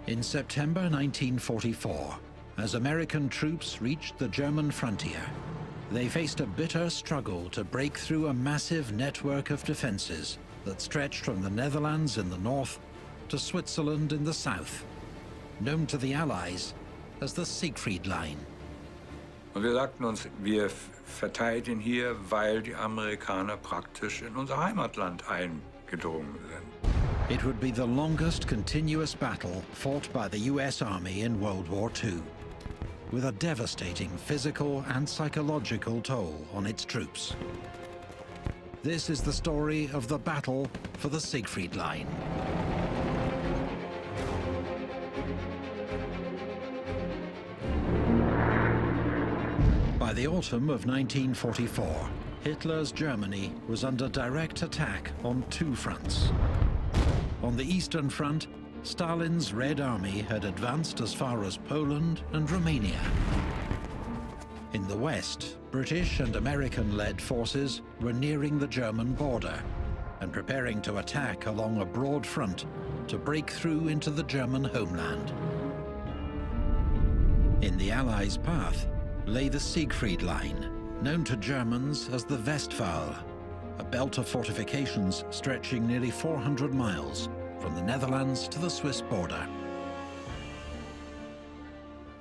In September 1944, as American troops reached the German frontier, they faced a bitter struggle to break through a massive network of defences that stretched from the Netherlands in the north to Switzerland in the south, known to the Allies as the Siegfried Line. Und wir sagten uns, wir verteidigen hier, weil die Amerikaner praktisch in unser Heimatland eingedrungen sind. It would be the longest continuous battle fought by the US Army in World War II, with a devastating physical and psychological toll on its troops. This is the story of the battle for the Siegfried Line. By the autumn of 1944, Hitler's Germany was under direct attack on two fronts. On the Eastern Front, Stalin's Red Army had advanced as far as Poland and Romania. In the West, British and American-led forces were nearing the German border and preparing to attack along a broad front to break through into the German homeland. In the Allies' path lay the Siegfried Line, known to Germans as the Westwall, a belt of fortifications stretching nearly 400 miles from the Netherlands to the Swiss border.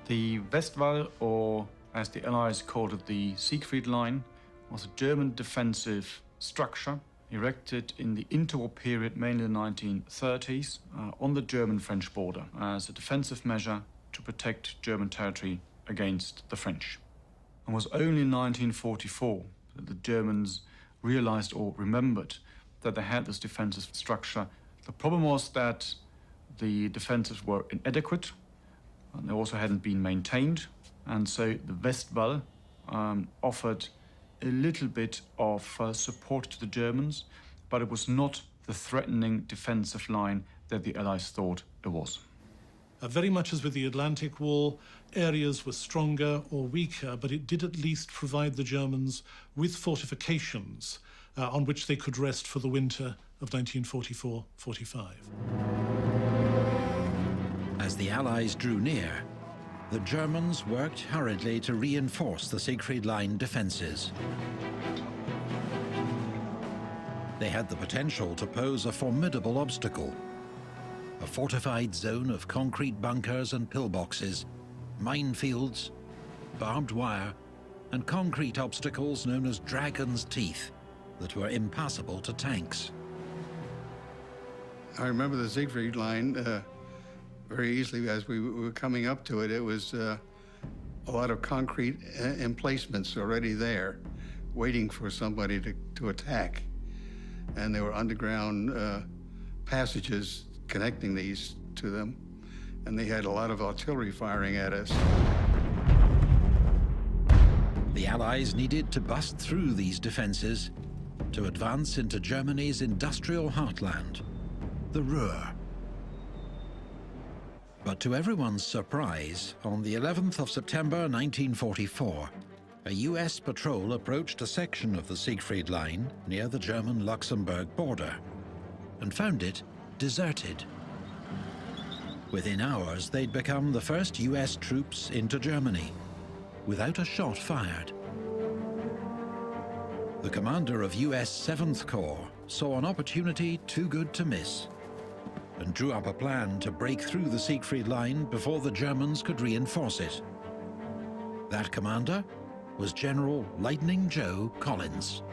The Westwall, or as the Allies called it, the Siegfried Line, was a German defensive structure erected in the interwar period, mainly in the 1930s, on the German-French border as a defensive measure to protect German territory against the French. It was only in 1944 that the Germans realized or remembered that they had this defensive structure. The problem was that the defenses were inadequate, and they also hadn't been maintained, and so the Westwall offered a little bit of support to the Germans, but it was not the threatening defensive line that the Allies thought it was. Very much as with the Atlantic Wall, areas were stronger or weaker, but it did at least provide the Germans with fortifications on which they could rest for the winter of 1944-45. As the Allies drew near, the Germans worked hurriedly to reinforce the Siegfried Line defences. They had the potential to pose a formidable obstacle. A fortified zone of concrete bunkers and pillboxes, minefields, barbed wire, and concrete obstacles known as dragon's teeth that were impassable to tanks. I remember the Siegfried Line very easily as we were coming up to it. It was a lot of concrete emplacements already there, waiting for somebody to attack. And there were underground passages connecting these to them, and they had a lot of artillery firing at us. The Allies needed to bust through these defenses to advance into Germany's industrial heartland, the Ruhr. But to everyone's surprise, on the 11th of September 1944, a US patrol approached a section of the Siegfried Line near the German-Luxembourg border and found it deserted. Within hours, they'd become the first US troops into Germany, without a shot fired. The commander of US 7th Corps saw an opportunity too good to miss and drew up a plan to break through the Siegfried Line before the Germans could reinforce it. That commander was General Lightning Joe Collins.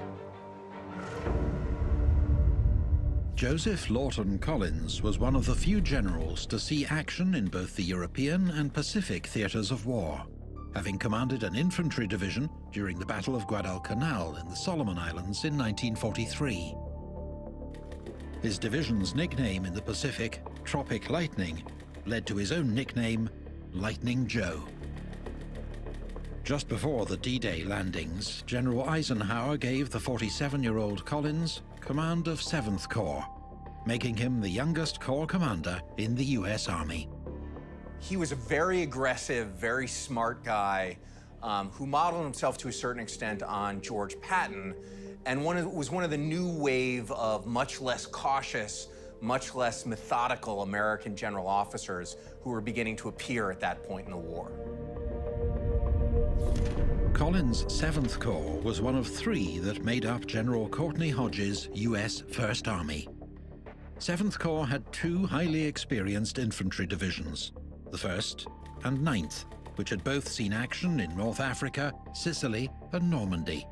Joseph Lawton Collins was one of the few generals to see action in both the European and Pacific theaters of war, having commanded an infantry division during the Battle of Guadalcanal in the Solomon Islands in 1943. His division's nickname in the Pacific, Tropic Lightning, led to his own nickname, Lightning Joe. Just before the D-Day landings, General Eisenhower gave the 47-year-old Collins command of 7th Corps, making him the youngest Corps commander in the US Army. He was a very aggressive, very smart guy who modeled himself to a certain extent on George Patton, and was one of the new wave of much less cautious, much less methodical American general officers who were beginning to appear at that point in the war. Collins' 7th Corps was one of 3 that made up General Courtney Hodges' U.S. First Army. 7th Corps had 2 highly experienced infantry divisions, the 1st and 9th, which had both seen action in North Africa, Sicily, and Normandy,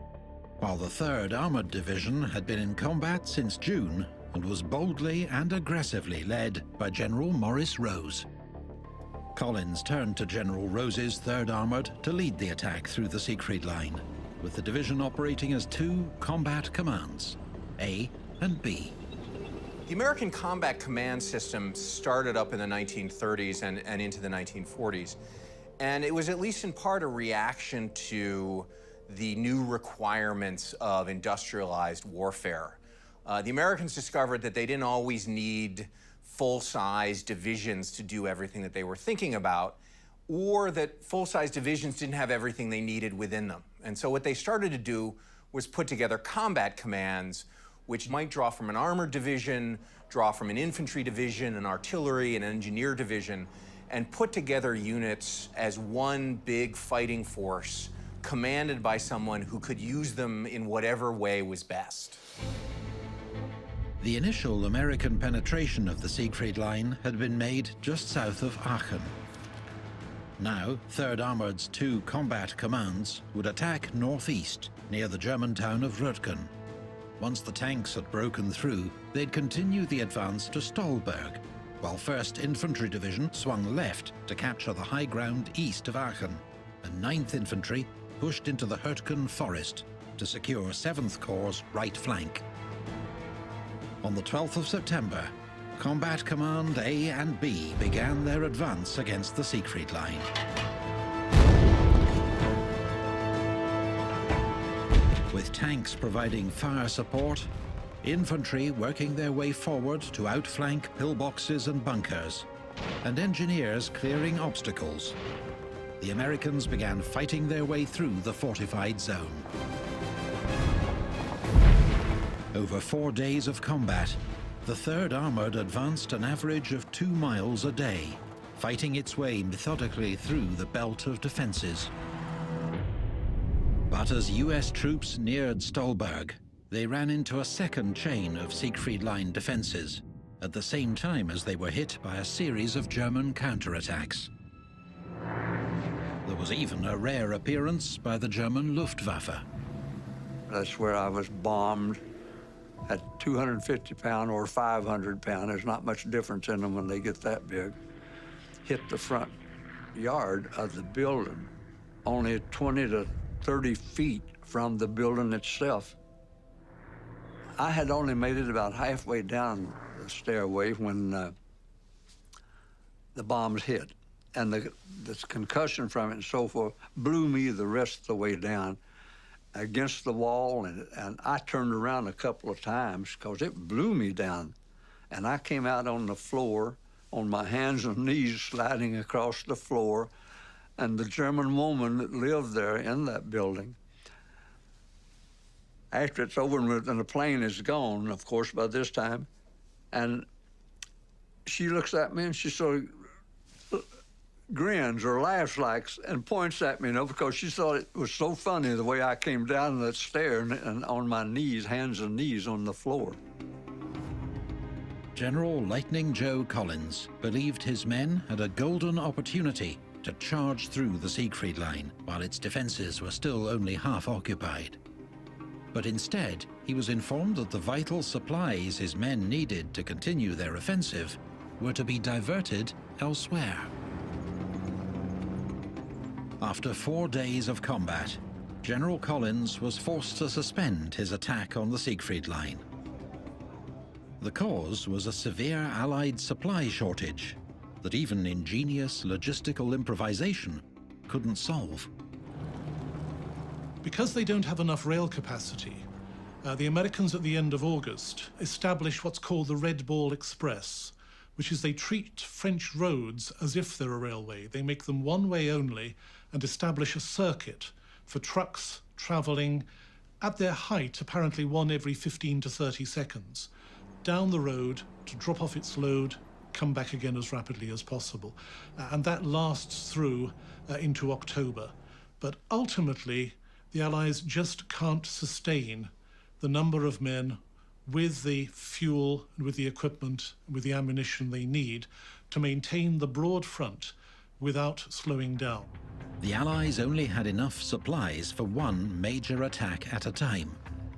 while the 3rd Armoured Division had been in combat since June and was boldly and aggressively led by General Maurice Rose. Collins turned to General Rose's 3rd Armoured to lead the attack through the Siegfried Line, with the division operating as 2 combat commands, A and B. The American combat command system started up in the 1930s and into the 1940s. And it was at least in part a reaction to the new requirements of industrialized warfare. The Americans discovered that they didn't always need full-size divisions to do everything that they were thinking about, or that full-size divisions didn't have everything they needed within them. And so what they started to do was put together combat commands, which might draw from an armored division, draw from an infantry division, an artillery, an engineer division, and put together units as one big fighting force, commanded by someone who could use them in whatever way was best. The initial American penetration of the Siegfried Line had been made just south of Aachen. Now, 3rd Armoured's 2 combat commands would attack northeast, near the German town of Hürtgen. Once the tanks had broken through, they'd continue the advance to Stolberg, while 1st Infantry Division swung left to capture the high ground east of Aachen, and 9th Infantry pushed into the Hürtgen Forest to secure 7th Corps' right flank. On the 12th of September, Combat Command A and B began their advance against the Siegfried Line. With tanks providing fire support, infantry working their way forward to outflank pillboxes and bunkers, and engineers clearing obstacles, the Americans began fighting their way through the fortified zone. Over 4 days of combat, the 3rd Armoured advanced an average of 2 miles a day, fighting its way methodically through the belt of defenses. But as US troops neared Stolberg, they ran into a second chain of Siegfried Line defenses, at the same time as they were hit by a series of German counterattacks. There was even a rare appearance by the German Luftwaffe. That's where I was bombed at 250-pound or 500-pound. There's not much difference in them when they get that big. Hit the front yard of the building, only 20 to 30 feet from the building itself. I had only made it about halfway down the stairway when the bombs hit. And the concussion from it and so forth blew me the rest of the way down against the wall, and I turned around a couple of times because it blew me down. And I came out on the floor on my hands and knees sliding across the floor, and the German woman that lived there in that building, after it's over and the plane is gone, of course, by this time, and she looks at me and she sort of grins or laughs like and points at me, you know, because she thought it was so funny the way I came down that stair and on my knees, hands and knees on the floor. General Lightning Joe Collins believed his men had a golden opportunity to charge through the Siegfried Line while its defenses were still only half occupied. But instead, he was informed that the vital supplies his men needed to continue their offensive were to be diverted elsewhere. After 4 days of combat, General Collins was forced to suspend his attack on the Siegfried Line. The cause was a severe Allied supply shortage that even ingenious logistical improvisation couldn't solve. Because they don't have enough rail capacity, the Americans at the end of August establish what's called the Red Ball Express, which is they treat French roads as if they're a railway. They make them one way only and establish a circuit for trucks traveling at their height, apparently one every 15 to 30 seconds, down the road to drop off its load, come back again as rapidly as possible. And that lasts through into October. But ultimately, the Allies just can't sustain the number of men with the fuel, and with the equipment, with the ammunition they need to maintain the broad front without slowing down. The Allies only had enough supplies for one major attack at a time,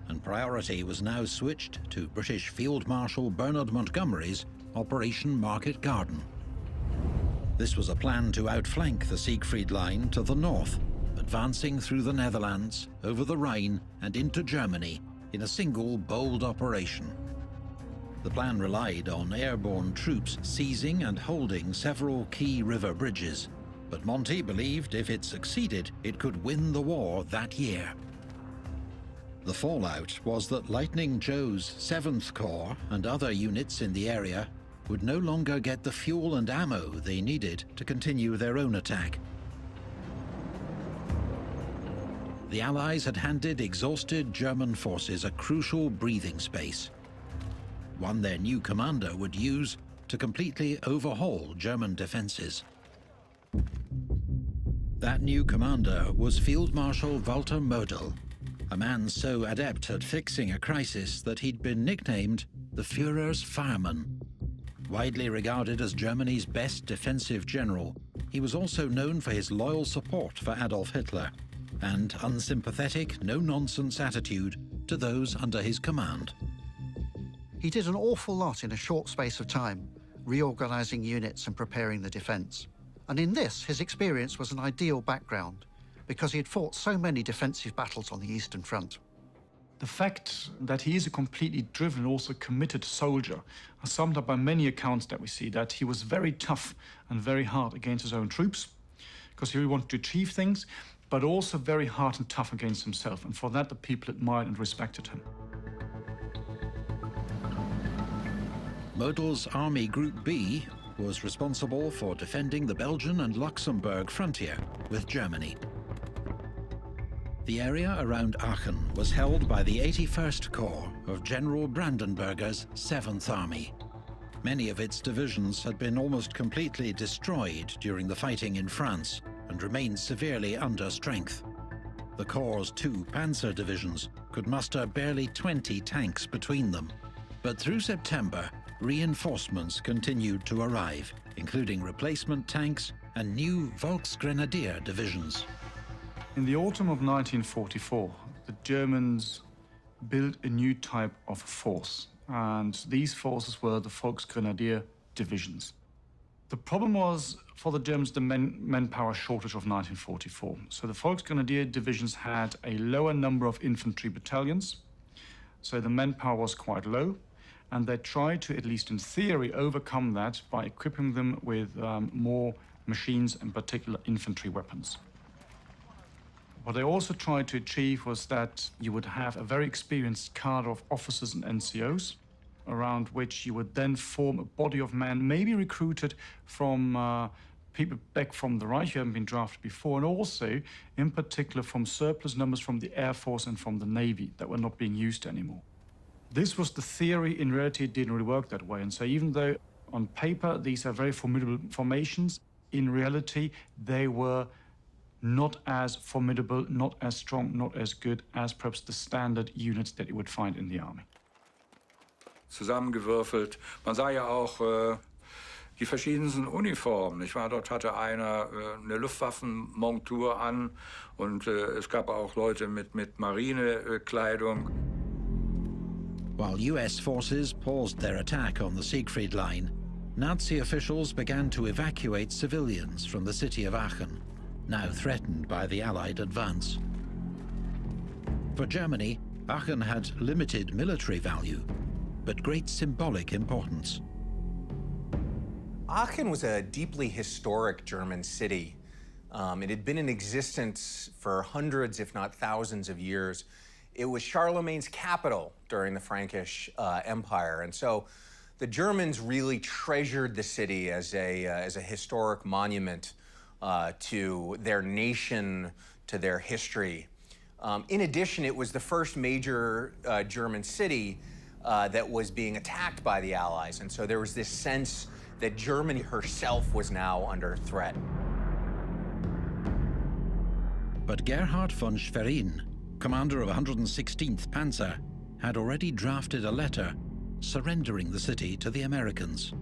and priority was now switched to British Field Marshal Bernard Montgomery's Operation Market Garden. This was a plan to outflank the Siegfried Line to the north, advancing through the Netherlands, over the Rhine and into Germany in a single bold operation. The plan relied on airborne troops seizing and holding several key river bridges, but Monty believed if it succeeded, it could win the war that year. The fallout was that Lightning Joe's 7th Corps and other units in the area would no longer get the fuel and ammo they needed to continue their own attack. The Allies had handed exhausted German forces a crucial breathing space, one their new commander would use to completely overhaul German defenses. That new commander was Field Marshal Walter Model, a man so adept at fixing a crisis that he'd been nicknamed the Führer's fireman. Widely regarded as Germany's best defensive general, he was also known for his loyal support for Adolf Hitler and unsympathetic, no-nonsense attitude to those under his command. He did an awful lot in a short space of time, reorganizing units and preparing the defense. And in this, his experience was an ideal background, because he had fought so many defensive battles on the Eastern Front. The fact that he is a completely driven, also committed soldier are summed up by many accounts that we see, that he was very tough and very hard against his own troops, because he really wanted to achieve things, but also very hard and tough against himself. And for that, the people admired and respected him. Model's Army Group B was responsible for defending the Belgian and Luxembourg frontier with Germany. The area around Aachen was held by the 81st Corps of General Brandenberger's 7th Army. Many of its divisions had been almost completely destroyed during the fighting in France and remained severely under strength. The Corps' 2 panzer divisions could muster barely 20 tanks between them. But through September, reinforcements continued to arrive, including replacement tanks and new Volksgrenadier divisions. In the autumn of 1944, the Germans built a new type of force, and these forces were the Volksgrenadier divisions. The problem was, for the Germans, the manpower shortage of 1944. So the Volksgrenadier divisions had a lower number of infantry battalions, so the manpower was quite low, and they tried to, at least in theory, overcome that by equipping them with more machines, in particular infantry weapons. What they also tried to achieve was that you would have a very experienced cadre of officers and NCOs, around which you would then form a body of men, maybe recruited from people back from the Reich who haven't been drafted before, and also, in particular, from surplus numbers from the Air Force and from the Navy that were not being used anymore. This was the theory. In reality, it didn't really work that way. And so even though on paper these are very formidable formations, in reality they were not as formidable, not as strong, not as good as perhaps the standard units that you would find in the army. Zusammengewürfelt. Man sah ja auch die verschiedensten Uniformen. Nicht wahr? Dort hatte einer eine Luftwaffenmontur an und es gab auch Leute mit Marinekleidung. While US forces paused their attack on the Siegfried Line, Nazi officials began to evacuate civilians from the city of Aachen, now threatened by the Allied advance. For Germany, Aachen had limited military value, but great symbolic importance. Aachen was a deeply historic German city. It had been in existence for hundreds, if not thousands of years. It was Charlemagne's capital during the Frankish Empire, and so the Germans really treasured the city as a historic monument to their nation, to their history. In addition, it was the first major German city that was being attacked by the Allies. And so there was this sense that Germany herself was now under threat. But Gerhard von Schwerin, commander of 116th Panzer, had already drafted a letter surrendering the city to the Americans.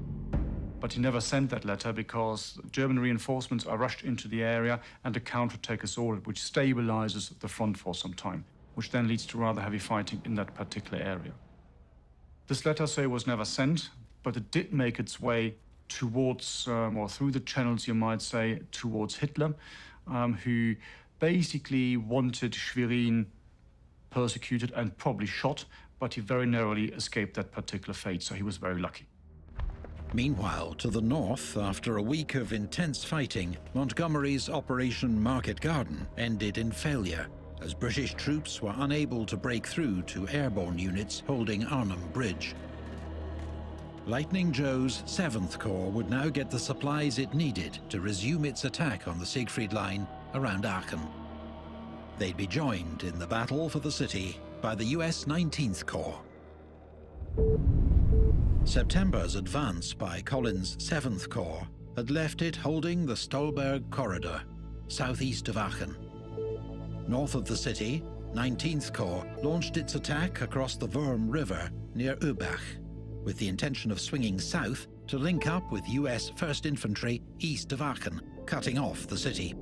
But he never sent that letter because German reinforcements are rushed into the area and a counterattack is ordered, which stabilizes the front for some time, which then leads to rather heavy fighting in that particular area. This letter, say, was never sent, but it did make its way towards, or through the channels, you might say, towards Hitler, who basically wanted Schwerin persecuted and probably shot, but he very narrowly escaped that particular fate, so he was very lucky. Meanwhile, to the north, after a week of intense fighting, Montgomery's Operation Market Garden ended in failure, as British troops were unable to break through to airborne units holding Arnhem Bridge. Lightning Joe's 7th Corps would now get the supplies it needed to resume its attack on the Siegfried Line around Aachen. They'd be joined in the battle for the city by the US 19th Corps. September's advance by Collins' 7th Corps had left it holding the Stolberg Corridor, southeast of Aachen. North of the city, 19th Corps launched its attack across the Wurm River near Öbach, with the intention of swinging south to link up with US 1st Infantry east of Aachen, cutting off the city.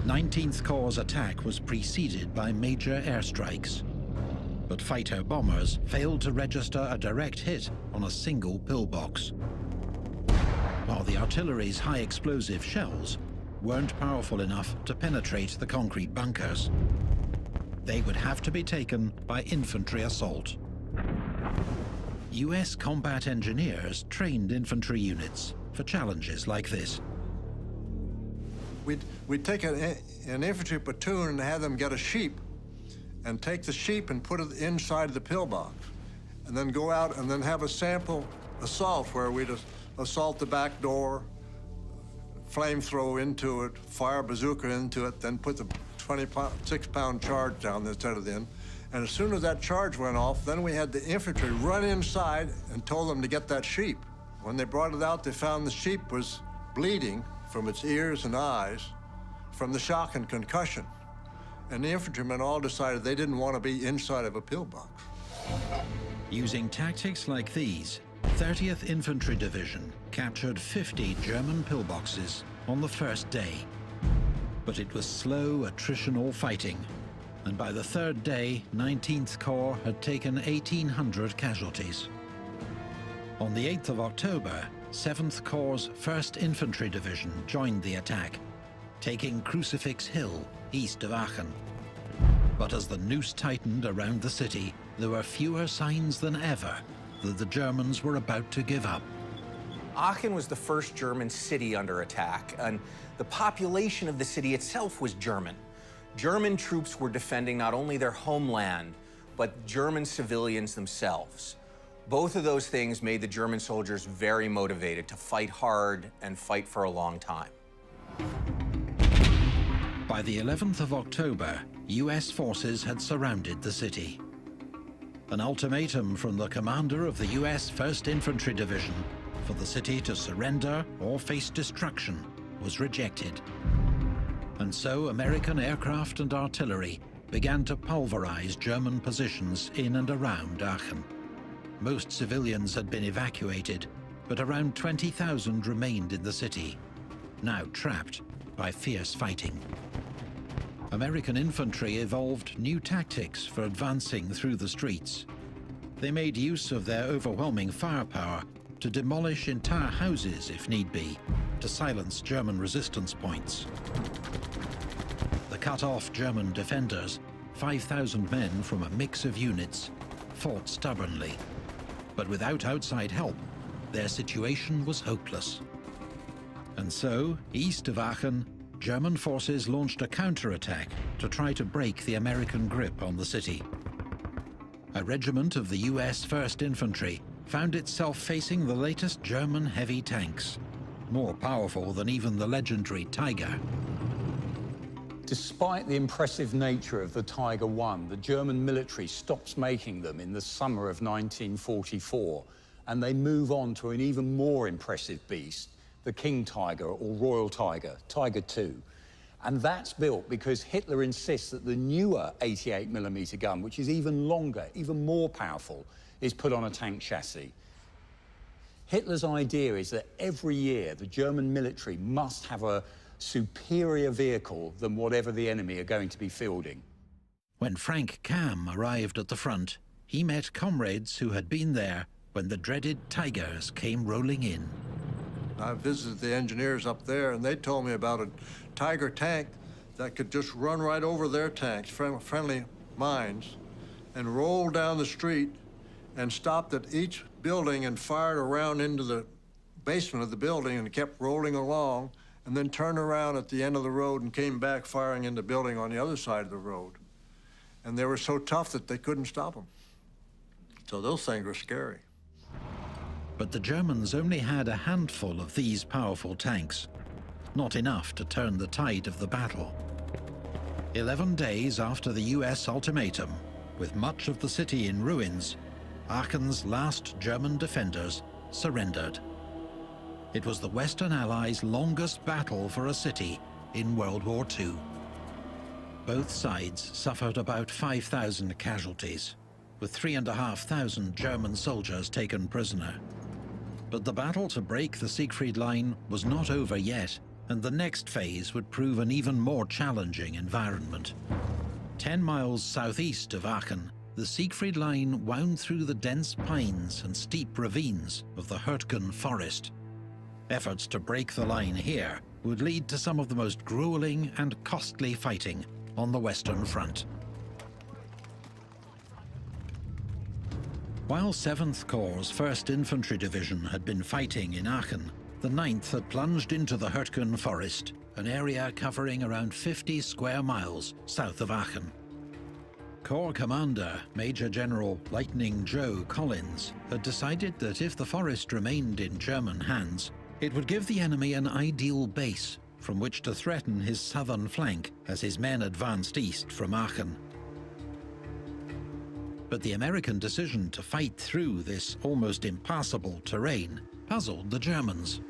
19th Corps' attack was preceded by major airstrikes, but fighter bombers failed to register a direct hit on a single pillbox, while the artillery's high-explosive shells weren't powerful enough to penetrate the concrete bunkers. They would have to be taken by infantry assault. US combat engineers trained infantry units for challenges like this. We'd take an infantry platoon and have them get a sheep and take the sheep and put it inside the pillbox, and then go out and then have a sample assault where we'd assault the back door, flamethrower into it, fire bazooka into it, then put the 26-pound charge down instead of in. And as soon as that charge went off, then we had the infantry run inside and told them to get that sheep. When they brought it out, they found the sheep was bleeding from its ears and eyes from the shock and concussion. And the infantrymen all decided they didn't want to be inside of a pillbox. Using tactics like these, 30th Infantry Division captured 50 German pillboxes on the first day. But it was slow attritional fighting, and by the third day, 19th Corps had taken 1,800 casualties. On the 8th of October, 7th Corps' 1st Infantry Division joined the attack, taking Crucifix Hill, east of Aachen. But as the noose tightened around the city, there were fewer signs than ever that the Germans were about to give up. Aachen was the first German city under attack, and the population of the city itself was German. German troops were defending not only their homeland, but German civilians themselves. Both of those things made the German soldiers very motivated to fight hard and fight for a long time. By the 11th of October, US forces had surrounded the city. An ultimatum from the commander of the US 1st Infantry Division for the city to surrender or face destruction was rejected. And so American aircraft and artillery began to pulverize German positions in and around Aachen. Most civilians had been evacuated, but around 20,000 remained in the city, now trapped by fierce fighting. American infantry evolved new tactics for advancing through the streets. They made use of their overwhelming firepower to demolish entire houses if need be, to silence German resistance points. The cut-off German defenders, 5,000 men from a mix of units, fought stubbornly. But without outside help, their situation was hopeless. And so, east of Aachen, German forces launched a counterattack to try to break the American grip on the city. A regiment of the US 1st Infantry found itself facing the latest German heavy tanks, more powerful than even the legendary Tiger. despite the impressive nature of the Tiger I, the German military stops making them in the summer of 1944, and they move on to an even more impressive beast, the King Tiger, or Royal Tiger, Tiger II. And that's built because Hitler insists that the newer 88mm gun, which is even longer, even more powerful, is put on a tank chassis. Hitler's idea is that every year the German military must have a superior vehicle than whatever the enemy are going to be fielding. When Frank Cam arrived at the front, he met comrades who had been there when the dreaded Tigers came rolling in. I visited the engineers up there, and they told me about a Tiger tank that could just run right over their tanks, friendly mines, and roll down the street and stopped at each building and fired around into the basement of the building and kept rolling along, and then turned around at the end of the road and came back firing in the building on the other side of the road. And they were so tough that they couldn't stop them. So those things were scary. But the Germans only had a handful of these powerful tanks, not enough to turn the tide of the battle. 11 days after the US ultimatum, with much of the city in ruins, Aachen's last German defenders surrendered. It was the Western Allies' longest battle for a city in World War II. Both sides suffered about 5,000 casualties, with 3,500 German soldiers taken prisoner. But the battle to break the Siegfried Line was not over yet, and the next phase would prove an even more challenging environment. 10 miles southeast of Aachen, the Siegfried Line wound through the dense pines and steep ravines of the Hürtgen Forest. Efforts to break the line here would lead to some of the most grueling and costly fighting on the Western Front. While 7th Corps' 1st Infantry Division had been fighting in Aachen, the 9th had plunged into the Hürtgen Forest, an area covering around 50 square miles south of Aachen. Corps Commander Major General Lightning Joe Collins had decided that if the forest remained in German hands, it would give the enemy an ideal base from which to threaten his southern flank as his men advanced east from Aachen. But the American decision to fight through this almost impassable terrain puzzled the Germans.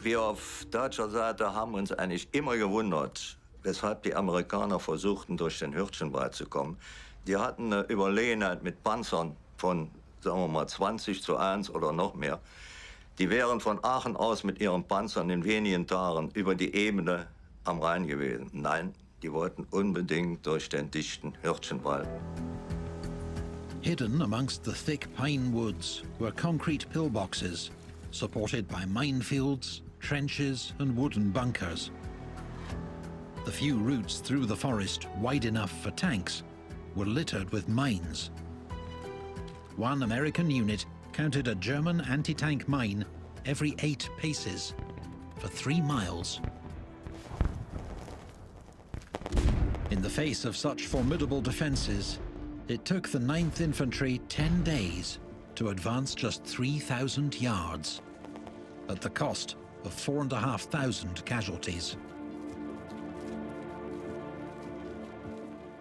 Wir auf deutscher Seite haben uns eigentlich immer gewundert, weshalb die Amerikaner versuchten, durch den Hürtgenwald zu kommen. Die hatten eine Überlegenheit mit Panzern von, sagen wir mal, 20:1 oder noch mehr. Die wären von Aachen aus mit ihren Panzern in wenigen Tagen über die Ebene am Rhein gewesen. Nein, die wollten unbedingt durch den dichten Hürtgenwald. Hidden amongst the thick pine woods were concrete pillboxes, supported by minefields, trenches and wooden bunkers. The few routes through the forest wide enough for tanks were littered with mines. One American unit counted a German anti-tank mine every 8 paces for 3 miles. In the face of such formidable defenses, it took the 9th Infantry 10 days to advance just 3,000 yards, at the cost of 4,500 casualties.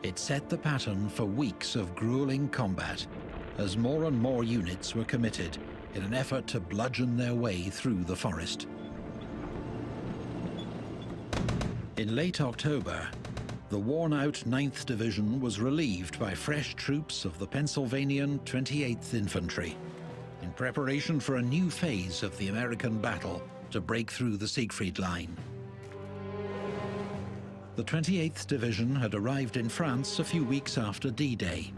It set the pattern for weeks of grueling combat, as more and more units were committed in an effort to bludgeon their way through the forest. In late October, the worn-out 9th Division was relieved by fresh troops of the Pennsylvanian 28th Infantry, in preparation for a new phase of the American battle to break through the Siegfried Line. The 28th Division had arrived in France a few weeks after D-Day.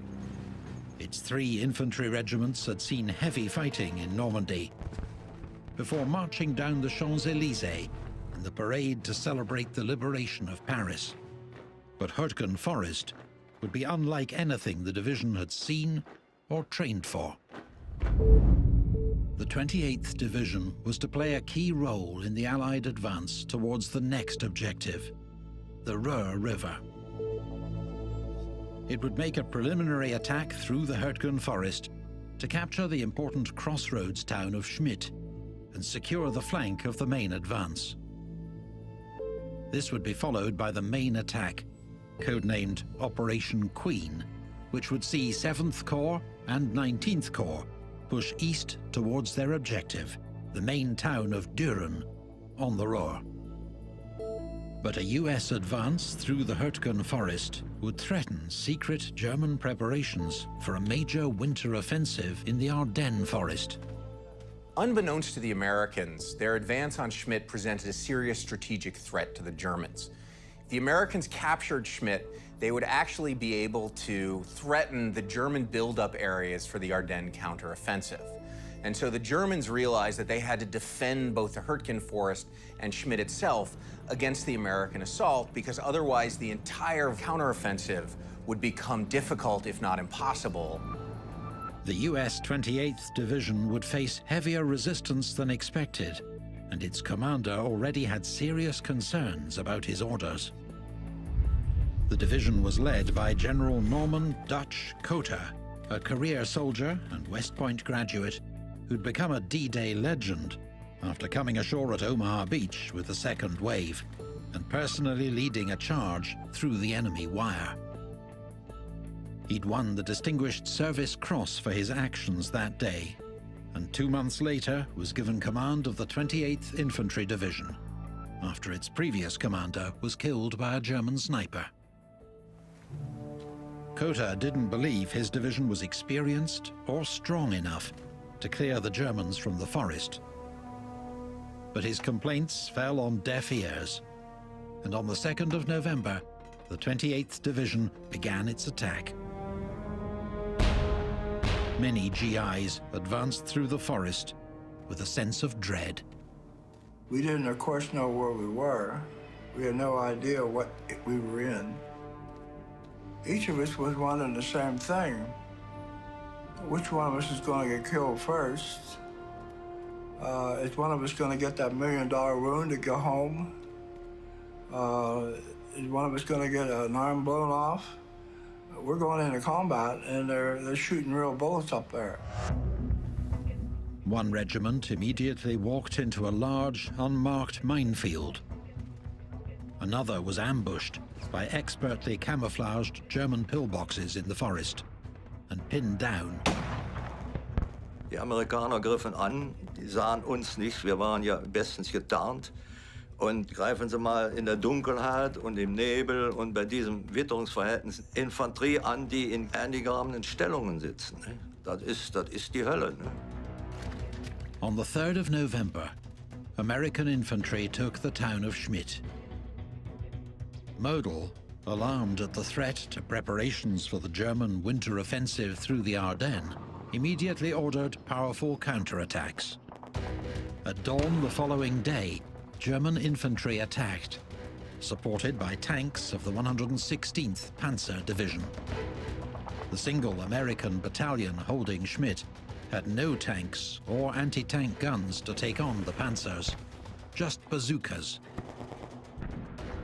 Its 3 infantry regiments had seen heavy fighting in Normandy, before marching down the Champs-Élysées in the parade to celebrate the liberation of Paris. But Hürtgen Forest would be unlike anything the division had seen or trained for. The 28th Division was to play a key role in the Allied advance towards the next objective, the Ruhr River. It would make a preliminary attack through the Hürtgen Forest to capture the important crossroads town of Schmidt and secure the flank of the main advance. This would be followed by the main attack, codenamed Operation Queen, which would see 7th Corps and 19th Corps push east towards their objective, the main town of Düren, on the Ruhr. But a US advance through the Hürtgen Forest would threaten secret German preparations for a major winter offensive in the Ardennes Forest. Unbeknownst to the Americans, their advance on Schmidt presented a serious strategic threat to the Germans. If the Americans captured Schmidt, they would actually be able to threaten the German buildup areas for the Ardennes counteroffensive. And so the Germans realized that they had to defend both the Hürtgen Forest and Schmidt itself against the American assault, because otherwise the entire counteroffensive would become difficult, if not impossible. The US 28th Division would face heavier resistance than expected, and its commander already had serious concerns about his orders. The division was led by General Norman Dutch Cotter, a career soldier and West Point graduate who'd become a D-Day legend after coming ashore at Omaha Beach with the second wave and personally leading a charge through the enemy wire. He'd won the Distinguished Service Cross for his actions that day, and 2 months later was given command of the 28th Infantry Division, after its previous commander was killed by a German sniper. Cotter didn't believe his division was experienced or strong enough to clear the Germans from the forest. But his complaints fell on deaf ears, and on the 2nd of November, the 28th Division began its attack. Many GIs advanced through the forest with a sense of dread. We didn't, of course, know where we were. We had no idea what we were in. Each of us was wanting the same thing. Which one of us is going to get killed first? Is one of us going to get that $1 million wound to go home? Is one of us going to get an arm blown off? We're going into combat, and they're shooting real bullets up there. One regiment immediately walked into a large, unmarked minefield. Another was ambushed by expertly camouflaged German pillboxes in the forest and pinned down. Die Amerikaner griffen an, die sahen uns nicht, wir waren ja bestens getarnt. Und greifen Sie mal in der Dunkelheit und im Nebel und bei diesem Witterungsverhältnis Infanterie an, die in eingegrabenen Stellungen sitzen. Das ist die Hölle. On the 3rd of November, American infantry took the town of Schmidt. Model, alarmed at the threat to preparations for the German winter offensive through the Ardennes, immediately ordered powerful counterattacks. At dawn the following day, German infantry attacked, supported by tanks of the 116th Panzer Division. The single American battalion holding Schmidt had no tanks or anti-tank guns to take on the panzers, just bazookas.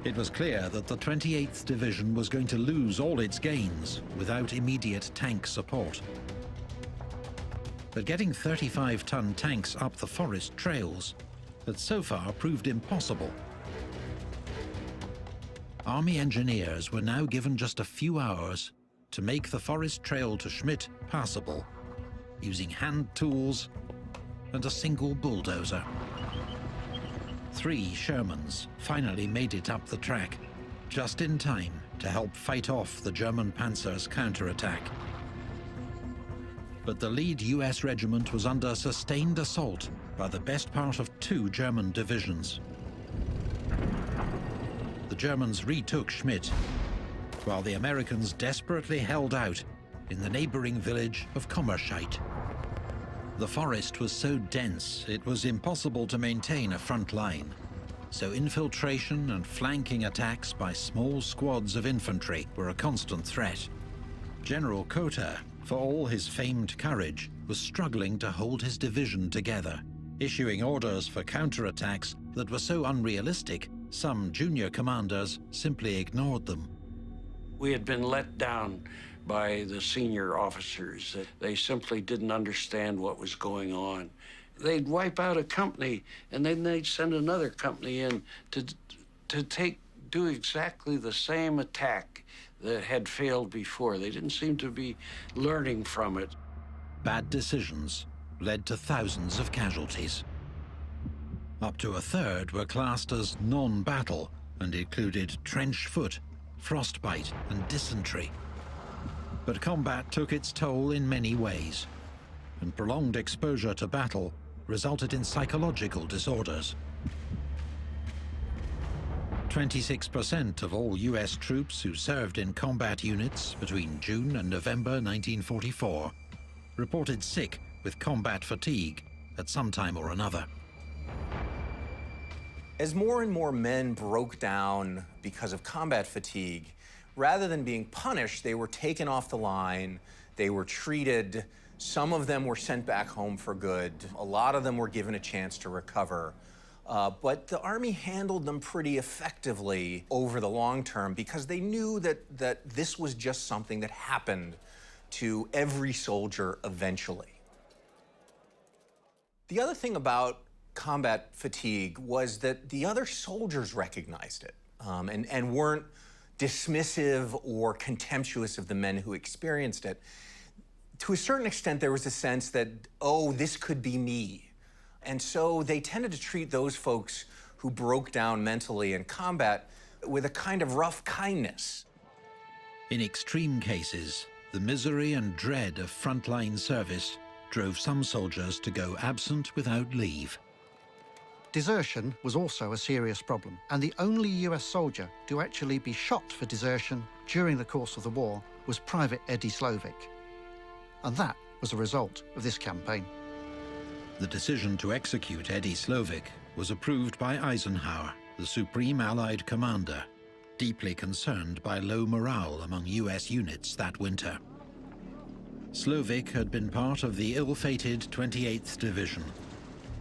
It was clear that the 28th Division was going to lose all its gains without immediate tank support. But getting 35-ton tanks up the forest trails had so far proved impossible. Army engineers were now given just a few hours to make the forest trail to Schmidt passable, using hand tools and a single bulldozer. 3 Shermans finally made it up the track, just in time to help fight off the German panzers' counterattack. But the lead US regiment was under sustained assault by the best part of 2 German divisions. The Germans retook Schmidt, while the Americans desperately held out in the neighboring village of Kommerscheid. The forest was so dense it was impossible to maintain a front line, so infiltration and flanking attacks by small squads of infantry were a constant threat. General Cotter, for all his famed courage, was struggling to hold his division together, issuing orders for counterattacks that were so unrealistic, some junior commanders simply ignored them. We had been let down by the senior officers. They simply didn't understand what was going on. They'd wipe out a company, and then they'd send another company in to to do exactly the same attack that had failed before. They didn't seem to be learning from it. Bad decisions led to thousands of casualties. Up to a third were classed as non-battle and included trench foot, frostbite, and dysentery. But combat took its toll in many ways, and prolonged exposure to battle resulted in psychological disorders. 26% of all US troops who served in combat units between June and November 1944 reported sick with combat fatigue at some time or another. As more and more men broke down because of combat fatigue, rather than being punished, they were taken off the line, they were treated, some of them were sent back home for good, a lot of them were given a chance to recover. But the Army handled them pretty effectively over the long term because they knew that this was just something that happened to every soldier eventually. The other thing about combat fatigue was that the other soldiers recognized it and weren't dismissive or contemptuous of the men who experienced it. To a certain extent, there was a sense that, oh, this could be me. And so they tended to treat those folks who broke down mentally in combat with a kind of rough kindness. In extreme cases, the misery and dread of frontline service drove some soldiers to go absent without leave. Desertion was also a serious problem, and the only US soldier to actually be shot for desertion during the course of the war was Private Eddie Slovik. And that was a result of this campaign. The decision to execute Eddie Slovik was approved by Eisenhower, the Supreme Allied Commander, deeply concerned by low morale among US units that winter. Slovik had been part of the ill-fated 28th Division,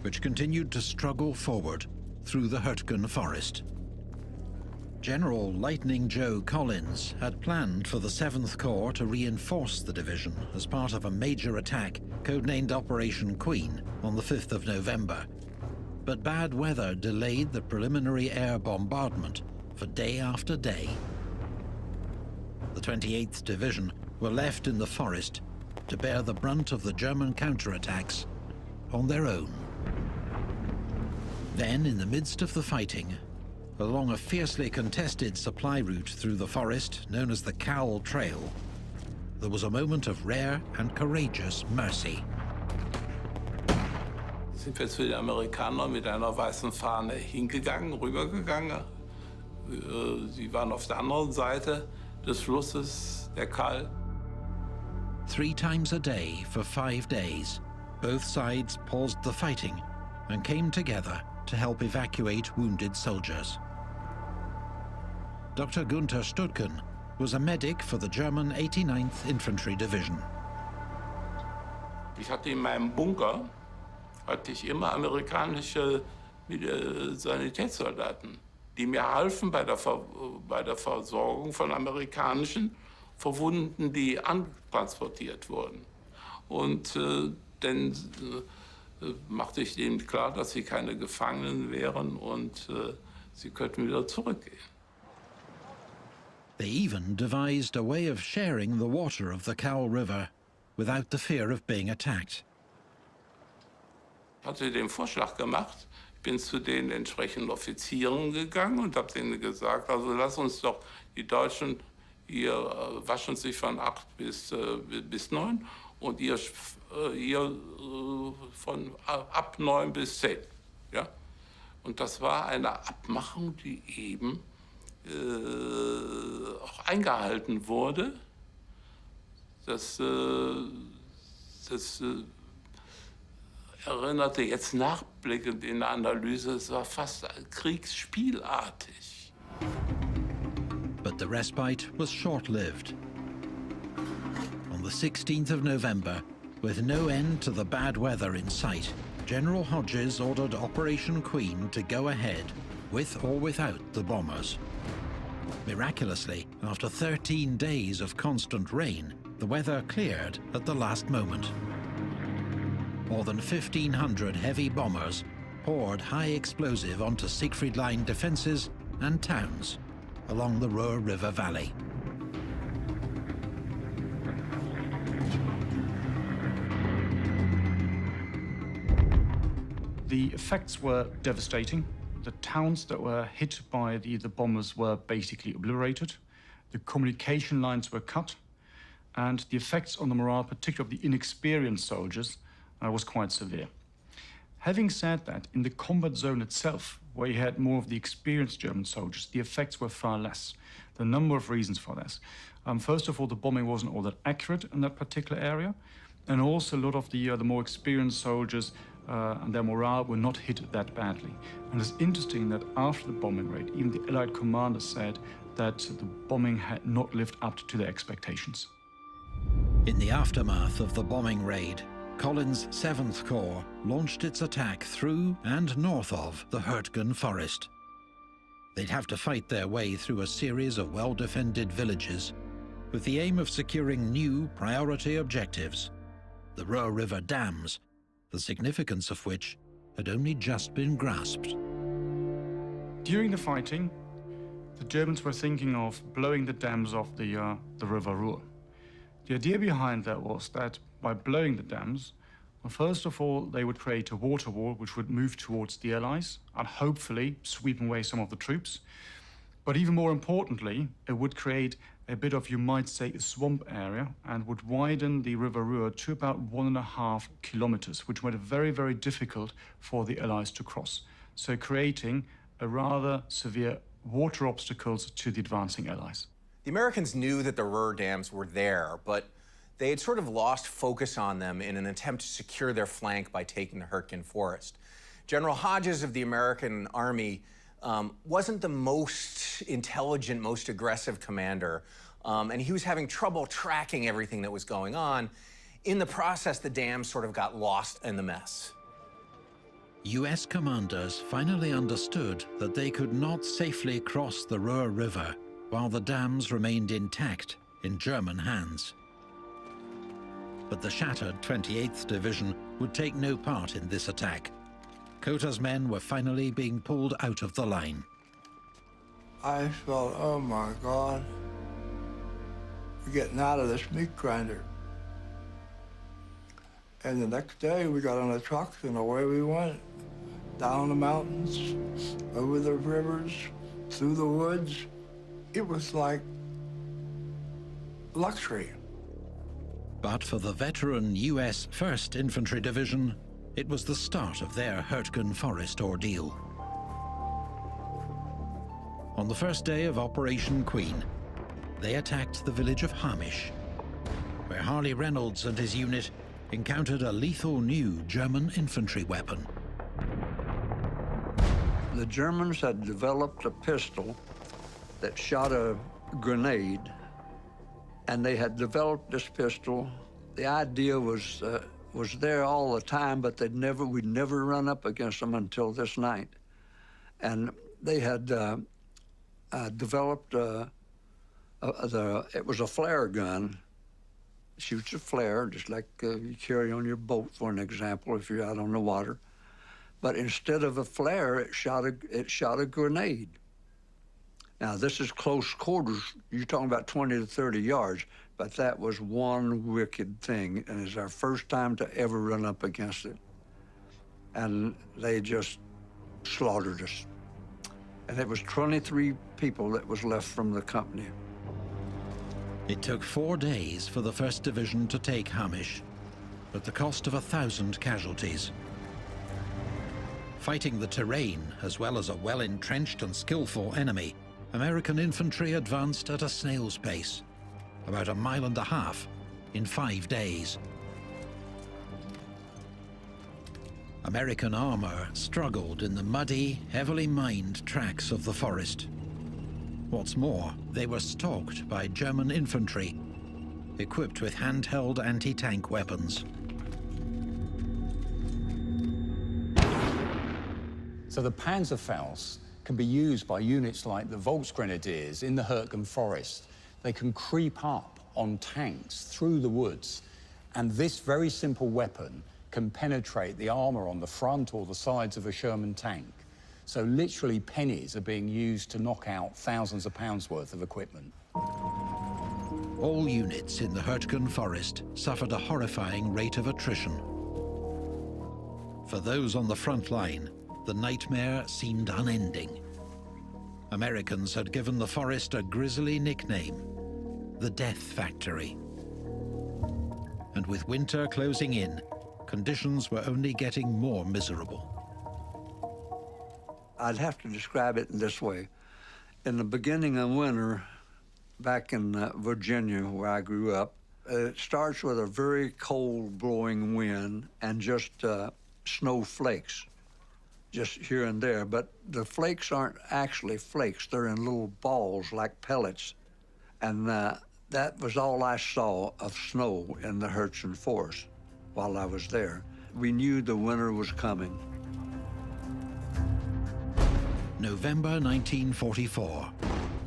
which continued to struggle forward through the Hürtgen Forest. General Lightning Joe Collins had planned for the 7th Corps to reinforce the division as part of a major attack codenamed Operation Queen on the 5th of November. But bad weather delayed the preliminary air bombardment for day after day. The 28th Division were left in the forest to bear the brunt of the German counterattacks on their own. Then, in the midst of the fighting, along a fiercely contested supply route through the forest known as the Cowl Trail, there was a moment of rare and courageous mercy. Sind wir zu den Amerikanern mit einer weißen Fahne hingegangen, rübergegangen. Sie waren auf der anderen Seite des Flusses, der Kall. 3 times a day for 5 days, both sides paused the fighting and came together to help evacuate wounded soldiers. Dr. Gunther Stüttgen was a medic for the German 89th Infantry Division. Ich hatte in meinem Bunker immer amerikanische Sanitätssoldaten, die mir halfen bei der Versorgung von amerikanischen Verwundeten, die antransportiert wurden. Und dann machte ich denen klar, dass sie keine Gefangenen wären und sie könnten wieder zurückgehen. They even devised a way of sharing the water of the Cowl River without the fear of being attacked. Ich hatte den Vorschlag gemacht, bin zu den entsprechenden Offizieren gegangen und habe denen gesagt, also lass uns doch die Deutschen, ihr waschen sich von 8 bis 9 und ihr von ab 9 bis 10. Ja? Und das war eine Abmachung, die eben auch eingehalten wurde. Das erinnerte jetzt nachblickend in der Analyse, es war fast kriegsspielartig. But the respite was short-lived. On the 16th of November, with no end to the bad weather in sight, General Hodges ordered Operation Queen to go ahead, with or without the bombers. Miraculously, after 13 days of constant rain, the weather cleared at the last moment. More than 1,500 heavy bombers poured high explosive onto Siegfried Line defenses and towns along the Ruhr River Valley. The effects were devastating. The towns that were hit by the bombers were basically obliterated. The communication lines were cut, and the effects on the morale, particularly of the inexperienced soldiers, was quite severe. Having said that, in the combat zone itself, where you had more of the experienced German soldiers, the effects were far less. There are a number of reasons for this. First of all, the bombing wasn't all that accurate in that particular area, and also a lot of the more experienced soldiers and their morale were not hit that badly. And it's interesting that after the bombing raid, even the Allied commanders said that the bombing had not lived up to their expectations. In the aftermath of the bombing raid, Collins' 7th Corps launched its attack through and north of the Hürtgen Forest. They'd have to fight their way through a series of well-defended villages with the aim of securing new priority objectives, the Ruhr River dams, the significance of which had only just been grasped. During the fighting, the Germans were thinking of blowing the dams of the River Ruhr. The idea behind that was that by blowing the dams, well, first of all, they would create a water wall which would move towards the Allies and hopefully sweep away some of the troops. But even more importantly, it would create a bit of, you might say, a swamp area and would widen the River Ruhr to about 1.5 kilometers, which made it very, very difficult for the Allies to cross. So creating a rather severe water obstacles to the advancing Allies. The Americans knew that the Ruhr dams were there, but they had sort of lost focus on them in an attempt to secure their flank by taking the Hürtgen Forest. General Hodges of the American Army wasn't the most intelligent, most aggressive commander, and he was having trouble tracking everything that was going on. In the process, the dams sort of got lost in the mess. US commanders finally understood that they could not safely cross the Ruhr River while the dams remained intact in German hands. But the shattered 28th Division would take no part in this attack. Cota's men were finally being pulled out of the line. I felt, oh my God, we're getting out of this meat grinder. And the next day we got on the trucks and away we went. Down the mountains, over the rivers, through the woods. It was like luxury. But for the veteran US 1st Infantry Division, it was the start of their Hürtgen Forest ordeal. On the first day of Operation Queen, they attacked the village of Hamish, where Harley Reynolds and his unit encountered a lethal new German infantry weapon. The Germans had developed a pistol that shot a grenade, and they had developed this pistol. The idea was there all the time, but we'd never run up against them until this night. And they had developed it was a flare gun. Shoots a flare, just like you carry on your boat, for an example, if you're out on the water. But instead of a flare, it shot a grenade. Now, this is close quarters. You're talking about 20 to 30 yards, but that was one wicked thing, and it's our first time to ever run up against it. And they just slaughtered us. And it was 23 people that was left from the company. It took 4 days for the 1st Division to take Hamish, at the cost of 1,000 casualties. Fighting the terrain, as well as a well-entrenched and skillful enemy, American infantry advanced at a snail's pace, about 1.5 miles in 5 days. American armor struggled in the muddy, heavily mined tracks of the forest. What's more, they were stalked by German infantry, equipped with handheld anti-tank weapons. So the Panzerfaust can be used by units like the Volksgrenadiers in the Hürtgen Forest. They can creep up on tanks through the woods, and this very simple weapon can penetrate the armor on the front or the sides of a Sherman tank. So literally pennies are being used to knock out thousands of pounds worth of equipment. All units in the Hürtgen Forest suffered a horrifying rate of attrition. For those on the front line, the nightmare seemed unending. Americans had given the forest a grisly nickname, the Death Factory. And with winter closing in, conditions were only getting more miserable. I'd have to describe it in this way. In the beginning of winter, back in Virginia, where I grew up, it starts with a very cold blowing wind and just snow flakes, just here and there. But the flakes aren't actually flakes. They're in little balls like pellets. And that was all I saw of snow in the Hürtgen Forest while I was there. We knew the winter was coming. November 1944.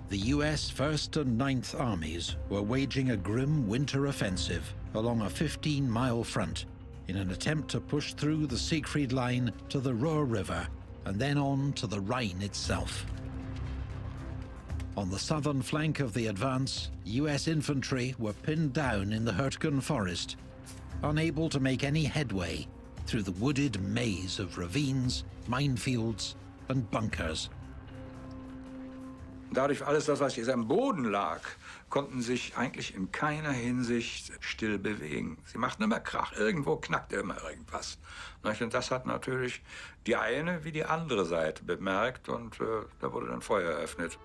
The US 1st and 9th Armies were waging a grim winter offensive along a 15-mile front in an attempt to push through the Siegfried Line to the Ruhr River and then on to the Rhine itself. On the southern flank of the advance, US infantry were pinned down in the Hürtgen Forest, unable to make any headway through the wooded maze of ravines, minefields and bunkers. Dadurch alles das, was jetzt am Boden lag, konnten sich eigentlich in keiner Hinsicht still bewegen. Sie machten immer Krach, irgendwo knackte immer irgendwas. Und das hat natürlich die eine wie die andere Seite bemerkt und da wurde dann Feuer eröffnet.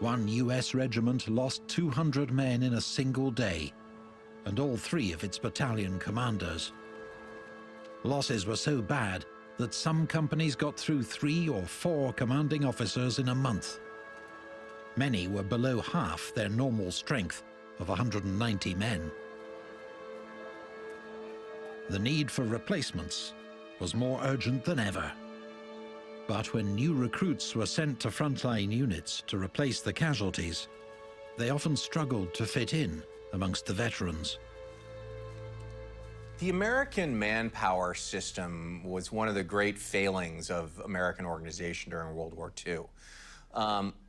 One US regiment lost 200 men in a single day, and all 3 of its battalion commanders. Losses were so bad that some companies got through 3 or 4 commanding officers in a month. Many were below half their normal strength of 190 men. The need for replacements was more urgent than ever. But when new recruits were sent to frontline units to replace the casualties, they often struggled to fit in amongst the veterans. The American manpower system was one of the great failings of American organization during World War II.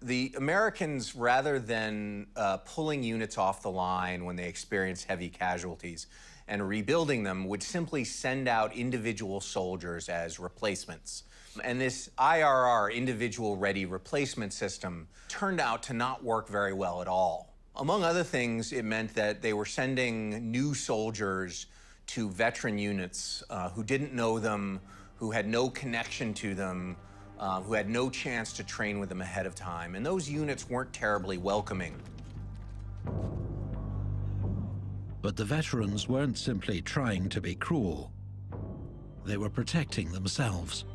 The Americans, rather than pulling units off the line when they experienced heavy casualties and rebuilding them, would simply send out individual soldiers as replacements. And this IRR, individual ready replacement system, turned out to not work very well at all. Among other things, it meant that they were sending new soldiers to veteran units who didn't know them, who had no connection to them, who had no chance to train with them ahead of time. And those units weren't terribly welcoming. But the veterans weren't simply trying to be cruel. They were protecting themselves.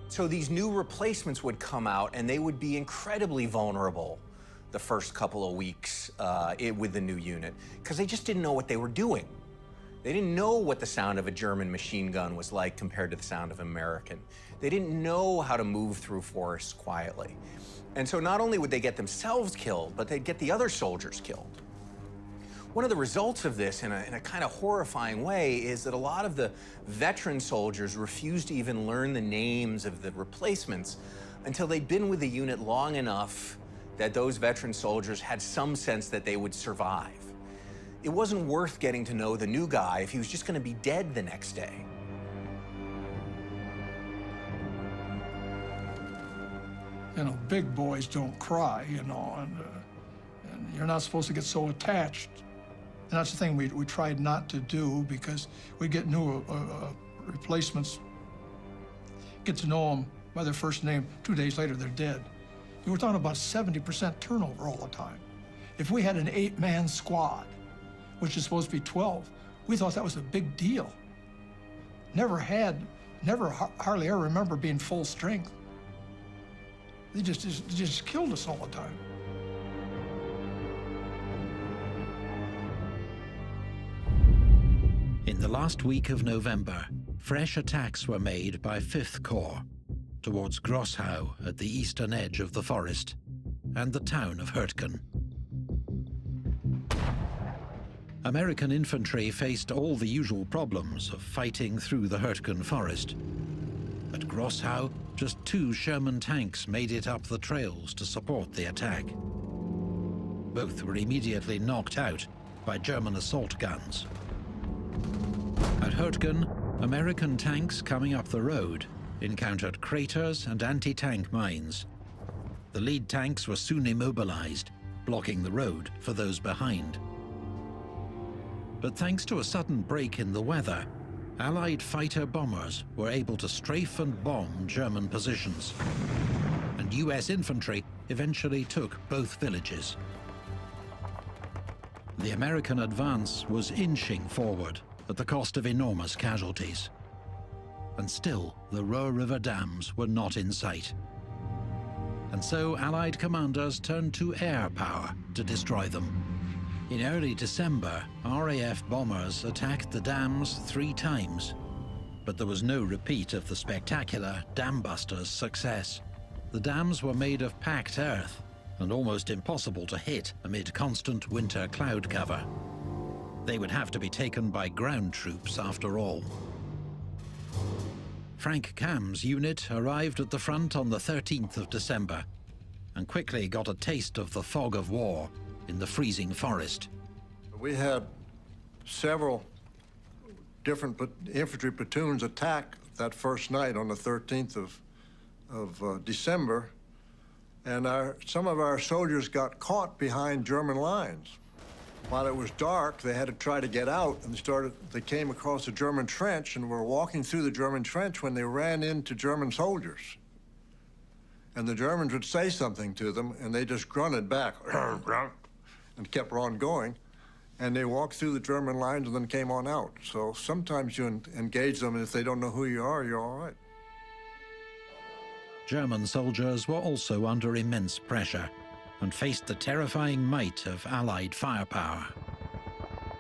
So these new replacements would come out and they would be incredibly vulnerable the first couple of weeks with the new unit, because they just didn't know what they were doing. They didn't know what the sound of a German machine gun was like compared to the sound of an American. They didn't know how to move through forests quietly. And so not only would they get themselves killed, but they'd get the other soldiers killed. One of the results of this, in a kind of horrifying way, is that a lot of the veteran soldiers refused to even learn the names of the replacements until they'd been with the unit long enough that those veteran soldiers had some sense that they would survive. It wasn't worth getting to know the new guy if he was just going to be dead the next day. You know, big boys don't cry, you know, and you're not supposed to get so attached. And that's the thing we tried not to do, because we get new replacements, get to know them by their first name, 2 days later they're dead. We were talking about 70% turnover all the time. If we had an 8-man squad, which is supposed to be 12, we thought that was a big deal. Hardly ever remember being full strength. They just killed us all the time. In the last week of November, fresh attacks were made by 5th Corps towards Grosshau at the eastern edge of the forest and the town of Hürtgen. American infantry faced all the usual problems of fighting through the Hürtgen Forest. At Grosshau, just 2 Sherman tanks made it up the trails to support the attack. Both were immediately knocked out by German assault guns. At Hürtgen, American tanks coming up the road encountered craters and anti-tank mines. The lead tanks were soon immobilized, blocking the road for those behind. But thanks to a sudden break in the weather, Allied fighter-bombers were able to strafe and bomb German positions, and US infantry eventually took both villages. The American advance was inching forward at the cost of enormous casualties. And still, the Ruhr River dams were not in sight. And so Allied commanders turned to air power to destroy them. In early December, RAF bombers attacked the dams 3 times, but there was no repeat of the spectacular Dam Busters' success. The dams were made of packed earth and almost impossible to hit amid constant winter cloud cover. They would have to be taken by ground troops after all. Frank Kamm's unit arrived at the front on the 13th of December and quickly got a taste of the fog of war in the freezing forest. We had several different infantry platoons attack that first night on the 13th of December, and some of our soldiers got caught behind German lines. While it was dark, they had to try to get out, and they came across a German trench and were walking through the German trench when they ran into German soldiers. And the Germans would say something to them, and they just grunted back and kept on going. And they walked through the German lines and then came on out. So sometimes you engage them, and if they don't know who you are, you're all right. German soldiers were also under immense pressure and faced the terrifying might of Allied firepower.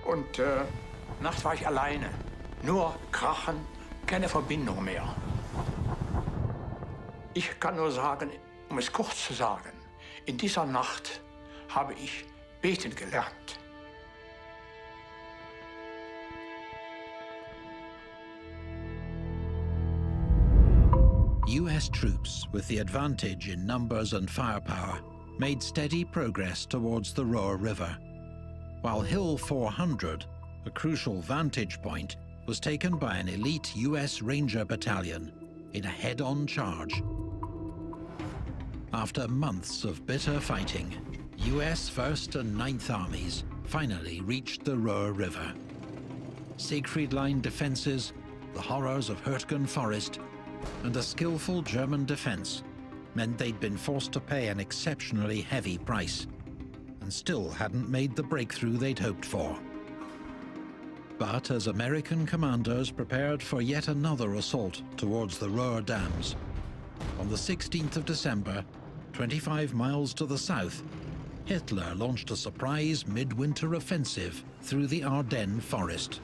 Und nachts war ich alleine. Nur Krachen, keine Verbindung mehr. Ich kann nur sagen, es kurz zu sagen, in dieser Nacht habe ich beten gelernt. US troops, with the advantage in numbers and firepower, made steady progress towards the Ruhr River, while Hill 400, a crucial vantage point, was taken by an elite US Ranger battalion in a head-on charge. After months of bitter fighting, US 1st and 9th Armies finally reached the Ruhr River. Siegfried Line defenses, the horrors of Hürtgen Forest, and a skillful German defense meant they'd been forced to pay an exceptionally heavy price, and still hadn't made the breakthrough they'd hoped for. But as American commanders prepared for yet another assault towards the Ruhr dams, on the 16th of December, 25 miles to the south, Hitler launched a surprise midwinter offensive through the Ardennes forest.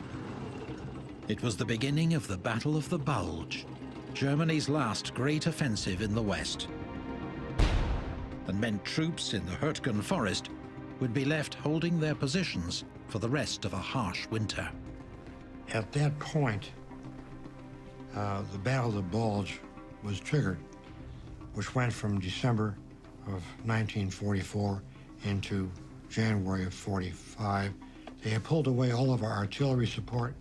It was the beginning of the Battle of the Bulge, Germany's last great offensive in the west, and meant troops in the Hürtgen Forest would be left holding their positions for the rest of a harsh winter. At that point, the Battle of the Bulge was triggered, which went from December of 1944 into January of 45. They had pulled away all of our artillery support,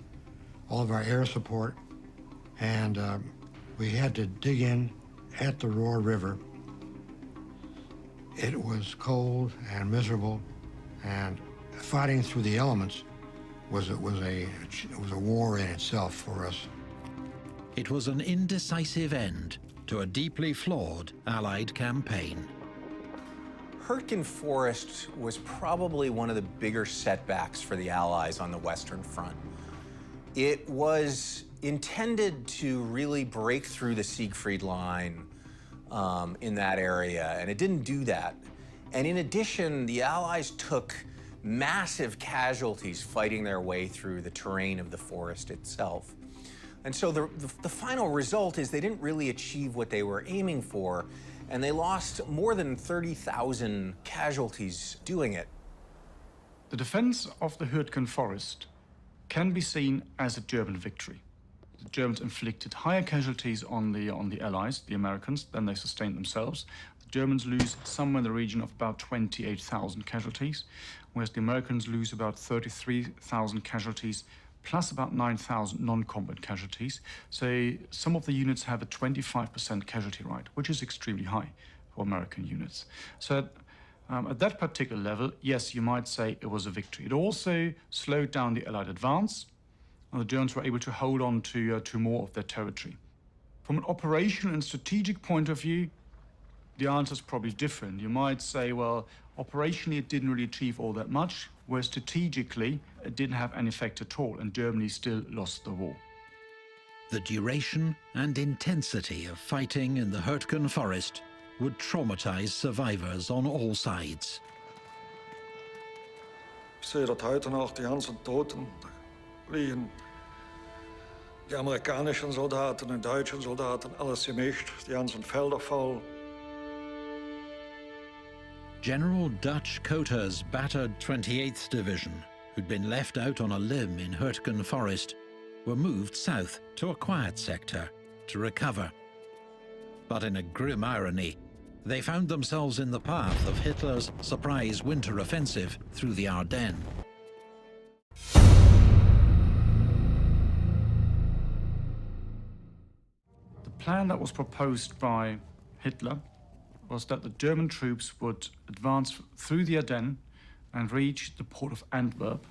all of our air support, and we had to dig in at the Ruhr River. It was cold and miserable, and fighting through the elements was a war in itself for us. It was an indecisive end to a deeply flawed Allied campaign. Hürtgen Forest was probably one of the bigger setbacks for the Allies on the Western Front. It was intended to really break through the Siegfried Line in that area, and it didn't do that. And in addition, the Allies took massive casualties fighting their way through the terrain of the forest itself. And so the final result is they didn't really achieve what they were aiming for, and they lost more than 30,000 casualties doing it. The defense of the Hürtgen Forest can be seen as a German victory. The Germans inflicted higher casualties on the Allies, the Americans, than they sustained themselves. The Germans lose somewhere in the region of about 28,000 casualties, whereas the Americans lose about 33,000 casualties, plus about 9,000 non-combat casualties. So some of the units have a 25% casualty rate, which is extremely high for American units. So at that particular level, yes, you might say it was a victory. It also slowed down the Allied advance, and the Germans were able to hold on to more of their territory. From an operational and strategic point of view, the answer is probably different. You might say, well, operationally it didn't really achieve all that much, whereas strategically it didn't have any effect at all, and Germany still lost the war. The duration and intensity of fighting in the Hürtgen Forest would traumatize survivors on all sides. Ich sehe dort heute noch die ganzen Toten liegen. Die amerikanischen Soldaten und deutschen Soldaten, alles gemischt, die ganzen Felder voll. General Dutch Coter's battered 28th Division, who'd been left out on a limb in Hürtgen Forest, were moved south to a quiet sector to recover. But in a grim irony, they found themselves in the path of Hitler's surprise winter offensive through the Ardennes. The plan that was proposed by Hitler was that the German troops would advance through the Ardennes and reach the port of Antwerp,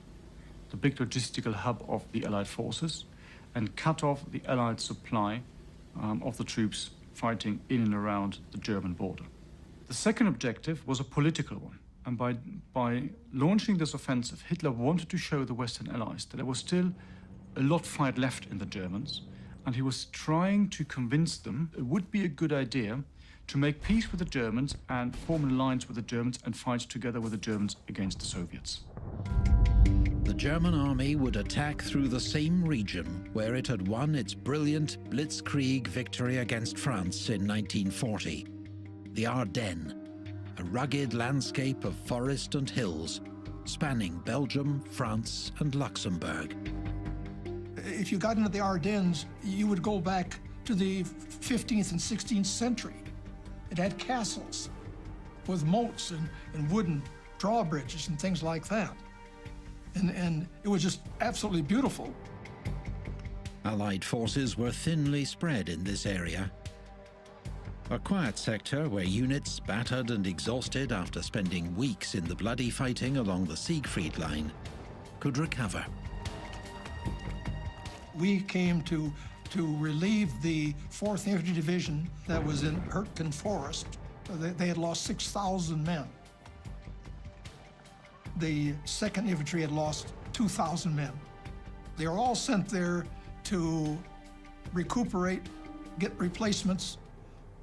the big logistical hub of the Allied forces, and cut off the Allied supply of the troops fighting in and around the German border. The second objective was a political one, and by launching this offensive, Hitler wanted to show the Western Allies that there was still a lot fight left in the Germans, and he was trying to convince them it would be a good idea to make peace with the Germans and form an alliance with the Germans and fight together with the Germans against the Soviets. The German army would attack through the same region where it had won its brilliant blitzkrieg victory against France in 1940. The Ardennes, a rugged landscape of forest and hills, spanning Belgium, France, and Luxembourg. If you got into the Ardennes, you would go back to the 15th and 16th century. It had castles with moats and wooden drawbridges and things like that. And it was just absolutely beautiful. Allied forces were thinly spread in this area. A quiet sector where units battered and exhausted after spending weeks in the bloody fighting along the Siegfried Line could recover. We came to relieve the 4th Infantry Division that was in Hürtgen Forest. They had lost 6,000 men. The 2nd Infantry had lost 2,000 men. They were all sent there to recuperate, get replacements,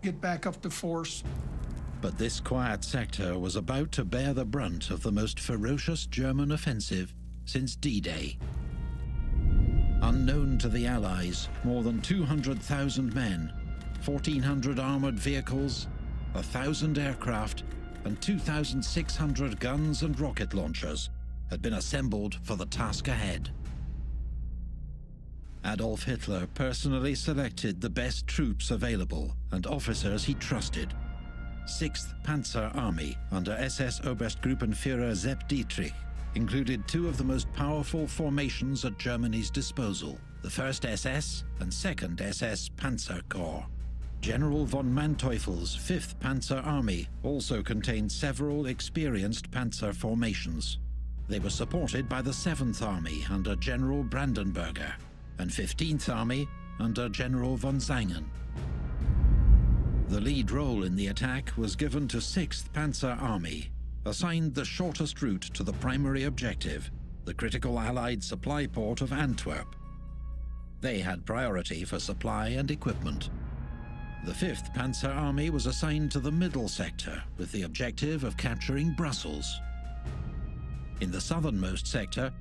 get back up to force. But this quiet sector was about to bear the brunt of the most ferocious German offensive since D-Day. Unknown to the Allies, more than 200,000 men, 1,400 armored vehicles, 1,000 aircraft, and 2,600 guns and rocket launchers had been assembled for the task ahead. Adolf Hitler personally selected the best troops available and officers he trusted. 6th Panzer Army under SS Oberstgruppenführer Sepp Dietrich included two of the most powerful formations at Germany's disposal, the 1st SS and 2nd SS Panzer Corps. General von Manteuffel's 5th Panzer Army also contained several experienced panzer formations. They were supported by the 7th Army under General Brandenberger and 15th Army under General von Zangen. The lead role in the attack was given to 6th Panzer Army, assigned the shortest route to the primary objective, the critical Allied supply port of Antwerp. They had priority for supply and equipment. The 5th Panzer Army was assigned to the middle sector with the objective of capturing Brussels. In the southernmost sector,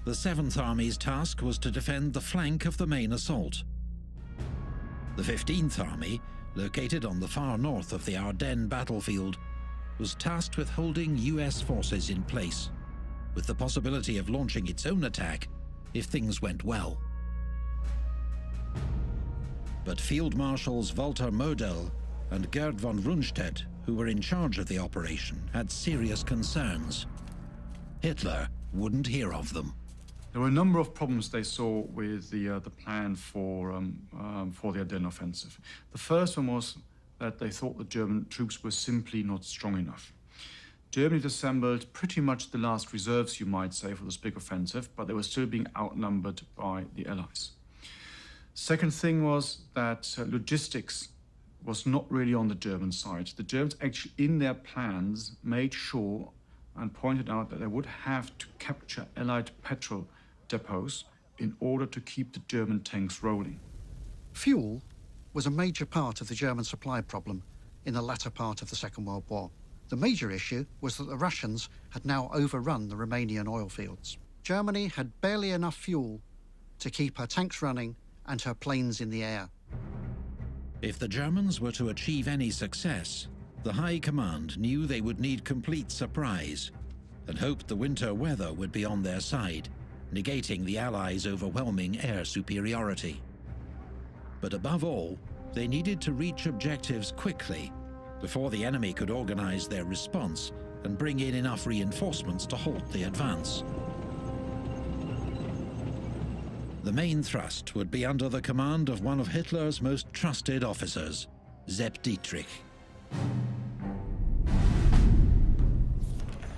the 7th Army's task was to defend the flank of the main assault. The 15th Army, located on the far north of the Ardennes battlefield, was tasked with holding US forces in place. with the possibility of launching its own attack if things went well. But Field Marshals Walter Model and Gerd von Rundstedt, who were in charge of the operation, had serious concerns. Hitler wouldn't hear of them. There were a number of problems they saw with the plan for the Ardennes offensive. The first one was that they thought the German troops were simply not strong enough. Germany had assembled pretty much the last reserves, you might say, for this big offensive, but they were still being outnumbered by the Allies. Second thing was that logistics was not really on the German side. The Germans actually, in their plans, made sure and pointed out that they would have to capture Allied petrol depots in order to keep the German tanks rolling. Fuel was a major part of the German supply problem in the latter part of the Second World War. The major issue was that the Russians had now overrun the Romanian oil fields. Germany had barely enough fuel to keep her tanks running and her planes in the air. If the Germans were to achieve any success, the High Command knew they would need complete surprise and hoped the winter weather would be on their side, negating the Allies' overwhelming air superiority. But above all, they needed to reach objectives quickly before the enemy could organize their response and bring in enough reinforcements to halt the advance. The main thrust would be under the command of one of Hitler's most trusted officers, Sepp Dietrich.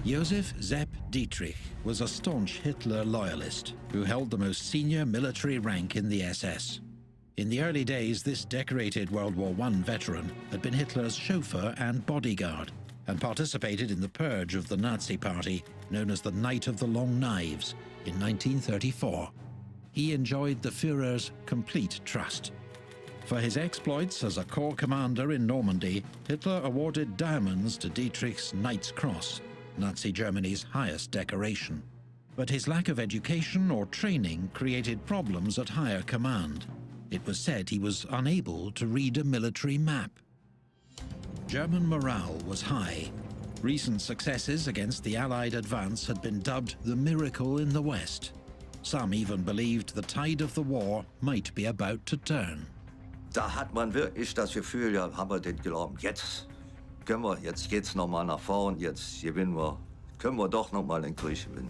Josef Sepp Dietrich was a staunch Hitler loyalist who held the most senior military rank in the SS. In the early days, this decorated World War I veteran had been Hitler's chauffeur and bodyguard and participated in the purge of the Nazi Party, known as the Night of the Long Knives, in 1934. He enjoyed the Führer's complete trust. For his exploits as a corps commander in Normandy, Hitler awarded diamonds to Dietrich's Knight's Cross, Nazi Germany's highest decoration. But his lack of education or training created problems at higher command. It was said he was unable to read a military map. German morale was high. Recent successes against the Allied advance had been dubbed the miracle in the West. Some even believed the tide of the war might be about to turn. Da hat man wirklich das Gefühl, ja, haben wir den Glauben, jetzt geht's nochmal nach vorn, jetzt gewinnen wir, können wir doch nochmal den Krieg gewinnen.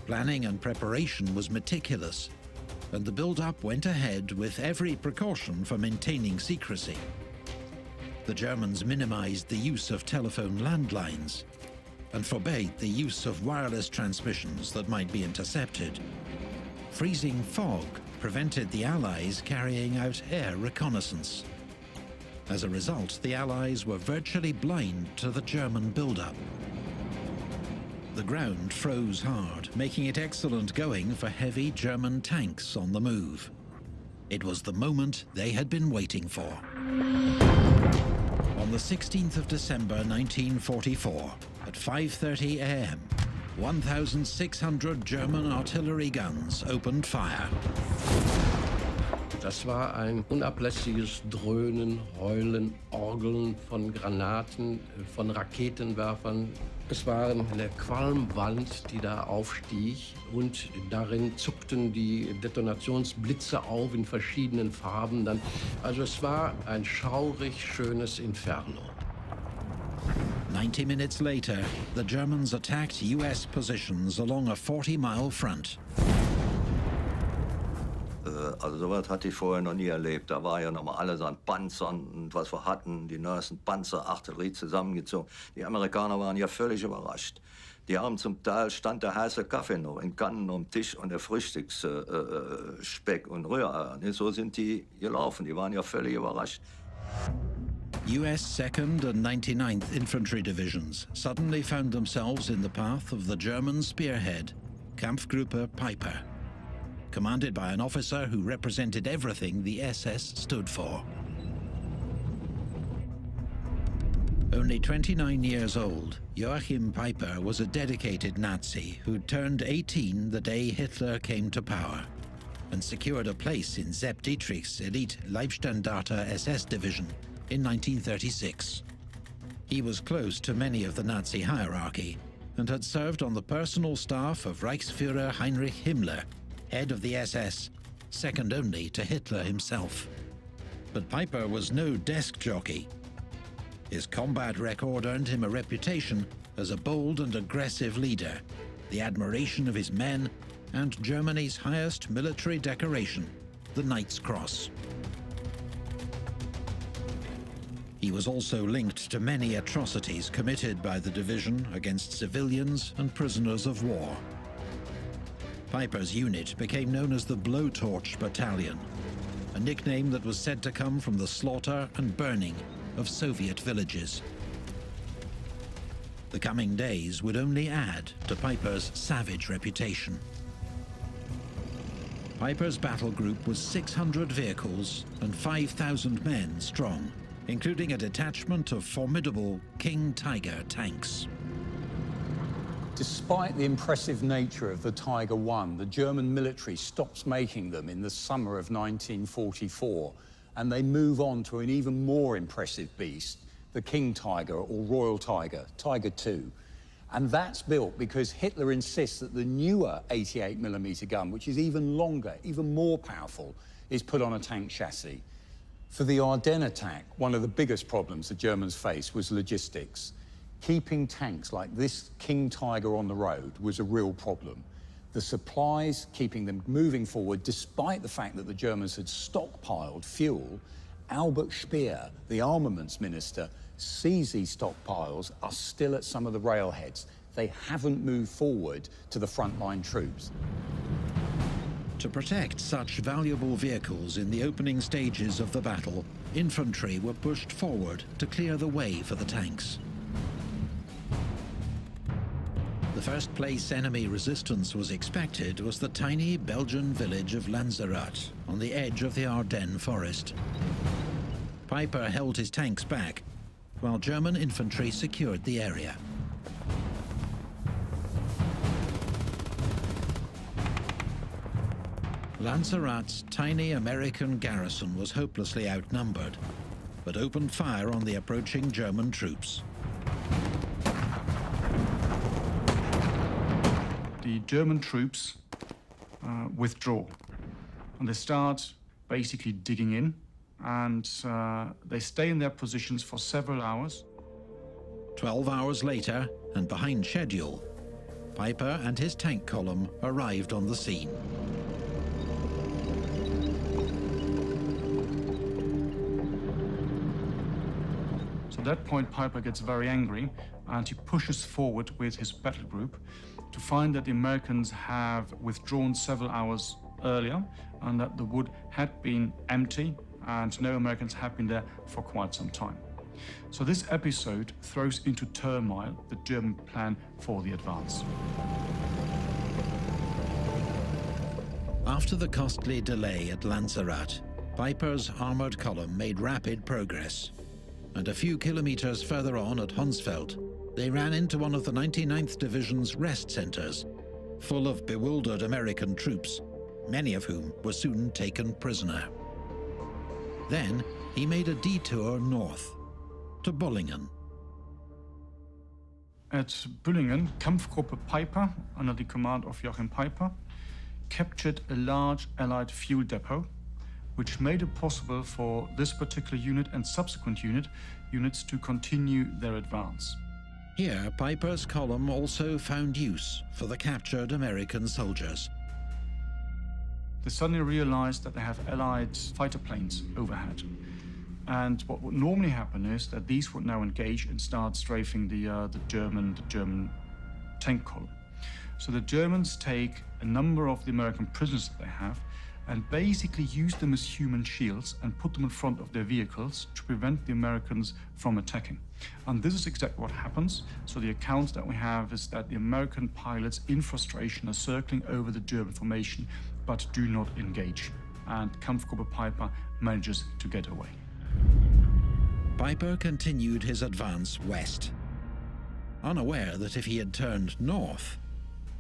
Planning and preparation was meticulous, and the build-up went ahead with every precaution for maintaining secrecy. The Germans minimized the use of telephone landlines and forbade the use of wireless transmissions that might be intercepted. Freezing fog prevented the Allies carrying out air reconnaissance. As a result, the Allies were virtually blind to the German build-up. The ground froze hard, making it excellent going for heavy German tanks on the move. It was the moment they had been waiting for. On the 16th of December 1944, at 5:30 a.m., 1,600 German artillery guns opened fire. Das war ein unablässiges Dröhnen, Heulen, Orgeln von Granaten, von Raketenwerfern. Es war eine Qualmwand, die da aufstieg, und darin zuckten die Detonationsblitze auf in verschiedenen Farben. Also es war ein schaurig schönes Inferno. 90 minutes later, the Germans attacked US positions along a 40-mile front. Also sowas hatte ich vorher noch nie erlebt. Da war ja nochmal alles an Panzern und was wir hatten, die neuesten Panzer, Artillerie zusammengezogen. Die Amerikaner waren ja völlig überrascht. Die haben zum Teil, stand der heiße Kaffee noch in Kannen am Tisch und der Frühstücksspeck und Rühreier. So sind die gelaufen, die waren ja völlig überrascht. US 2nd and 99th Infantry Divisions suddenly found themselves in the path of the German spearhead, Kampfgruppe Piper, commanded by an officer who represented everything the SS stood for. Only 29 years old, Joachim Piper was a dedicated Nazi who turned 18 the day Hitler came to power and secured a place in Sepp Dietrich's elite Leibstandarte SS division in 1936. He was close to many of the Nazi hierarchy and had served on the personal staff of Reichsführer Heinrich Himmler, head of the SS, second only to Hitler himself. But Peiper was no desk jockey. His combat record earned him a reputation as a bold and aggressive leader, the admiration of his men, and Germany's highest military decoration, the Knight's Cross. He was also linked to many atrocities committed by the division against civilians and prisoners of war. Peiper's unit became known as the Blowtorch Battalion, a nickname that was said to come from the slaughter and burning of Soviet villages. The coming days would only add to Peiper's savage reputation. Peiper's battle group was 600 vehicles and 5,000 men strong, including a detachment of formidable King Tiger tanks. Despite the impressive nature of the Tiger I, the German military stops making them in the summer of 1944, and they move on to an even more impressive beast, the King Tiger or Royal Tiger, Tiger II. And that's built because Hitler insists that the newer 88mm gun, which is even longer, even more powerful, is put on a tank chassis. For the Ardennes attack, one of the biggest problems the Germans faced was logistics. Keeping tanks like this King Tiger on the road was a real problem. The supplies, keeping them moving forward, despite the fact that the Germans had stockpiled fuel, Albert Speer, the armaments minister, sees these stockpiles are still at some of the railheads. They haven't moved forward to the frontline troops. To protect such valuable vehicles in the opening stages of the battle, infantry were pushed forward to clear the way for the tanks. The first place enemy resistance was expected was the tiny Belgian village of Lanzerat on the edge of the Hürtgen Forest. Peiper held his tanks back, while German infantry secured the area. Lanzerat's tiny American garrison was hopelessly outnumbered, but opened fire on the approaching German troops. The German troops withdraw, and they start basically digging in, and they stay in their positions for several hours. 12 hours later, and behind schedule, Peiper and his tank column arrived on the scene. So at that point, Peiper gets very angry, and he pushes forward with his battle group to find that the Americans have withdrawn several hours earlier, and that the wood had been empty, and no Americans have been there for quite some time. So this episode throws into turmoil the German plan for the advance. After the costly delay at Lanzerat, Peiper's armored column made rapid progress, and a few kilometers further on at Honsfeld, they ran into one of the 99th Division's rest centers, full of bewildered American troops, many of whom were soon taken prisoner. Then he made a detour north, to Bullingen. At Bullingen, Kampfgruppe Peiper, under the command of Joachim Peiper, captured a large Allied fuel depot, which made it possible for this particular unit and subsequent units to continue their advance. Here, Peiper's column also found use for the captured American soldiers. They suddenly realized that they have Allied fighter planes overhead. And what would normally happen is that these would now engage and start strafing the German tank column. So the Germans take a number of the American prisoners that they have and basically use them as human shields and put them in front of their vehicles to prevent the Americans from attacking. And this is exactly what happens. So the account that we have is that the American pilots in frustration are circling over the German formation but do not engage. And Kampfgruppe Peiper manages to get away. Peiper continued his advance west, unaware that if he had turned north,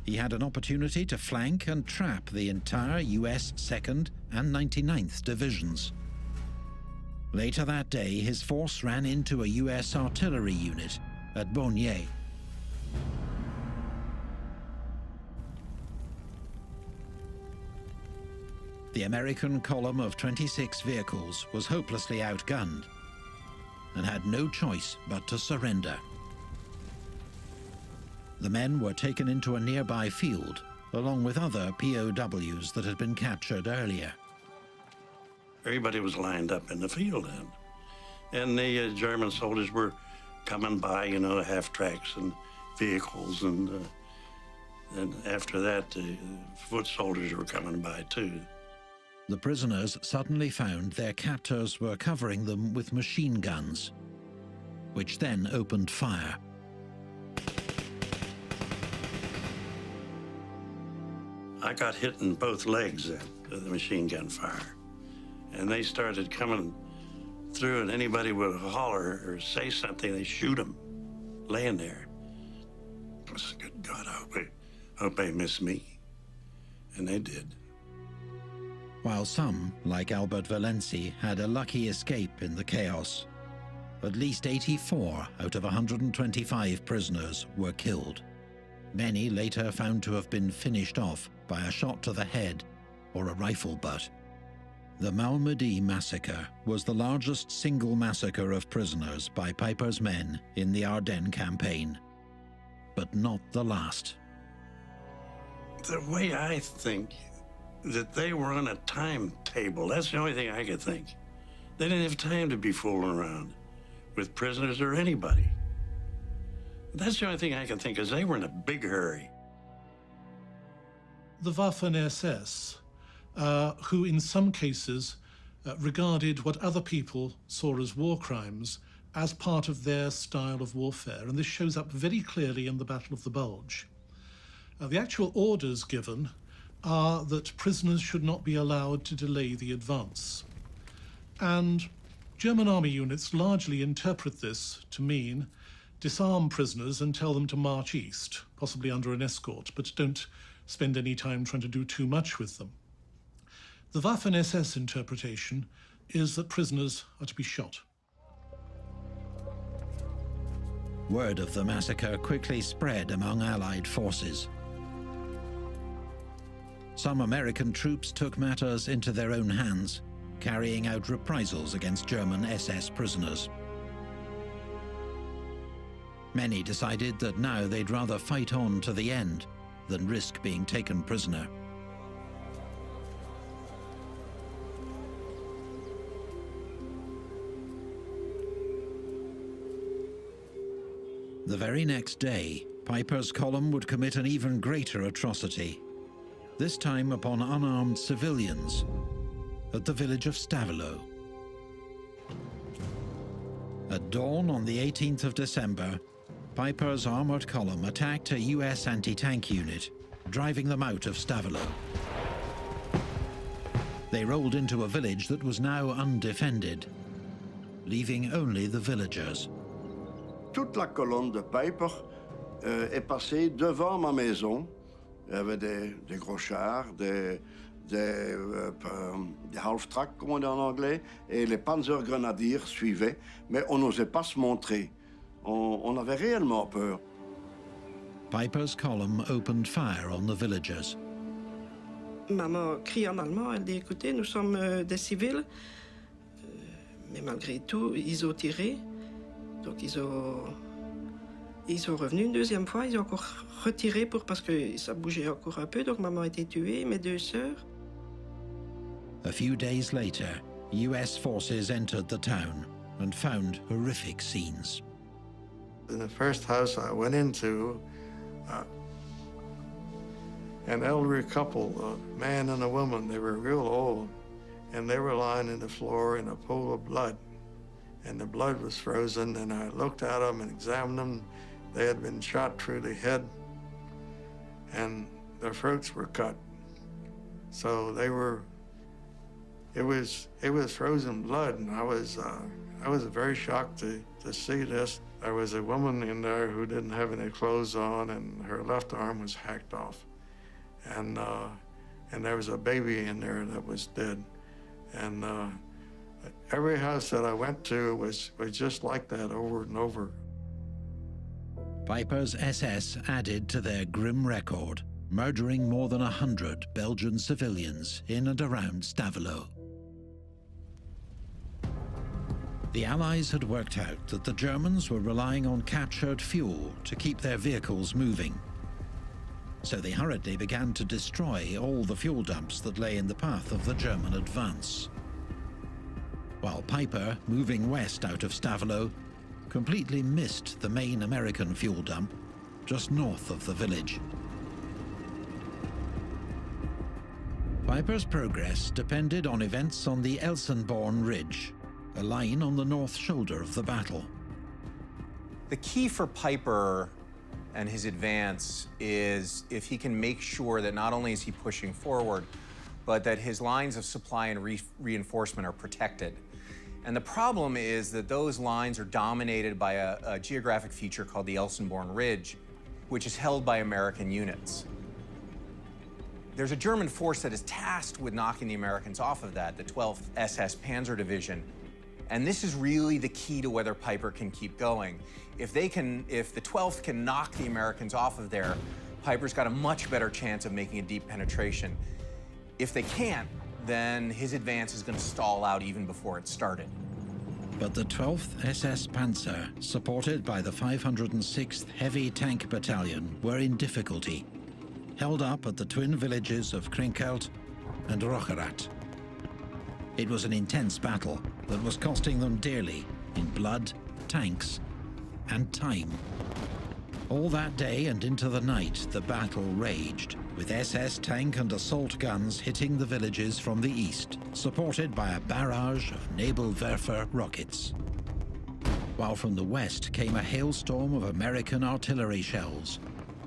he had an opportunity to flank and trap the entire US 2nd and 99th Divisions. Later that day, his force ran into a US artillery unit at Bastogne. the American column of 26 vehicles was hopelessly outgunned and had no choice but to surrender. The men were taken into a nearby field, along with other POWs that had been captured earlier. Everybody was lined up in the field, and the German soldiers were coming by, you know, half-tracks and vehicles, and after that, the foot soldiers were coming by, too. The prisoners suddenly found their captors were covering them with machine guns, which then opened fire. I got hit in both legs with the machine gun fire, and they started coming through, and anybody would holler or say something, they shoot them, laying there. I said, good God, I hope they miss me. And they did. While some, like Albert Valenci, had a lucky escape in the chaos, at least 84 out of 125 prisoners were killed. Many later found to have been finished off by a shot to the head or a rifle butt. The Malmedy massacre was the largest single massacre of prisoners by Peiper's men in the Ardennes campaign, but not the last. The way I think that they were on a timetable, that's the only thing I could think. They didn't have time to be fooling around with prisoners or anybody. That's the only thing I can think, is they were in a big hurry. The Waffen-SS, who in some cases regarded what other people saw as war crimes as part of their style of warfare, and this shows up very clearly in the Battle of the Bulge. The actual orders given are that prisoners should not be allowed to delay the advance. And German army units largely interpret this to mean disarm prisoners and tell them to march east, possibly under an escort, but don't spend any time trying to do too much with them. The Waffen-SS interpretation is that prisoners are to be shot. Word of the massacre quickly spread among Allied forces. Some American troops took matters into their own hands, carrying out reprisals against German SS prisoners. Many decided that now they'd rather fight on to the end than risk being taken prisoner. The very next day, Peiper's column would commit an even greater atrocity, this time upon unarmed civilians at the village of Stavelot. At dawn on the 18th of December, Peiper's armored column attacked a US anti-tank unit, driving them out of Stavelot. They rolled into a village that was now undefended, leaving only the villagers. Toute la colonne de Peiper est passée devant ma maison. Il y avait des gros chars, des half-track, comme on dit en anglais, et les panzergrenadiers suivaient, mais on n'osait pas se montrer. On avait réellement peur. Peiper's column opened fire on the villagers. Maman crie en allemand, elle dit, écoutez, nous sommes des civils, mais malgré tout, ils ont tiré. Donc ils sont revenus une deuxième fois, ils ont encore retiré parce que ça bougeait encore un peu, donc maman a été tuée, mes deux sœurs. A few days later, US forces entered the town and found horrific scenes. In the first house I went into, an elderly couple, a man and a woman, they were real old, and they were lying in the floor in a pool of blood. And the blood was frozen, and I looked at them and examined them. They had been shot through the head, and their throats were cut. So it was frozen blood, and I was very shocked to see this. There was a woman in there who didn't have any clothes on, and her left arm was hacked off. And there was a baby in there that was dead. And every house that I went to was just like that over and over. Peiper's SS added to their grim record murdering more than 100 Belgian civilians in and around Stavelot. The Allies had worked out that the Germans were relying on captured fuel to keep their vehicles moving. So they hurriedly began to destroy all the fuel dumps that lay in the path of the German advance. While Piper, moving west out of Stavelot, completely missed the main American fuel dump just north of the village. Piper's progress depended on events on the Elsenborn Ridge, a line on the north shoulder of the battle. The key for Piper and his advance is if he can make sure that not only is he pushing forward, but that his lines of supply and reinforcement are protected. And the problem is that those lines are dominated by a geographic feature called the Elsenborn Ridge, which is held by American units. There's a German force that is tasked with knocking the Americans off of that, the 12th SS Panzer Division. And this is really the key to whether Piper can keep going. If the 12th can knock the Americans off of there, Piper's got a much better chance of making a deep penetration. If they can't, then his advance is going to stall out even before it started. But the 12th SS Panzer, supported by the 506th Heavy Tank Battalion, were in difficulty, held up at the twin villages of Krinkelt and Rocherath. It was an intense battle that was costing them dearly in blood, tanks, and time. All that day and into the night, the battle raged, with SS tank and assault guns hitting the villages from the east, supported by a barrage of Nebelwerfer rockets. While from the west came a hailstorm of American artillery shells,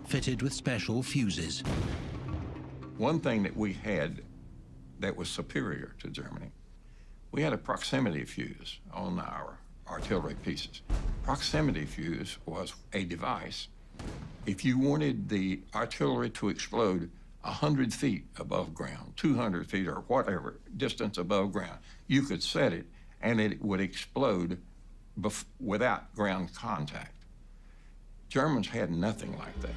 fitted with special fuses. One thing that we had that was superior to Germany, we had a proximity fuse on our artillery pieces. Proximity fuse was a device. If you wanted the artillery to explode 100 feet above ground, 200 feet or whatever distance above ground, you could set it and it would explode without ground contact. Germans had nothing like that.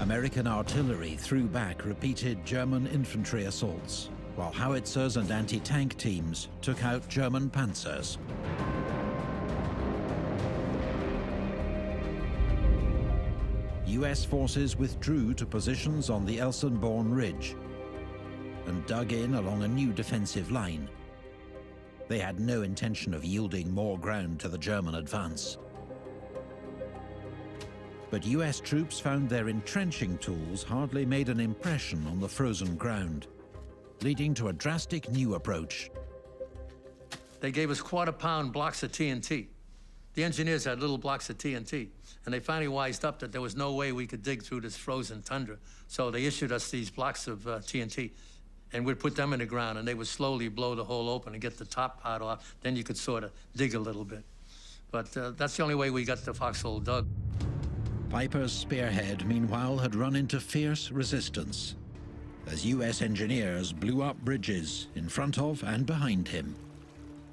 American artillery threw back repeated German infantry assaults, while howitzers and anti-tank teams took out German panzers. US forces withdrew to positions on the Elsenborn Ridge and dug in along a new defensive line. They had no intention of yielding more ground to the German advance. But US troops found their entrenching tools hardly made an impression on the frozen ground, leading to a drastic new approach. They gave us quarter-pound blocks of TNT. The engineers had little blocks of TNT, and they finally wised up that there was no way we could dig through this frozen tundra. So they issued us these blocks of TNT, and we'd put them in the ground, and they would slowly blow the hole open and get the top part off. Then you could sort of dig a little bit. But that's the only way we got the foxhole dug. Piper's spearhead, meanwhile, had run into fierce resistance as US engineers blew up bridges in front of and behind him.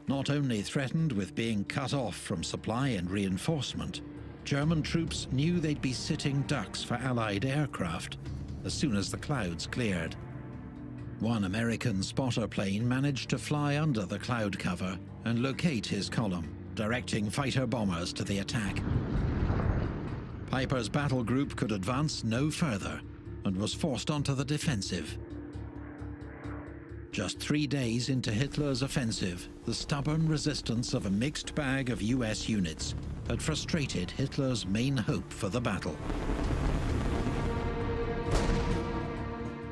Not only threatened with being cut off from supply and reinforcement, German troops knew they'd be sitting ducks for Allied aircraft as soon as the clouds cleared. One American spotter plane managed to fly under the cloud cover and locate his column, directing fighter bombers to the attack. Piper's battle group could advance no further and was forced onto the defensive. Just 3 days into Hitler's offensive, the stubborn resistance of a mixed bag of US units had frustrated Hitler's main hope for the battle.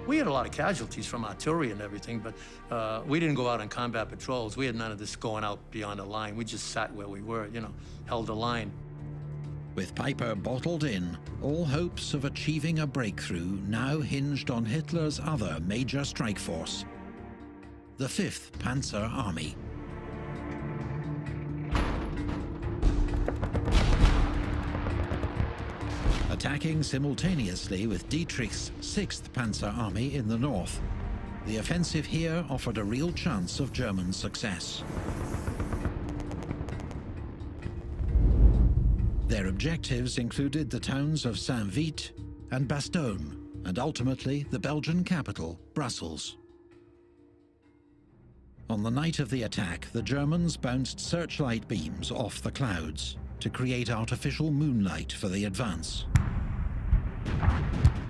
We had a lot of casualties from artillery and everything, but we didn't go out on combat patrols. We had none of this going out beyond the line. We just sat where we were, held the line. With Piper bottled in, all hopes of achieving a breakthrough now hinged on Hitler's other major strike force, the 5th Panzer Army. Attacking simultaneously with Dietrich's 6th Panzer Army in the north, the offensive here offered a real chance of German success. Their objectives included the towns of Saint-Vith and Bastogne, and ultimately the Belgian capital, Brussels. On the night of the attack, the Germans bounced searchlight beams off the clouds to create artificial moonlight for the advance.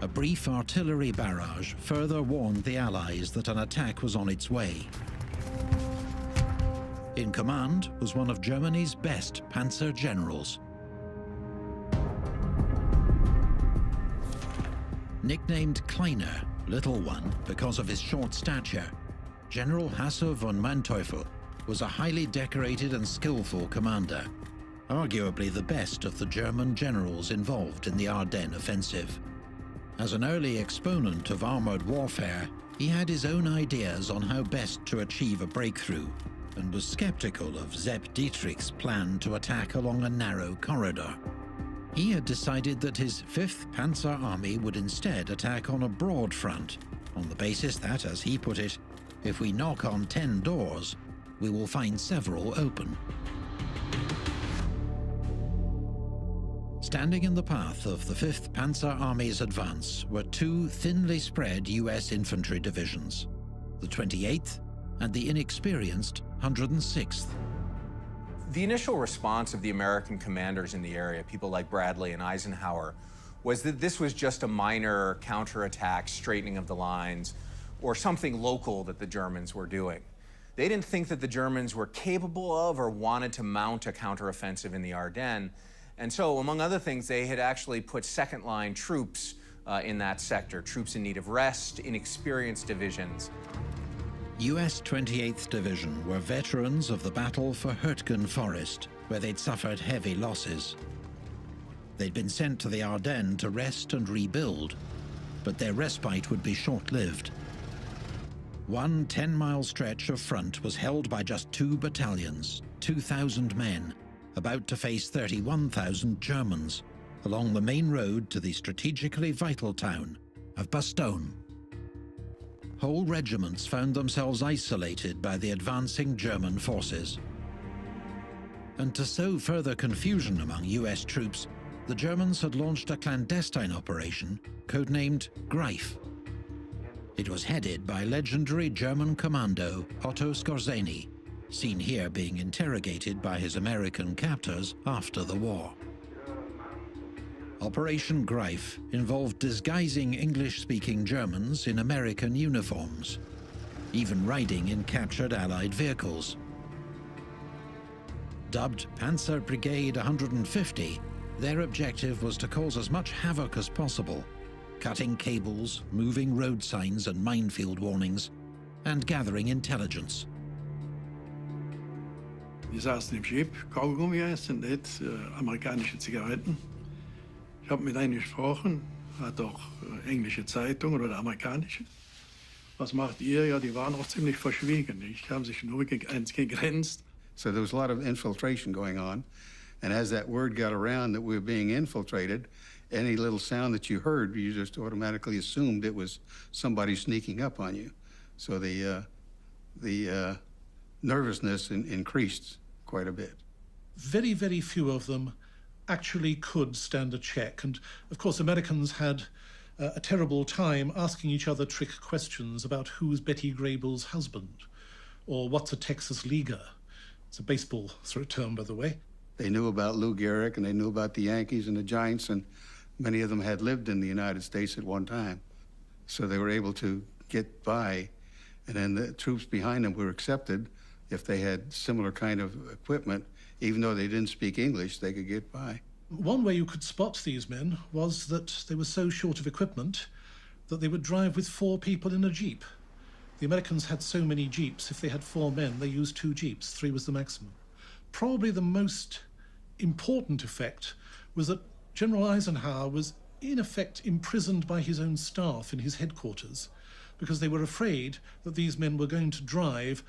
A brief artillery barrage further warned the Allies that an attack was on its way. In command was one of Germany's best panzer generals. Nicknamed Kleiner, Little One, because of his short stature, General Hasse von Manteuffel was a highly decorated and skillful commander, arguably the best of the German generals involved in the Ardennes offensive. As an early exponent of armored warfare, he had his own ideas on how best to achieve a breakthrough, and was skeptical of Sepp Dietrich's plan to attack along a narrow corridor. He had decided that his 5th Panzer Army would instead attack on a broad front, on the basis that, as he put it, if we knock on 10 doors, we will find several open. Standing in the path of the 5th Panzer Army's advance were 2 thinly spread US infantry divisions, the 28th and the inexperienced 106th. The initial response of the American commanders in the area, people like Bradley and Eisenhower, was that this was just a minor counterattack, straightening of the lines, or something local that the Germans were doing. They didn't think that the Germans were capable of or wanted to mount a counteroffensive in the Ardennes. And so, among other things, they had actually put second-line troops in that sector, troops in need of rest, inexperienced divisions. US 28th Division were veterans of the battle for Hürtgen Forest, where they'd suffered heavy losses. They'd been sent to the Ardennes to rest and rebuild, but their respite would be short-lived. One 10-mile stretch of front was held by just 2 battalions, 2,000 men, about to face 31,000 Germans, along the main road to the strategically vital town of Bastogne. Whole regiments found themselves isolated by the advancing German forces. And to sow further confusion among US troops, the Germans had launched a clandestine operation codenamed Reich. It was headed by legendary German commando Otto Skorzeny, seen here being interrogated by his American captors after the war. Operation Greif involved disguising English-speaking Germans in American uniforms, even riding in captured Allied vehicles. Dubbed Panzer Brigade 150, their objective was to cause as much havoc as possible, cutting cables, moving road signs and minefield warnings, and gathering intelligence. Wir saßen im Schiff, Kaugummi essen, nicht amerikanische Zigaretten. Ich habe mit einem gesprochen, hat auch englische Zeitungen oder amerikanische. Was macht ihr? Ja, die waren auch ziemlich verschwiegen. Die haben sich nur gegrenzt. So there was a lot of infiltration going on, and as that word got around that we were being infiltrated, any little sound that you heard, you just automatically assumed it was somebody sneaking up on you. So the nervousness increased quite a bit. Very, very few of them actually could stand a check. And of course, Americans had a terrible time asking each other trick questions about who's Betty Grable's husband, or what's a Texas Liga. It's a baseball sort of term, by the way. They knew about Lou Gehrig, and they knew about the Yankees and the Giants, and many of them had lived in the United States at one time. So they were able to get by, and then the troops behind them were accepted. If they had similar kind of equipment, even though they didn't speak English, they could get by. One way you could spot these men was that they were so short of equipment that they would drive with 4 people in a jeep. The Americans had so many jeeps, if they had 4 men, they used 2 jeeps, 3 was the maximum. Probably the most important effect was that General Eisenhower was in effect imprisoned by his own staff in his headquarters, because they were afraid that these men were going to drive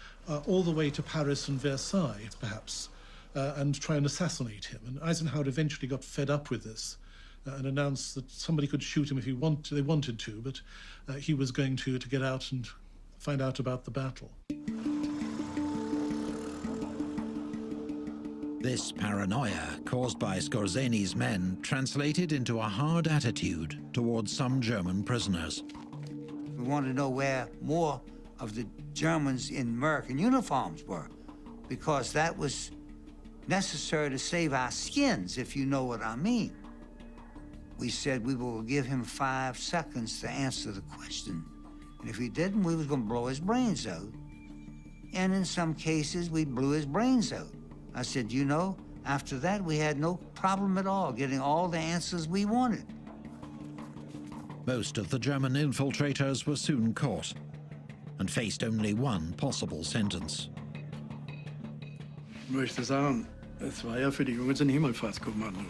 all the way to Paris and Versailles, perhaps, and try and assassinate him. And Eisenhower eventually got fed up with this and announced that somebody could shoot him if they wanted to, but he was going to get out and find out about the battle. This paranoia caused by Skorzeni's men translated into a hard attitude towards some German prisoners. We wanted to know where more of the Germans in American uniforms were, because that was necessary to save our skins, if you know what I mean. We said we will give him 5 seconds to answer the question. And if he didn't, we was gonna blow his brains out. And in some cases, we blew his brains out. I said, you know, after that, we had no problem at all getting all the answers we wanted. Most of the German infiltrators were soon caught and faced only one possible sentence. Ich möchte sagen, es war ja für die Jungs ein Himmelfahrtskommando.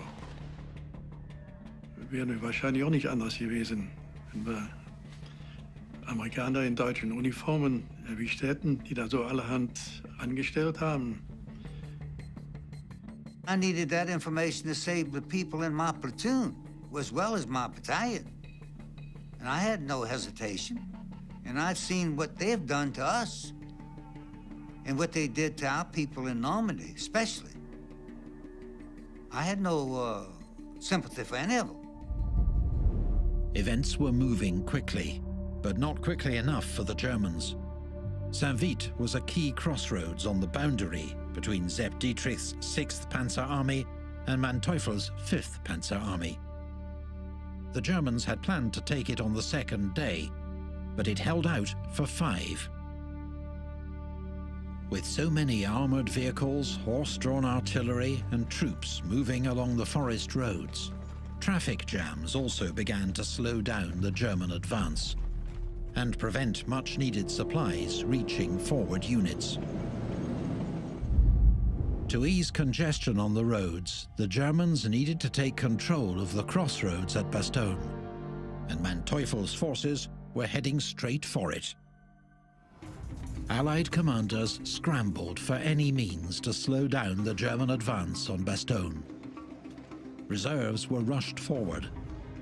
Wäre wahrscheinlich auch nicht anders gewesen, wenn wir Amerikaner in deutschen Uniformen erwischt hätten, die da so allerhand angestellt haben. I needed that information to save the people in my platoon, as well as my battalion. And I had no hesitation. And I've seen what they've done to us and what they did to our people in Normandy, especially. I had no sympathy for any of them. Events were moving quickly, but not quickly enough for the Germans. Saint-Vith was a key crossroads on the boundary between Sepp Dietrich's 6th Panzer Army and Manteuffel's 5th Panzer Army. The Germans had planned to take it on the second day, but it held out for 5. With so many armoured vehicles, horse-drawn artillery and troops moving along the forest roads, traffic jams also began to slow down the German advance and prevent much-needed supplies reaching forward units. To ease congestion on the roads, the Germans needed to take control of the crossroads at Bastogne, and Manteuffel's forces were heading straight for it. Allied commanders scrambled for any means to slow down the German advance on Bastogne. Reserves were rushed forward,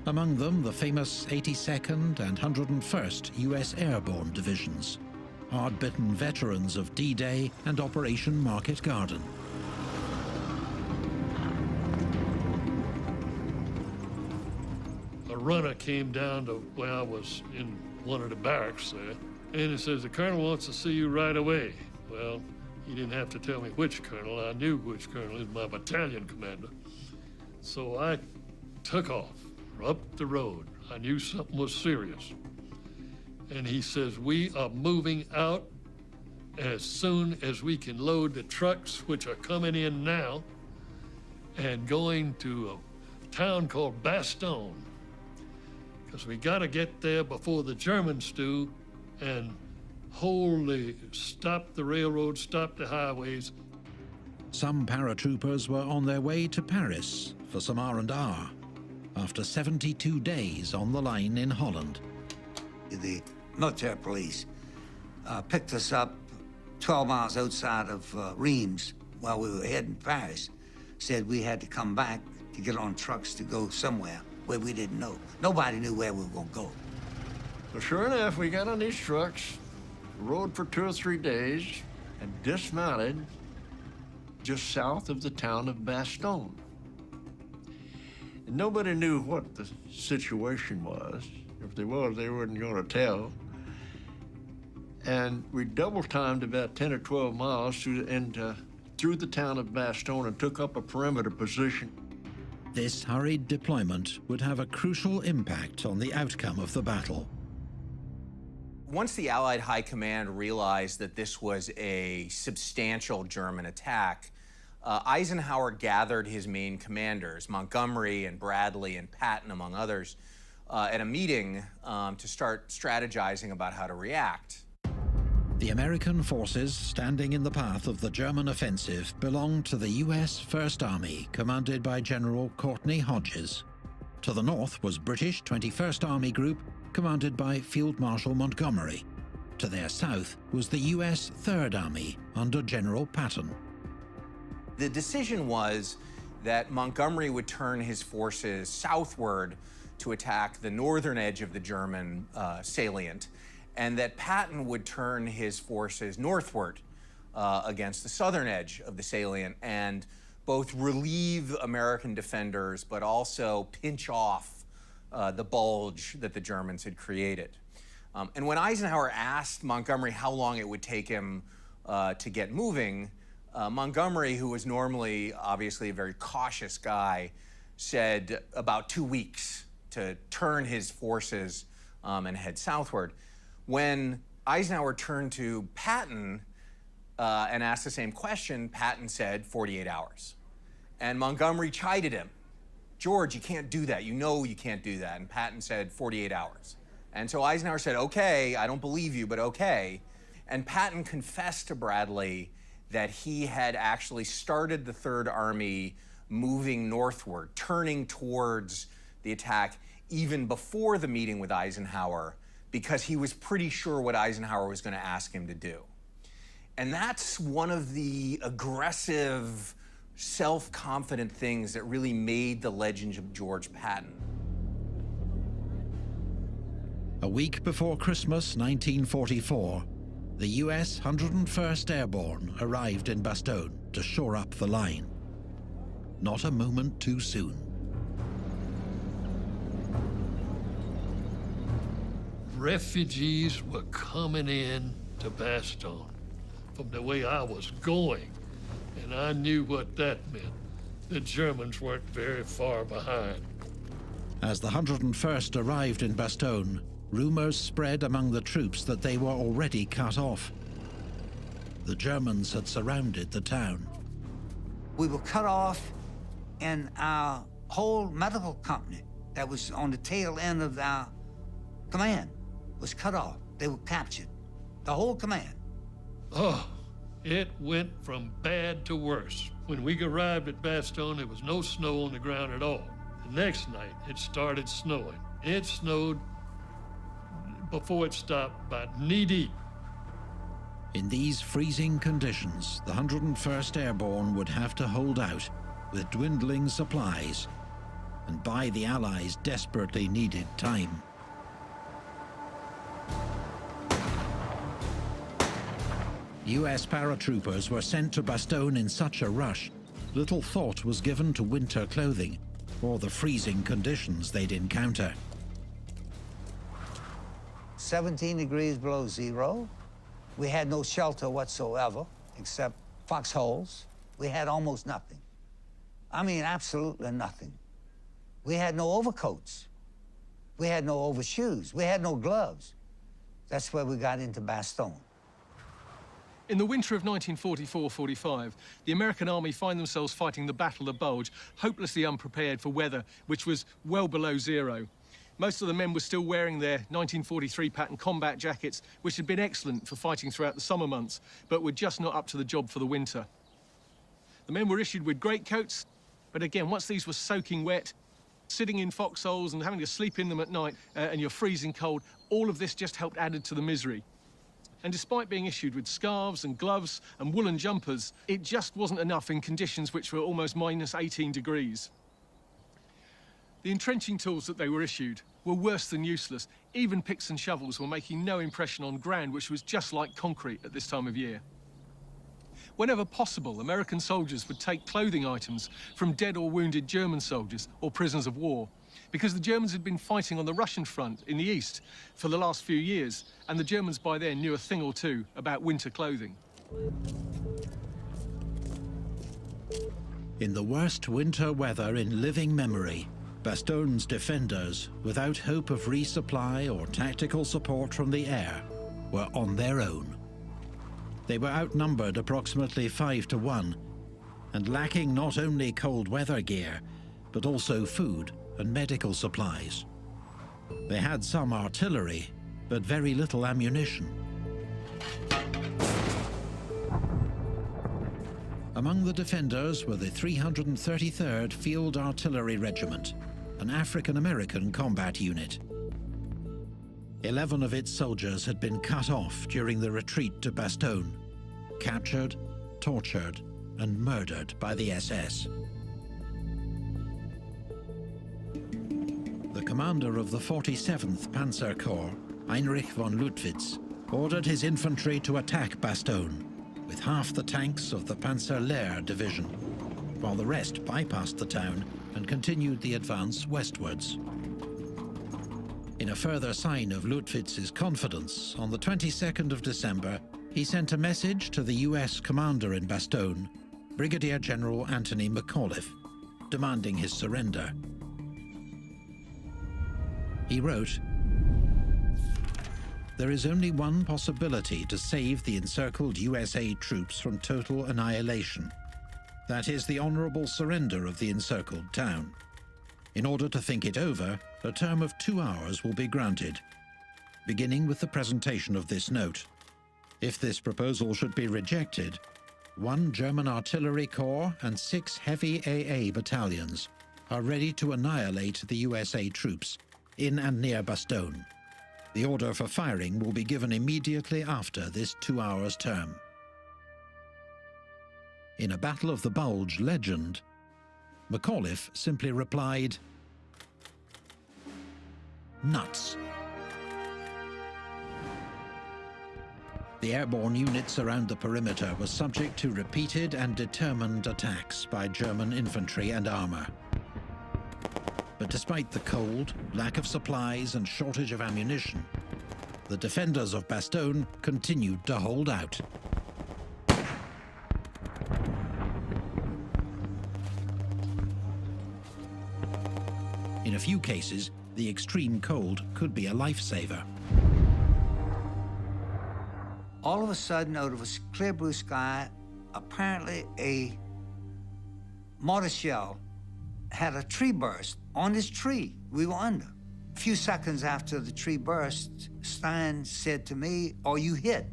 among them the famous 82nd and 101st US Airborne Divisions, hard-bitten veterans of D-Day and Operation Market Garden. A runner came down to where I was in one of the barracks there, and he says, the colonel wants to see you right away. Well, he didn't have to tell me which colonel. I knew which colonel is my battalion commander. So I took off up the road. I knew something was serious. And he says, we are moving out as soon as we can load the trucks, which are coming in now, and going to a town called Bastogne, because we got to get there before the Germans do and stop the railroad, stop the highways. Some paratroopers were on their way to Paris for some R&R after 72 days on the line in Holland. The military police picked us up 12 miles outside of Reims while we were heading to Paris, said we had to come back to get on trucks to go somewhere where we didn't know. Nobody knew where we were going to go. So sure enough, we got on these trucks, rode for 2 or 3 days, and dismounted just south of the town of Bastogne. And nobody knew what the situation was. If there was, they weren't going to tell. And we double-timed about 10 or 12 miles through the town of Bastogne and took up a perimeter position. This hurried deployment would have a crucial impact on the outcome of the battle. Once the Allied High Command realized that this was a substantial German attack, Eisenhower gathered his main commanders, Montgomery and Bradley and Patton, among others, at a meeting to start strategizing about how to react. The American forces standing in the path of the German offensive belonged to the US First Army, commanded by General Courtney Hodges. To the north was British 21st Army Group, commanded by Field Marshal Montgomery. To their south was the US Third Army, under General Patton. The decision was that Montgomery would turn his forces southward to attack the northern edge of the German salient, and that Patton would turn his forces northward against the southern edge of the salient and both relieve American defenders, but also pinch off the bulge that the Germans had created. And when Eisenhower asked Montgomery how long it would take him to get moving, Montgomery, who was normally obviously a very cautious guy, said about 2 weeks to turn his forces and head southward. When Eisenhower turned to Patton and asked the same question, Patton said 48 hours. And Montgomery chided him. George, you can't do that. You know you can't do that. And Patton said 48 hours. And so Eisenhower said, okay, I don't believe you, but okay. And Patton confessed to Bradley that he had actually started the Third Army moving northward, turning towards the attack even before the meeting with Eisenhower, because he was pretty sure what Eisenhower was going to ask him to do. And that's one of the aggressive, self-confident things that really made the legend of George Patton. A week before Christmas 1944, the US 101st Airborne arrived in Bastogne to shore up the line. Not a moment too soon. Refugees were coming in to Bastogne from the way I was going, and I knew what that meant. The Germans weren't very far behind. As the 101st arrived in Bastogne, rumors spread among the troops that they were already cut off. The Germans had surrounded the town. We were cut off, and our whole medical company that was on the tail end of our command was cut off. They were captured, the whole command. Oh, it went from bad to worse. When we arrived at Bastogne, there was no snow on the ground at all. The next night, it started snowing. It snowed before it stopped about knee-deep. In these freezing conditions, the 101st Airborne would have to hold out with dwindling supplies and buy the Allies desperately needed time. US paratroopers were sent to Bastogne in such a rush, little thought was given to winter clothing or the freezing conditions they'd encounter. 17 degrees below zero. We had no shelter whatsoever, except foxholes. We had almost nothing. I mean, absolutely nothing. We had no overcoats. We had no overshoes. We had no gloves. That's where we got into Bastogne. In the winter of 1944-45, the American army find themselves fighting the Battle of the Bulge, hopelessly unprepared for weather, which was well below zero. Most of the men were still wearing their 1943 pattern combat jackets, which had been excellent for fighting throughout the summer months, but were just not up to the job for the winter. The men were issued with greatcoats, but again, once these were soaking wet, sitting in foxholes and having to sleep in them at night, and you're freezing cold, all of this just helped add to the misery. And despite being issued with scarves and gloves and woolen jumpers, it just wasn't enough in conditions which were almost minus 18 degrees. The entrenching tools that they were issued were worse than useless. Even picks and shovels were making no impression on ground which was just like concrete at this time of year. Whenever possible, American soldiers would take clothing items from dead or wounded German soldiers or prisoners of war, because the Germans had been fighting on the Russian front in the east for the last few years, and the Germans by then knew a thing or two about winter clothing. In the worst winter weather in living memory, Bastogne's defenders, without hope of resupply or tactical support from the air, were on their own. They were outnumbered approximately 5 to 1, and lacking not only cold weather gear, but also food and medical supplies. They had some artillery, but very little ammunition. Among the defenders were the 333rd Field Artillery Regiment, an African-American combat unit. 11 of its soldiers had been cut off during the retreat to Bastogne, captured, tortured, and murdered by the SS. The commander of the 47th Panzer Corps, Heinrich von Ludwitz, ordered his infantry to attack Bastogne with half the tanks of the Panzer Lehr division. while the rest bypassed the town and continued the advance westwards. In a further sign of Luttwitz's confidence, on the 22nd of December, he sent a message to the US commander in Bastogne, Brigadier General Anthony McAuliffe, demanding his surrender. He wrote, "There is only one possibility to save the encircled USA troops from total annihilation. That is the honorable surrender of the encircled town. In order to think it over, a term of 2 hours will be granted, beginning with the presentation of this note. If this proposal should be rejected, 1 German artillery corps and 6 heavy AA battalions are ready to annihilate the USA troops in and near Bastogne. The order for firing will be given immediately after this 2 hours term." In a Battle of the Bulge legend, McAuliffe simply replied, "Nuts." The airborne units around the perimeter were subject to repeated and determined attacks by German infantry and armor. But despite the cold, lack of supplies and shortage of ammunition, the defenders of Bastogne continued to hold out. In a few cases, the extreme cold could be a lifesaver. All of a sudden, out of a clear blue sky, apparently a mortar shell had a tree burst on this tree we were under. A few seconds after the tree burst, Stein said to me, "Are you hit?"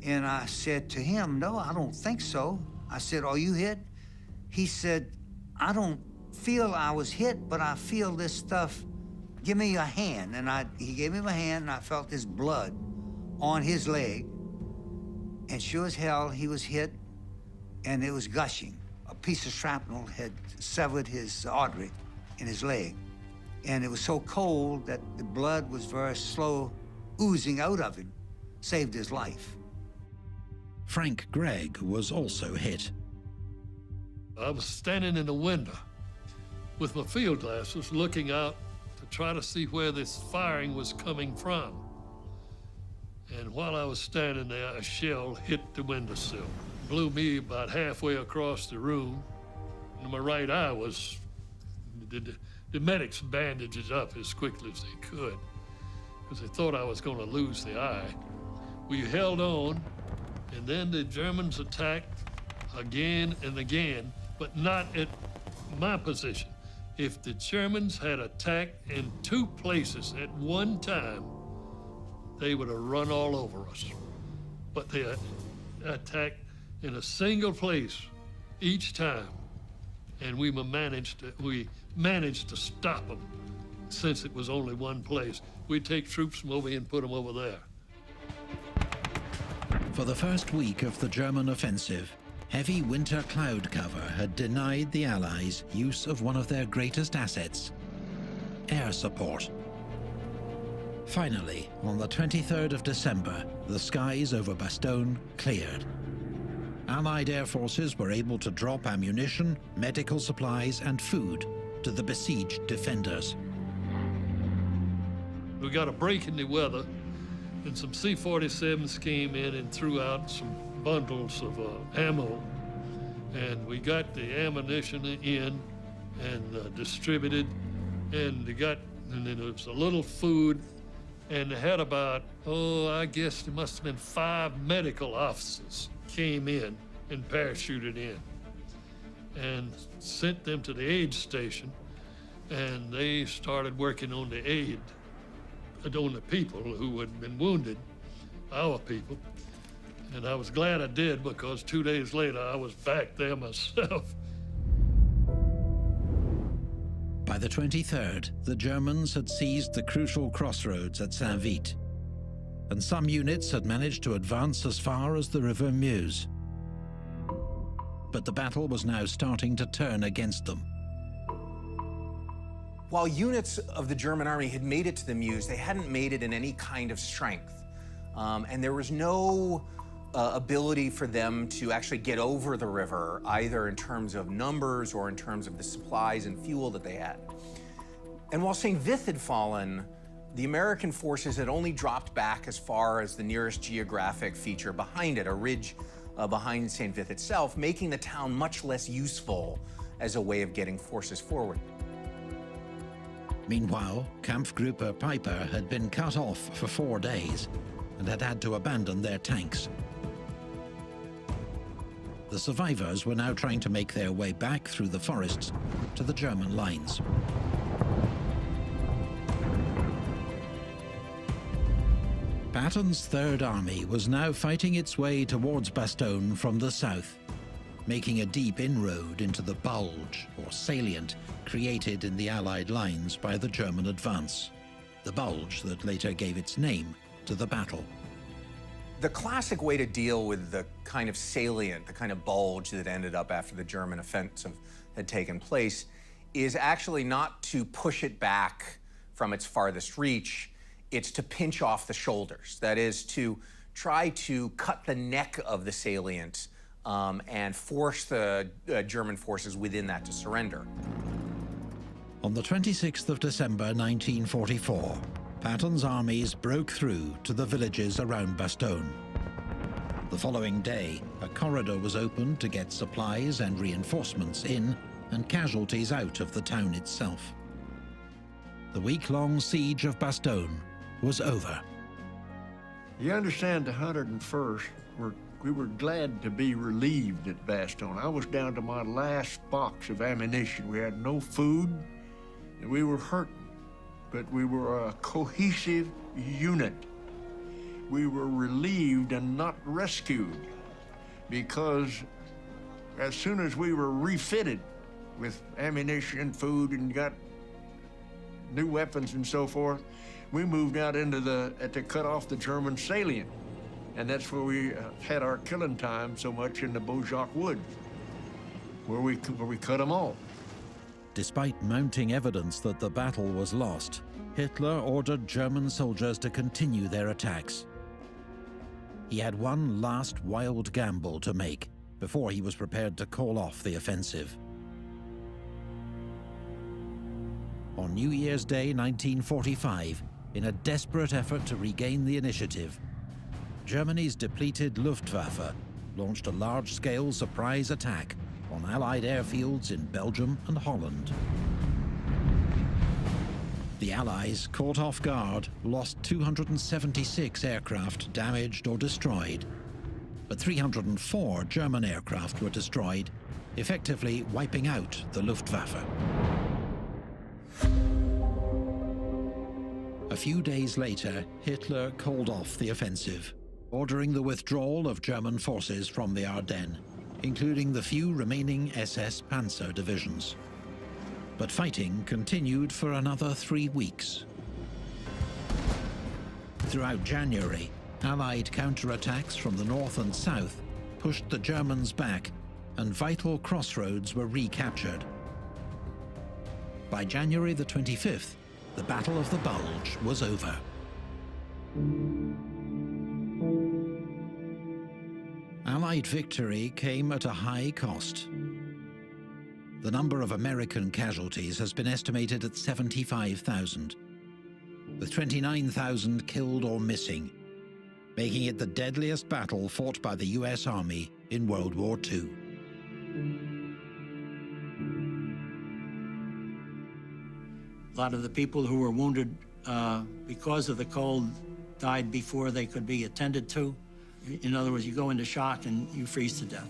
And I said to him, "No, I don't think so." I said, "Are you hit?" He said, "I don't feel I was hit, but I feel this stuff. Give me your hand." And he gave me my hand, and I felt this blood on his leg. And sure as hell, he was hit, and it was gushing. A piece of shrapnel had severed his artery in his leg. And it was so cold that the blood was very slow oozing out of him. Saved his life. Frank Gregg was also hit. I was standing in the window with my field glasses looking out to try to see where this firing was coming from. And while I was standing there, a shell hit the windowsill. Blew me about halfway across the room. And my right eye was, the medics bandaged it up as quickly as they could because they thought I was going to lose the eye. We held on, and then the Germans attacked again and again, but not at my position. If the Germans had attacked in 2 places at one time, they would have run all over us. But they attacked in a single place each time, and we managed to stop them. Since it was only one place, we'd take troops from over here and put them over there. For the first week of the German offensive, heavy winter cloud cover had denied the Allies use of one of their greatest assets, air support. Finally, on the 23rd of December, the skies over Bastogne cleared. Allied air forces were able to drop ammunition, medical supplies, and food to the besieged defenders. We got a break in the weather, and some C-47s came in and threw out some bundles of ammo. And we got the ammunition in and distributed, and then there was a little food. And they had about, I guess there must have been 5 medical officers came in and parachuted in and sent them to the aid station. And they started working on the aid, on the people who had been wounded, our people. And I was glad I did, because 2 days later, I was back there myself. By the 23rd, the Germans had seized the crucial crossroads at Saint-Vite, and some units had managed to advance as far as the River Meuse. But the battle was now starting to turn against them. While units of the German army had made it to the Meuse, they hadn't made it in any kind of strength. And there was no ability for them to actually get over the river, either in terms of numbers or in terms of the supplies and fuel that they had. And while St. Vith had fallen, the American forces had only dropped back as far as the nearest geographic feature behind it, a ridge behind St. Vith itself, making the town much less useful as a way of getting forces forward. Meanwhile, Kampfgruppe Piper had been cut off for 4 days and had to abandon their tanks. The survivors were now trying to make their way back through the forests to the German lines. Patton's Third Army was now fighting its way towards Bastogne from the south, making a deep inroad into the bulge, or salient, created in the Allied lines by the German advance, the bulge that later gave its name to the battle. The classic way to deal with the kind of salient, the kind of bulge that ended up after the German offensive had taken place, is actually not to push it back from its farthest reach, it's to pinch off the shoulders. That is, to try to cut the neck of the salient and force the German forces within that to surrender. On the 26th of December 1944, Patton's armies broke through to the villages around Bastogne. The following day, a corridor was opened to get supplies and reinforcements in and casualties out of the town itself. The week-long siege of Bastogne was over. You understand, the 101st, we were glad to be relieved at Bastogne. I was down to my last box of ammunition. We had no food, and we were hurting. But we were a cohesive unit. We were relieved and not rescued, because as soon as we were refitted with ammunition, food, and got new weapons and so forth, we moved out into to cut off the German salient. And that's where we had our killing time so much, in the Beaujolais Wood, where we cut them all. Despite mounting evidence that the battle was lost, Hitler ordered German soldiers to continue their attacks. He had one last wild gamble to make before he was prepared to call off the offensive. On New Year's Day 1945, in a desperate effort to regain the initiative, Germany's depleted Luftwaffe launched a large-scale surprise attack on Allied airfields in Belgium and Holland. The Allies, caught off guard, lost 276 aircraft damaged or destroyed, but 304 German aircraft were destroyed, effectively wiping out the Luftwaffe. A few days later, Hitler called off the offensive, ordering the withdrawal of German forces from the Ardennes, including the few remaining SS Panzer divisions. But fighting continued for another 3 weeks. Throughout January, Allied counterattacks from the north and south pushed the Germans back, and vital crossroads were recaptured. By January the 25th, the Battle of the Bulge was over. Allied victory came at a high cost. The number of American casualties has been estimated at 75,000, with 29,000 killed or missing, making it the deadliest battle fought by the US Army in World War II. A lot of the people who were wounded because of the cold died before they could be attended to. In other words, you go into shock and you freeze to death.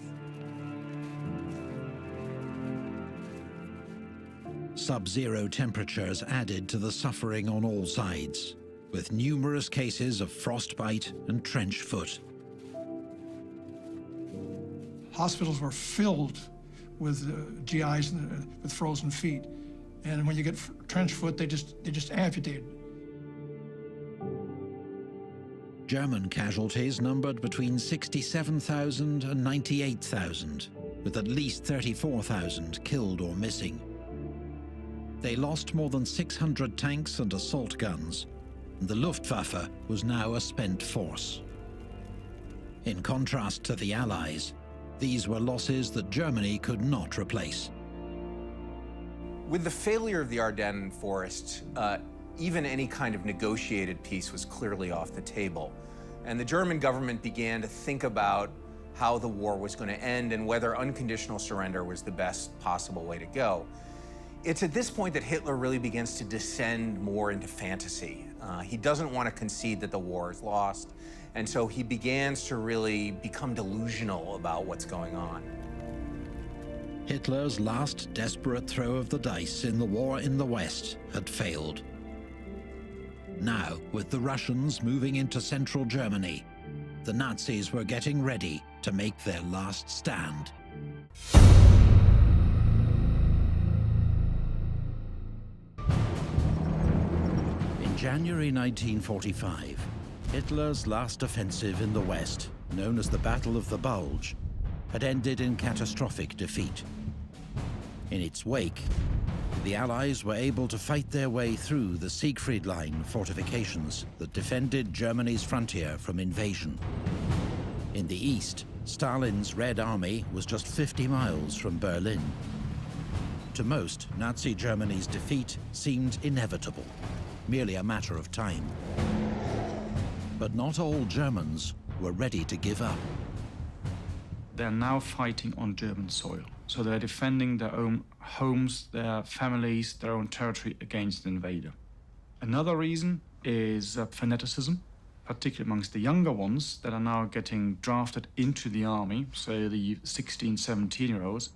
Sub-zero temperatures added to the suffering on all sides, with numerous cases of frostbite and trench foot. Hospitals were filled with GIs with frozen feet. And when you get trench foot, they just amputate. German casualties numbered between 67,000 and 98,000, with at least 34,000 killed or missing. They lost more than 600 tanks and assault guns, and the Luftwaffe was now a spent force. In contrast to the Allies, these were losses that Germany could not replace. With the failure of the Ardennes Forest, even any kind of negotiated peace was clearly off the table. And the German government began to think about how the war was going to end and whether unconditional surrender was the best possible way to go. It's at this point that Hitler really begins to descend more into fantasy. He doesn't want to concede that the war is lost, and so he begins to really become delusional about what's going on. Hitler's last desperate throw of the dice in the war in the West had failed. Now, with the Russians moving into central Germany, the Nazis were getting ready to make their last stand. In January 1945, Hitler's last offensive in the West, known as the Battle of the Bulge, had ended in catastrophic defeat. In its wake, the Allies were able to fight their way through the Siegfried Line fortifications that defended Germany's frontier from invasion. In the east, Stalin's Red Army was just 50 miles from Berlin. To most, Nazi Germany's defeat seemed inevitable, merely a matter of time. But not all Germans were ready to give up. They're now fighting on German soil. So they're defending their own homes, their families, their own territory against the invader. Another reason is fanaticism, particularly amongst the younger ones that are now getting drafted into the army, so the 16, 17-year-olds,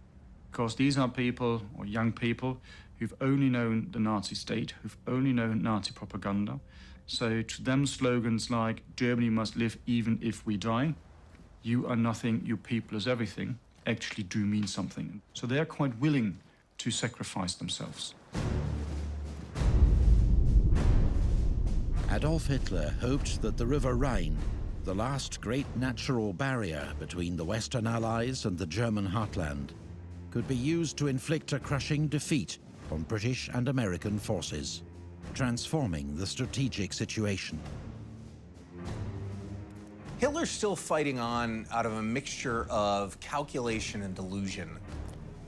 because these are people, or young people, who've only known the Nazi state, who've only known Nazi propaganda. So to them, slogans like, Germany must live even if we die, you are nothing, your people is everything, actually do mean something. So they're quite willing to sacrifice themselves. Adolf Hitler hoped that the River Rhine, the last great natural barrier between the Western Allies and the German heartland, could be used to inflict a crushing defeat on British and American forces, transforming the strategic situation. Hitler's still fighting on out of a mixture of calculation and delusion.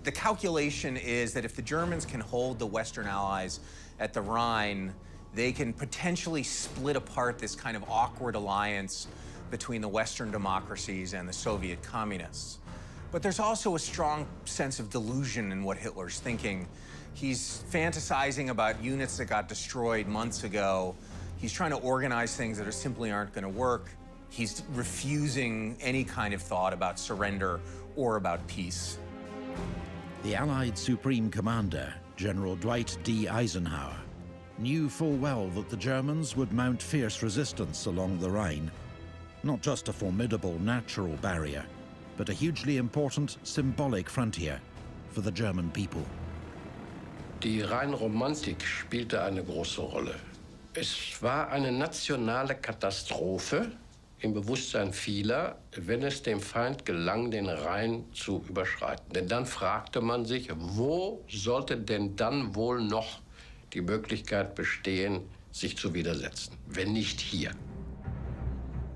The calculation is that if the Germans can hold the Western Allies at the Rhine, they can potentially split apart this kind of awkward alliance between the Western democracies and the Soviet communists. But there's also a strong sense of delusion in what Hitler's thinking. He's fantasizing about units that got destroyed months ago. He's trying to organize things that simply aren't going to work. He's refusing any kind of thought about surrender or about peace. The Allied Supreme Commander, General Dwight D. Eisenhower, knew full well that the Germans would mount fierce resistance along the Rhine. Not just a formidable natural barrier, but a hugely important symbolic frontier for the German people. Die Rheinromantik spielte eine große Rolle. Es war eine nationale Katastrophe im Bewusstsein vieler, wenn es dem Feind gelang, den Rhein zu überschreiten. Denn dann fragte man sich, wo sollte denn dann wohl noch die Möglichkeit bestehen, sich zu widersetzen, wenn nicht hier?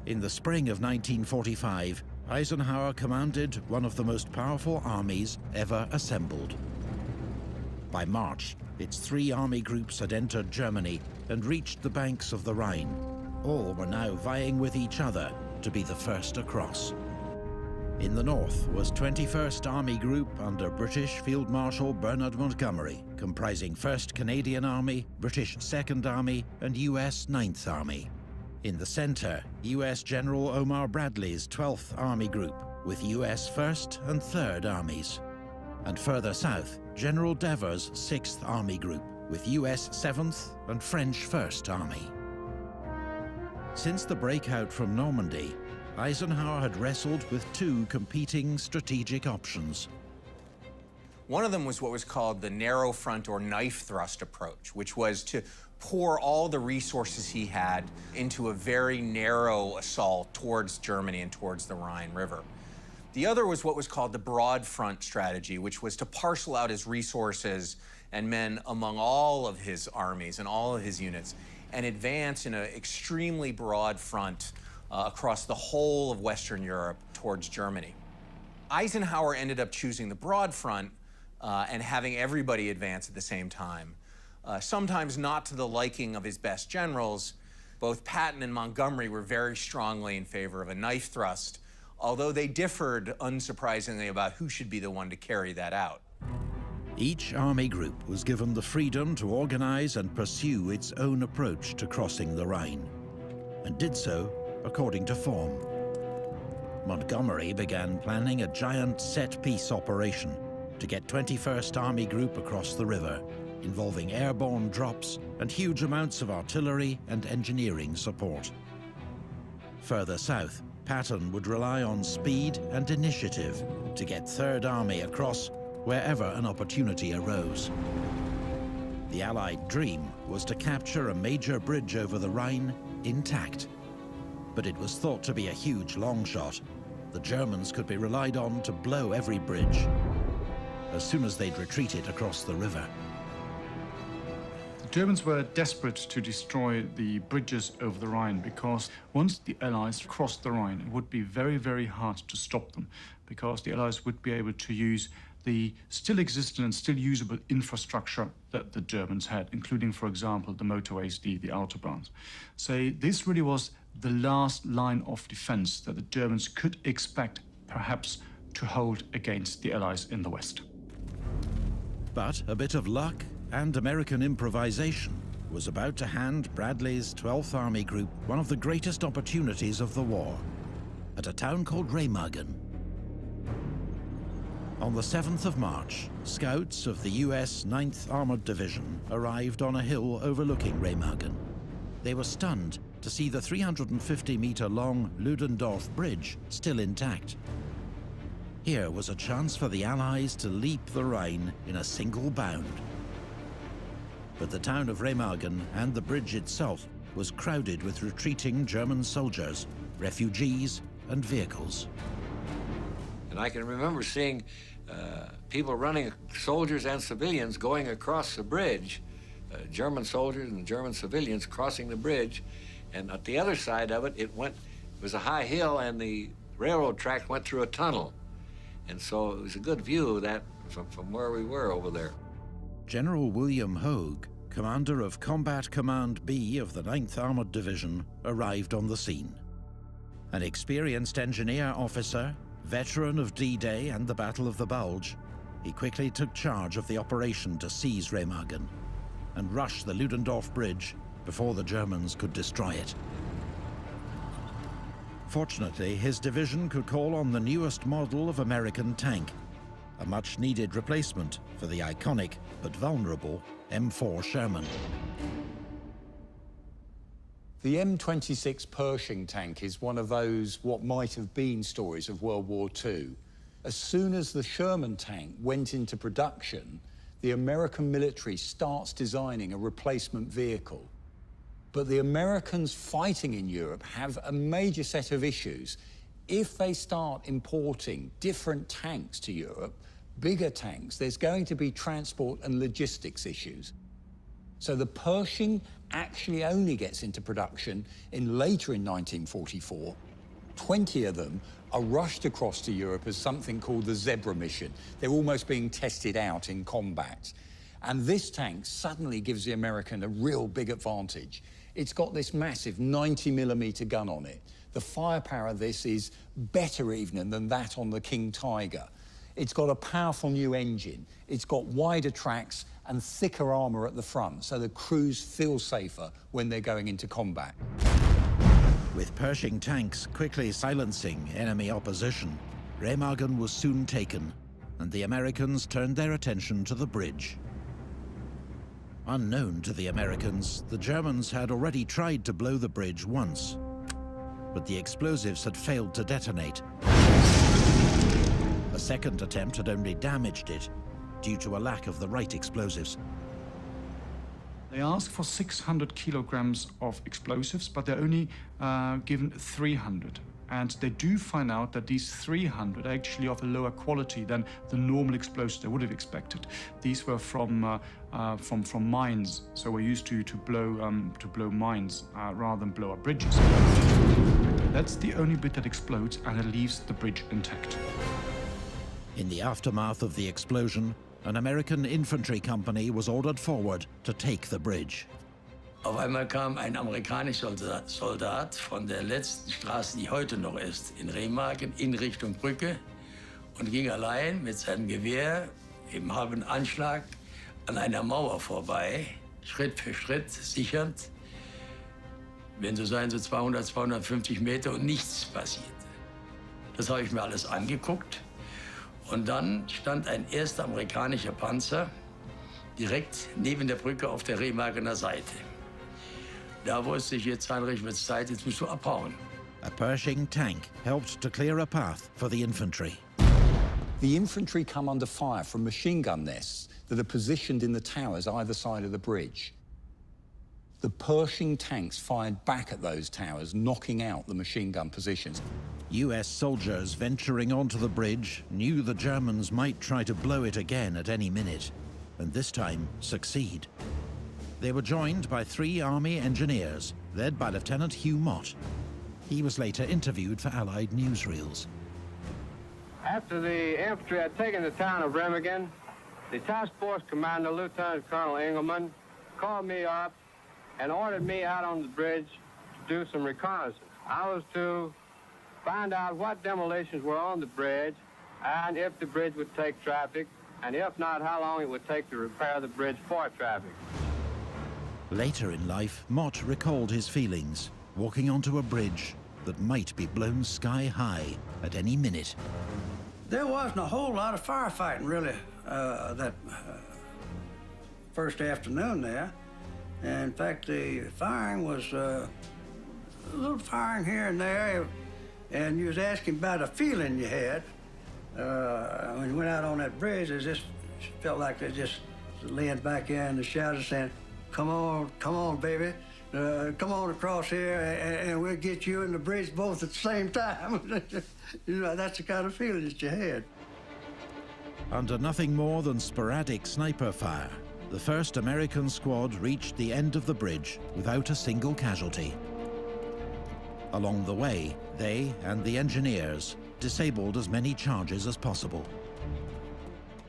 In the spring of 1945, Eisenhower commanded one of the most powerful armies ever assembled. By March, its 3 army groups had entered Germany and reached the banks of the Rhine. All were now vying with each other to be the first across. In the north was 21st Army Group under British Field Marshal Bernard Montgomery, comprising 1st Canadian Army, British 2nd Army, and US 9th Army. In the center, US General Omar Bradley's 12th Army Group, with US 1st and 3rd Armies. And further south, General Devers' 6th Army Group, with US 7th and French 1st Army. Since the breakout from Normandy, Eisenhower had wrestled with 2 competing strategic options. One of them was what was called the narrow front or knife thrust approach, which was to pour all the resources he had into a very narrow assault towards Germany and towards the Rhine River. The other was what was called the broad front strategy, which was to parcel out his resources and men among all of his armies and all of his units and advance in an extremely broad front across the whole of Western Europe towards Germany. Eisenhower ended up choosing the broad front and having everybody advance at the same time, sometimes not to the liking of his best generals. Both Patton and Montgomery were very strongly in favor of a knife thrust, although they differed, unsurprisingly, about who should be the one to carry that out. Each army group was given the freedom to organize and pursue its own approach to crossing the Rhine, and did so according to form. Montgomery began planning a giant set-piece operation to get 21st Army Group across the river, involving airborne drops and huge amounts of artillery and engineering support. Further south, Patton would rely on speed and initiative to get 3rd Army across wherever an opportunity arose. The Allied dream was to capture a major bridge over the Rhine intact, but it was thought to be a huge long shot. The Germans could be relied on to blow every bridge as soon as they'd retreated across the river. The Germans were desperate to destroy the bridges over the Rhine because once the Allies crossed the Rhine, it would be very, very hard to stop them, because the Allies would be able to use the still existent and still usable infrastructure that the Germans had, including, for example, the motorways, the autobahns. So this really was the last line of defense that the Germans could expect, perhaps, to hold against the Allies in the West. But a bit of luck and American improvisation was about to hand Bradley's 12th Army Group one of the greatest opportunities of the war, at a town called Remagen. On the 7th of March, scouts of the US 9th Armored Division arrived on a hill overlooking Remagen. They were stunned to see the 350-meter-long Ludendorff Bridge still intact. Here was a chance for the Allies to leap the Rhine in a single bound. But the town of Remagen and the bridge itself was crowded with retreating German soldiers, refugees, and vehicles. And I can remember seeing people running, soldiers and civilians, going across the bridge, German soldiers and German civilians crossing the bridge, and at the other side of it, it was a high hill, and the railroad track went through a tunnel. And so it was a good view of that from where we were over there. General William Hogue, commander of Combat Command B of the 9th Armored Division, arrived on the scene. An experienced engineer officer, veteran of D-Day and the Battle of the Bulge, he quickly took charge of the operation to seize Remagen and rush the Ludendorff Bridge before the Germans could destroy it. Fortunately, his division could call on the newest model of American tank, a much-needed replacement for the iconic but vulnerable M4 Sherman. The M26 Pershing tank is one of those what might have been stories of World War II. As soon as the Sherman tank went into production, the American military starts designing a replacement vehicle. But the Americans fighting in Europe have a major set of issues. If they start importing different tanks to Europe, bigger tanks, there's going to be transport and logistics issues. So the Pershing actually only gets into production later in 1944. 20 of them are rushed across to Europe as something called the Zebra mission. They're almost being tested out in combat. And this tank suddenly gives the American a real big advantage. It's got this massive 90mm gun on it. The firepower of this is better even than that on the King Tiger. It's got a powerful new engine. It's got wider tracks and thicker armor at the front, so the crews feel safer when they're going into combat. With Pershing tanks quickly silencing enemy opposition, Remagen was soon taken, and the Americans turned their attention to the bridge. Unknown to the Americans, the Germans had already tried to blow the bridge once, but the explosives had failed to detonate. A second attempt had only damaged it due to a lack of the right explosives. They asked for 600 kilograms of explosives, but they're only given 300. And they do find out that these 300 are actually of a lower quality than the normal explosives they would have expected. These were from mines, so we're used to blow mines rather than blow up bridges. That's the only bit that explodes and it leaves the bridge intact. In the aftermath of the explosion, an American infantry company was ordered forward to take the bridge. Auf einmal kam ein amerikanischer Soldat von der letzten Straße, die heute noch ist, in Remagen, in Richtung Brücke und ging allein mit seinem Gewehr im halben Anschlag an einer Mauer vorbei, Schritt für Schritt, sichernd. Wenn so sein, so 200, 250 Meter und nichts passierte. Das habe ich mir alles angeguckt. Und dann stand ein erster amerikanischer Panzer direkt neben der Brücke auf der Remagener Seite. Da wusste ich, jetzt Heinrich, wird's Zeit, jetzt musst du abhauen. A Pershing tank helped to clear a path for the infantry. The infantry come under fire from machine gun nests that are positioned in the towers either side of the bridge. The Pershing tanks fired back at those towers, knocking out the machine gun positions. US soldiers venturing onto the bridge knew the Germans might try to blow it again at any minute, and this time succeed. They were joined by 3 Army engineers, led by Lieutenant Hugh Mott. He was later interviewed for Allied newsreels. After the infantry had taken the town of Remagen, the task force commander, Lieutenant Colonel Engelman, called me up and ordered me out on the bridge to do some reconnaissance. I was to find out what demolitions were on the bridge and if the bridge would take traffic, and if not, how long it would take to repair the bridge for traffic. Later in life, Mott recalled his feelings, walking onto a bridge that might be blown sky high at any minute. There wasn't a whole lot of firefighting, really, that first afternoon there. And in fact, the firing was a little firing here and there, and you was asking about a feeling you had. When you went out on that bridge, it just felt like they just laying back there in the shadows saying, come on, baby. Come on across here, and we'll get you and the bridge both at the same time. You know, that's the kind of feeling that you had. Under nothing more than sporadic sniper fire, the first American squad reached the end of the bridge without a single casualty. Along the way, they and the engineers disabled as many charges as possible.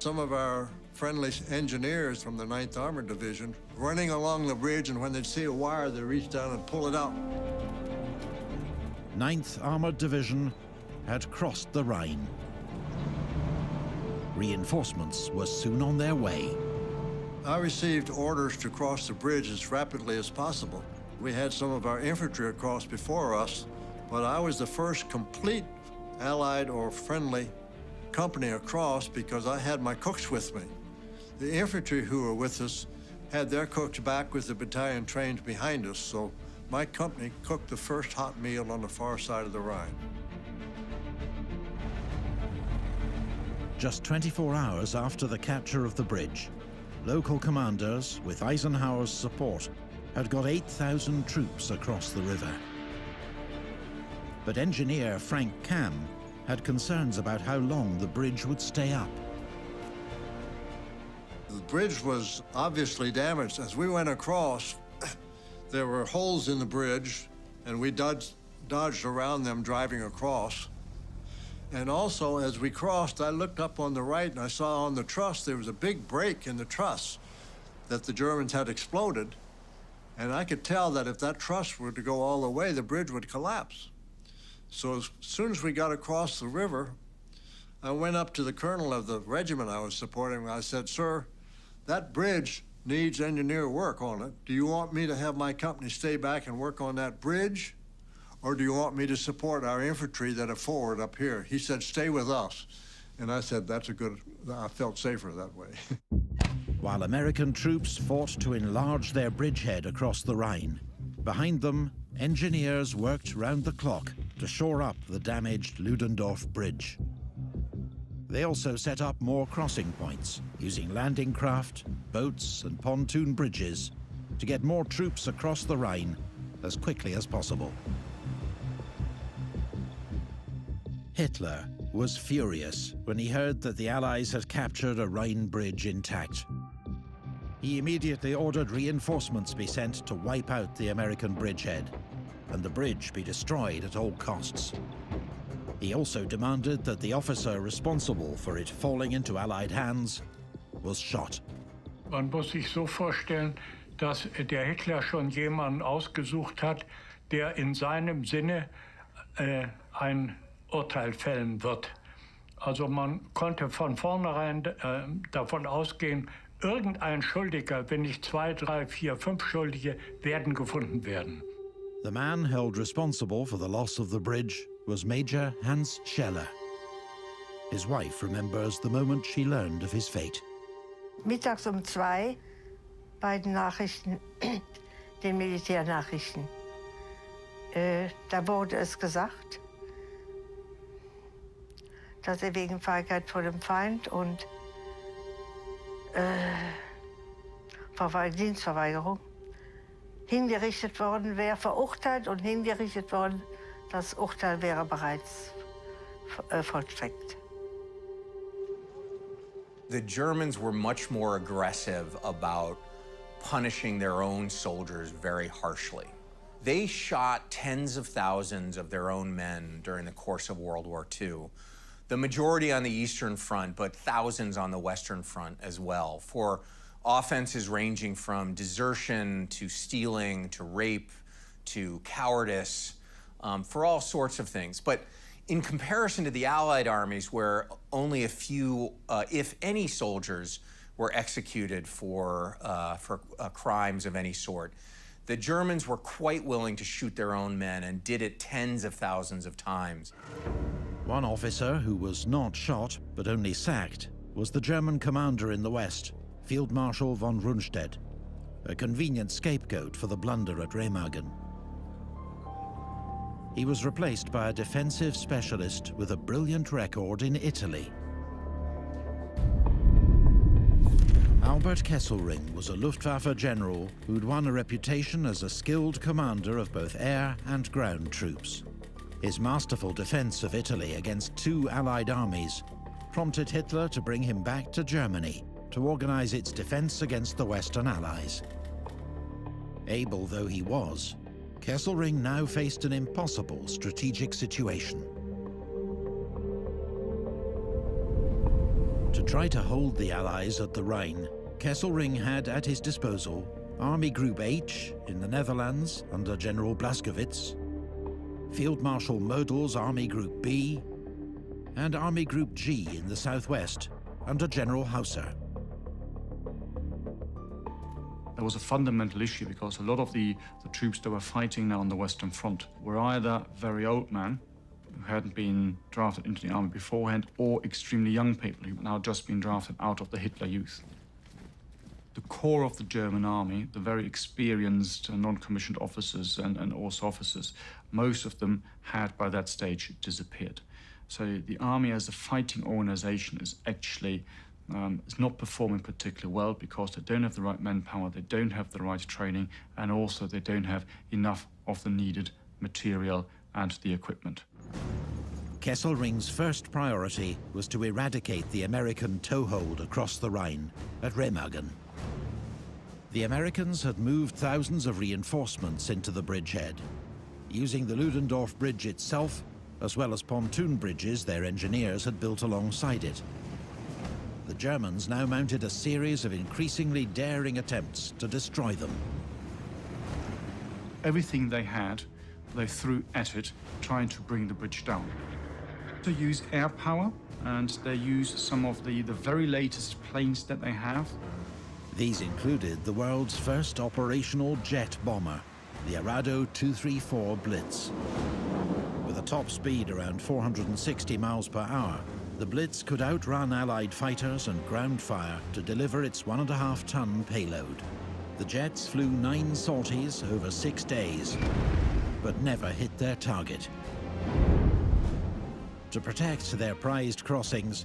Some of our friendly engineers from the 9th Armored Division running along the bridge, and when they'd see a wire, they'd reach down and pull it out. 9th Armored Division had crossed the Rhine. Reinforcements were soon on their way. I received orders to cross the bridge as rapidly as possible. We had some of our infantry across before us, but I was the first complete Allied or friendly company across because I had my cooks with me. The infantry who were with us had their cooks back with the battalion trained behind us, so my company cooked the first hot meal on the far side of the Rhine. Just 24 hours after the capture of the bridge, local commanders, with Eisenhower's support, had got 8,000 troops across the river. But engineer Frank Cam had concerns about how long the bridge would stay up. The bridge was obviously damaged. As we went across, there were holes in the bridge, and we dodged around them driving across. And also, as we crossed, I looked up on the right, and I saw on the truss there was a big break in the truss that the Germans had exploded. And I could tell that if that truss were to go all the way, the bridge would collapse. So as soon as we got across the river, I went up to the colonel of the regiment I was supporting. I said, "Sir, that bridge needs engineer work on it. Do you want me to have my company stay back and work on that bridge? Or do you want me to support our infantry that are forward up here?" He said, "Stay with us." And I said, "That's a good," I felt safer that way. While American troops fought to enlarge their bridgehead across the Rhine, behind them, engineers worked round the clock to shore up the damaged Ludendorff Bridge. They also set up more crossing points, using landing craft, boats and pontoon bridges to get more troops across the Rhine as quickly as possible. Hitler was furious when he heard that the Allies had captured a Rhine bridge intact. He immediately ordered reinforcements be sent to wipe out the American bridgehead. and the bridge be destroyed at all costs. He also demanded that the officer responsible for it falling into Allied hands was shot. Man muss sich so vorstellen, dass der Hitler schon jemanden ausgesucht hat, der in seinem Sinne ein Urteil fällen wird. Also man konnte von vornherein davon ausgehen, irgendein Schuldiger, wenn nicht 2, 3, 4, 5 Schuldige, werden gefunden werden. The man held responsible for the loss of the bridge was Major Hans Scheller. His wife remembers the moment she learned of his fate. Mittags um 2 bei den Nachrichten, den Militärnachrichten. Da wurde es gesagt, dass wegen Feigheit vor dem Feind und Dienstverweigerung hingerichtet worden wäre, verurteilt und hingerichtet worden. Das Urteil wäre bereits vollstreckt. The Germans were much more aggressive about punishing their own soldiers very harshly. They shot tens of thousands of their own men during the course of World War II. The majority on the Eastern Front, but thousands on the Western Front as well, for offenses ranging from desertion to stealing to rape to cowardice, for all sorts of things. But in comparison to the Allied armies, where only a few, if any, soldiers were executed for crimes of any sort, the Germans were quite willing to shoot their own men and did it tens of thousands of times. One officer who was not shot, but only sacked, was the German commander in the West, Field Marshal von Rundstedt, a convenient scapegoat for the blunder at Remagen. He was replaced by a defensive specialist with a brilliant record in Italy. Albert Kesselring was a Luftwaffe general who'd won a reputation as a skilled commander of both air and ground troops. His masterful defense of Italy against 2 Allied armies prompted Hitler to bring him back to Germany to organize its defense against the Western Allies. Able though he was, Kesselring now faced an impossible strategic situation. To try to hold the Allies at the Rhine, Kesselring had at his disposal Army Group H in the Netherlands under General Blaskowitz, Field Marshal Model's Army Group B, and Army Group G in the southwest under General Hausser. There was a fundamental issue because a lot of the troops that were fighting now on the Western Front were either very old men who hadn't been drafted into the army beforehand, or extremely young people who had now just been drafted out of the Hitler Youth. The core of the German army, the very experienced non-commissioned officers and also officers, most of them had by that stage disappeared. So the army as a fighting organization is actually is not performing particularly well because they don't have the right manpower, they don't have the right training, and also they don't have enough of the needed material and the equipment. Kesselring's first priority was to eradicate the American toehold across the Rhine at Remagen. The Americans had moved thousands of reinforcements into the bridgehead, using the Ludendorff Bridge itself, as well as pontoon bridges their engineers had built alongside it. The Germans now mounted a series of increasingly daring attempts to destroy them. Everything they had, they threw at it, trying to bring the bridge down. To use air power, and they used some of the very latest planes that they have. These included the world's first operational jet bomber, the Arado 234 Blitz. With a top speed around 460 miles per hour, the Blitz could outrun Allied fighters and ground fire to deliver its 1.5-ton payload. The jets flew 9 sorties over 6 days, but never hit their target. To protect their prized crossings,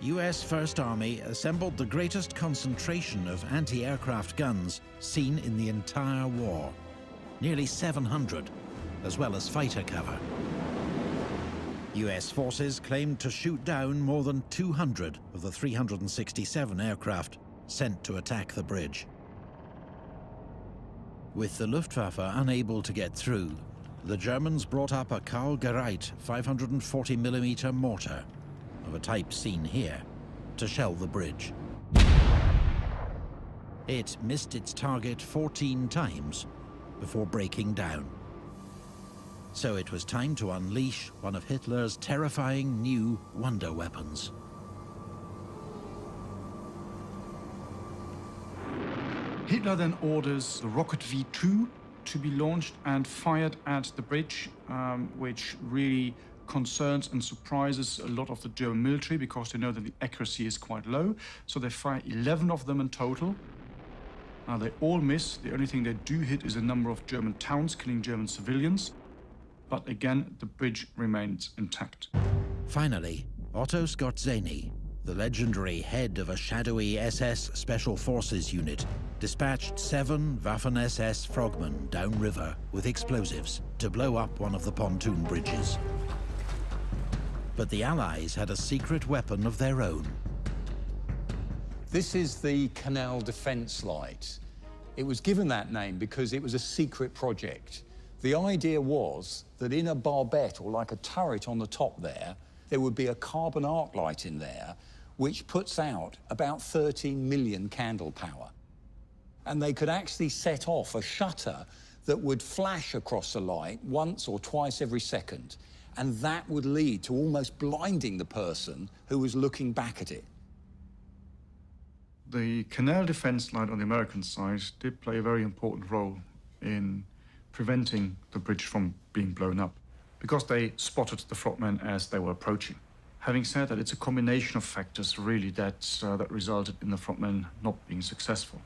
US First Army assembled the greatest concentration of anti-aircraft guns seen in the entire war. Nearly 700, as well as fighter cover. US forces claimed to shoot down more than 200 of the 367 aircraft sent to attack the bridge. With the Luftwaffe unable to get through, the Germans brought up a Karl Gereit 540mm mortar, of a type seen here, to shell the bridge. It missed its target 14 times before breaking down. So it was time to unleash one of Hitler's terrifying new wonder weapons. Hitler then orders the rocket V2 to be launched and fired at the bridge, which really concerns and surprises a lot of the German military because they know that the accuracy is quite low. So they fire 11 of them in total. They all miss. The only thing they do hit is a number of German towns, killing German civilians. But again, the bridge remains intact. Finally, Otto Skorzeny, the legendary head of a shadowy SS Special Forces unit, dispatched 7 Waffen-SS frogmen downriver with explosives to blow up one of the pontoon bridges. But the Allies had a secret weapon of their own. This is the Canal Defence Light. It was given that name because it was a secret project. The idea was that in a barbette, or like a turret on the top there would be a carbon arc light in there, which puts out about 13 million candle power. And they could actually set off a shutter that would flash across the light once or twice every second, and that would lead to almost blinding the person who was looking back at it. The Canal Defence Light on the American side did play a very important role in preventing the bridge from being blown up, because they spotted the frogmen as they were approaching. Having said that, it's a combination of factors really that resulted in the frogmen not being successful.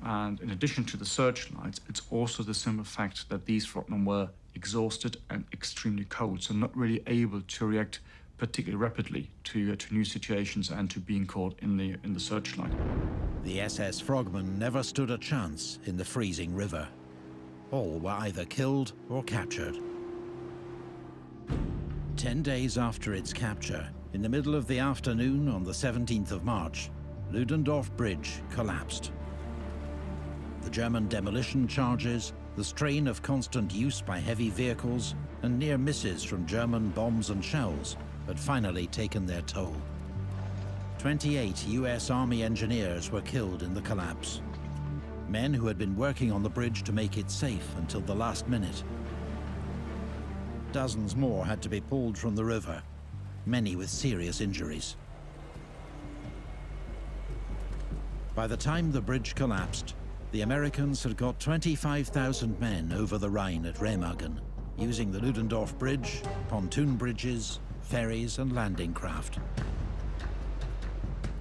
And in addition to the searchlights, it's also the simple fact that these frogmen were exhausted and extremely cold, so not really able to react particularly rapidly to new situations and to being caught in the searchlight. The SS frogmen never stood a chance in the freezing river. All were either killed or captured. 10 days after its capture, in the middle of the afternoon on the 17th of March, Ludendorff Bridge collapsed. The German demolition charges, the strain of constant use by heavy vehicles, and near misses from German bombs and shells had finally taken their toll. 28 US Army engineers were killed in the collapse. Men who had been working on the bridge to make it safe until the last minute. Dozens more had to be pulled from the river, many with serious injuries. By the time the bridge collapsed, the Americans had got 25,000 men over the Rhine at Remagen, using the Ludendorff Bridge, pontoon bridges, ferries and landing craft.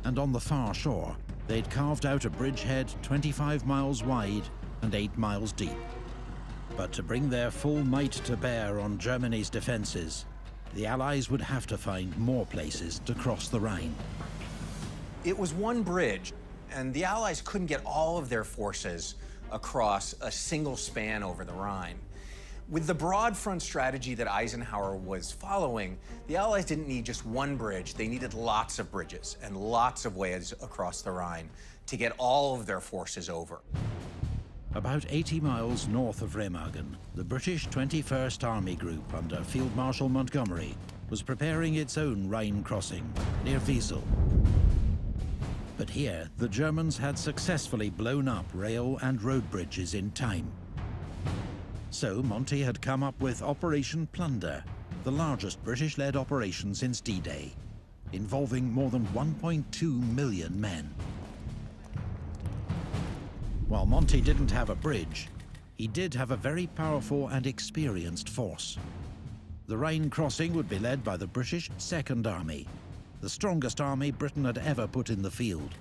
And on the far shore, they'd carved out a bridgehead 25 miles wide and 8 miles deep. But to bring their full might to bear on Germany's defenses, the Allies would have to find more places to cross the Rhine. It was one bridge, and the Allies couldn't get all of their forces across a single span over the Rhine. With the broad front strategy that Eisenhower was following, the Allies didn't need just one bridge. They needed lots of bridges and lots of ways across the Rhine to get all of their forces over. About 80 miles north of Remagen, the British 21st Army Group under Field Marshal Montgomery was preparing its own Rhine crossing near Wiesel. But here, the Germans had successfully blown up rail and road bridges in time. So Monty had come up with Operation Plunder, the largest British-led operation since D-Day, involving more than 1.2 million men. While Monty didn't have a bridge, he did have a very powerful and experienced force. The Rhine crossing would be led by the British Second Army, the strongest army Britain had ever put in the field,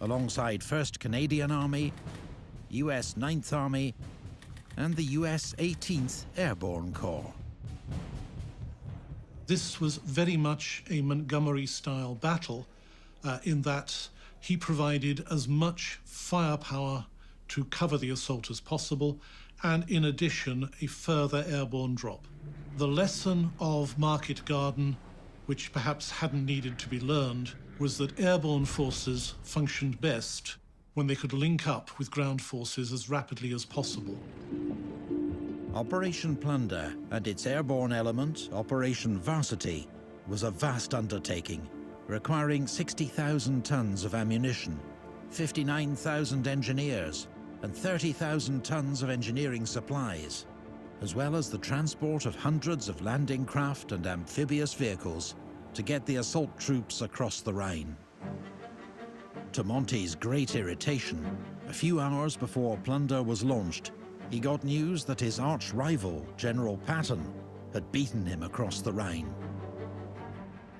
alongside 1st Canadian Army, US 9th Army, and the US 18th Airborne Corps. This was very much a Montgomery-style battle in that he provided as much firepower to cover the assault as possible, and in addition, a further airborne drop. The lesson of Market Garden, which perhaps hadn't needed to be learned, was that airborne forces functioned best when they could link up with ground forces as rapidly as possible. Operation Plunder and its airborne element, Operation Varsity, was a vast undertaking, requiring 60,000 tons of ammunition, 59,000 engineers, and 30,000 tons of engineering supplies, as well as the transport of hundreds of landing craft and amphibious vehicles to get the assault troops across the Rhine. To Monty's great irritation, a few hours before Plunder was launched, he got news that his arch-rival, General Patton, had beaten him across the Rhine.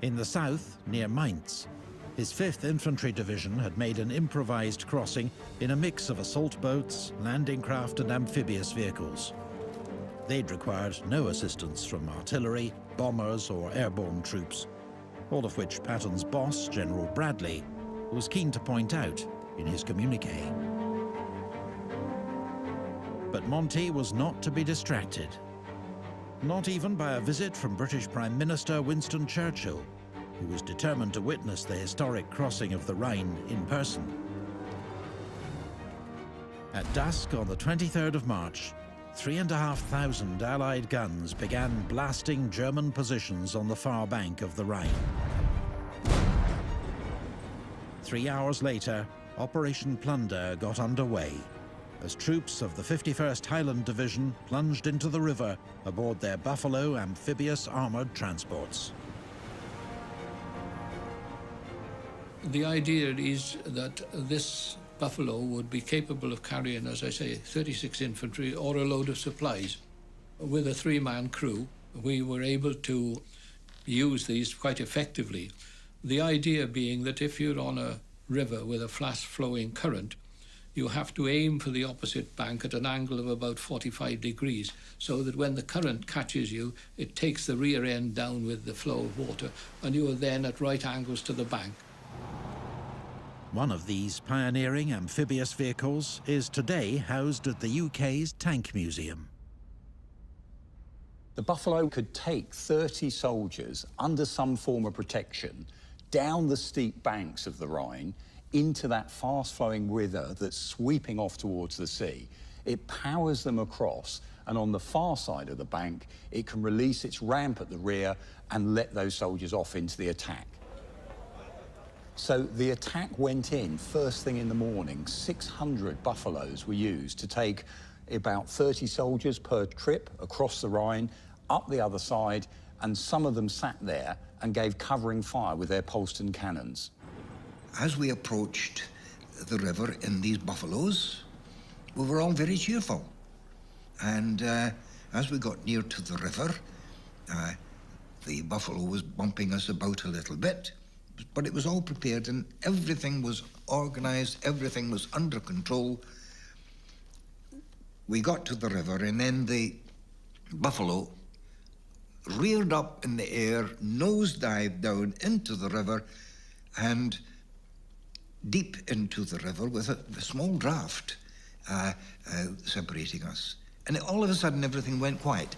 In the south, near Mainz, his 5th Infantry Division had made an improvised crossing in a mix of assault boats, landing craft and amphibious vehicles. They'd required no assistance from artillery, bombers or airborne troops, all of which Patton's boss, General Bradley, was keen to point out in his communique. But Monty was not to be distracted. Not even by a visit from British Prime Minister Winston Churchill, who was determined to witness the historic crossing of the Rhine in person. At dusk on the 23rd of March, 3,500 Allied guns began blasting German positions on the far bank of the Rhine. 3 hours later, Operation Plunder got underway, as troops of the 51st Highland Division plunged into the river aboard their Buffalo amphibious armoured transports. The idea is that this Buffalo would be capable of carrying, as I say, 36 infantry or a load of supplies. With a 3-man crew, we were able to use these quite effectively. The idea being that if you're on a river with a fast-flowing current, you have to aim for the opposite bank at an angle of about 45 degrees, so that when the current catches you, it takes the rear end down with the flow of water, and you are then at right angles to the bank. One of these pioneering amphibious vehicles is today housed at the UK's Tank Museum. The Buffalo could take 30 soldiers under some form of protection down the steep banks of the Rhine into that fast-flowing river that's sweeping off towards the sea. It powers them across, and on the far side of the bank, it can release its ramp at the rear and let those soldiers off into the attack. So the attack went in first thing in the morning. 600 Buffaloes were used to take about 30 soldiers per trip across the Rhine, up the other side, and some of them sat there and gave covering fire with their Polston cannons. As we approached the river in these Buffaloes, we were all very cheerful. And as we got near to the river, the Buffalo was bumping us about a little bit, but it was all prepared and everything was organized, everything was under control. We got to the river and then the Buffalo reared up in the air, nosedived down into the river and deep into the river with a small draft separating us. And all of a sudden, everything went quiet.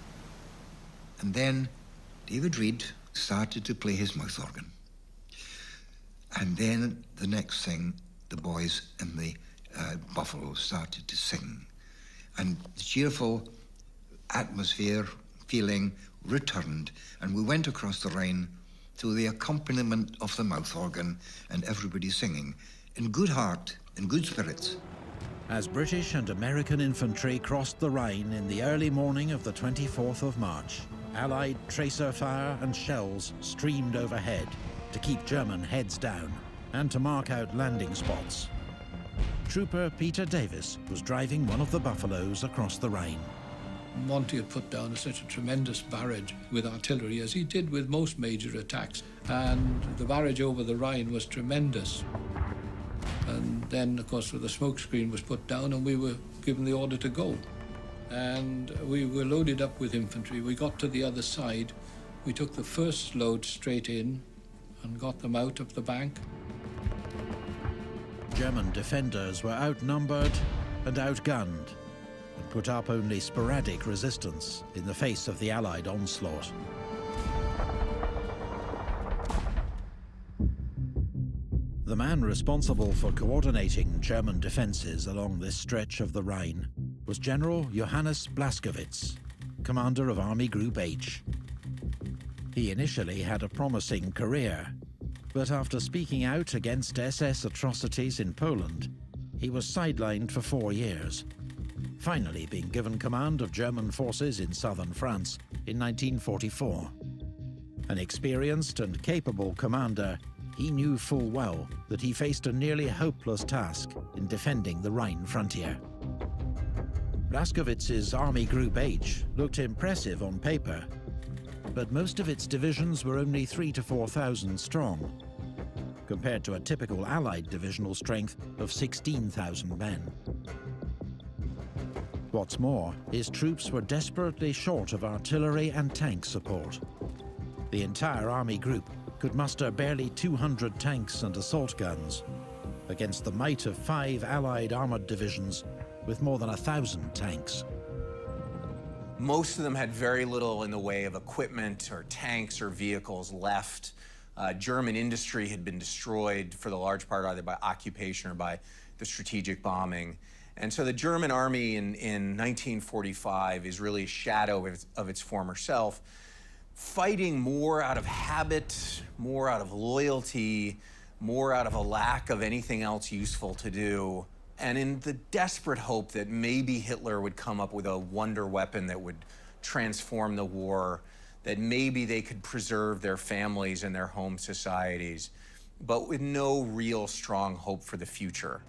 And then David Reed started to play his mouth organ. And then the next thing, the boys in the Buffalo started to sing. And the cheerful atmosphere, feeling returned. And we went across the Rhine to the accompaniment of the mouth organ and everybody singing in good heart, in good spirits. As British and American infantry crossed the Rhine in the early morning of the 24th of March, Allied tracer fire and shells streamed overhead to keep German heads down and to mark out landing spots. Trooper Peter Davis was driving one of the Buffaloes across the Rhine. Monty had put down such a tremendous barrage with artillery, as he did with most major attacks, and the barrage over the Rhine was tremendous. And then, of course, the smoke screen was put down and we were given the order to go. And we were loaded up with infantry. We got to the other side. We took the first load straight in and got them out of the bank. German defenders were outnumbered and outgunned and put up only sporadic resistance in the face of the Allied onslaught. The man responsible for coordinating German defences along this stretch of the Rhine was General Johannes Blaskowitz, commander of Army Group H. He initially had a promising career, but after speaking out against SS atrocities in Poland, he was sidelined for 4 years, finally being given command of German forces in southern France in 1944. An experienced and capable commander, he knew full well that he faced a nearly hopeless task in defending the Rhine frontier. Blaskowitz's Army Group H looked impressive on paper, but most of its divisions were only 3,000 to 4,000 strong, compared to a typical Allied divisional strength of 16,000 men. What's more, his troops were desperately short of artillery and tank support. The entire Army Group could muster barely 200 tanks and assault guns, against the might of 5 Allied armoured divisions with more than 1,000 tanks. Most of them had very little in the way of equipment or tanks or vehicles left. German industry had been destroyed for the large part either by occupation or by the strategic bombing. And so the German army in 1945 is really a shadow of its former self, fighting more out of habit, more out of loyalty, more out of a lack of anything else useful to do, and in the desperate hope that maybe Hitler would come up with a wonder weapon that would transform the war, that maybe they could preserve their families and their home societies, but with no real strong hope for the future.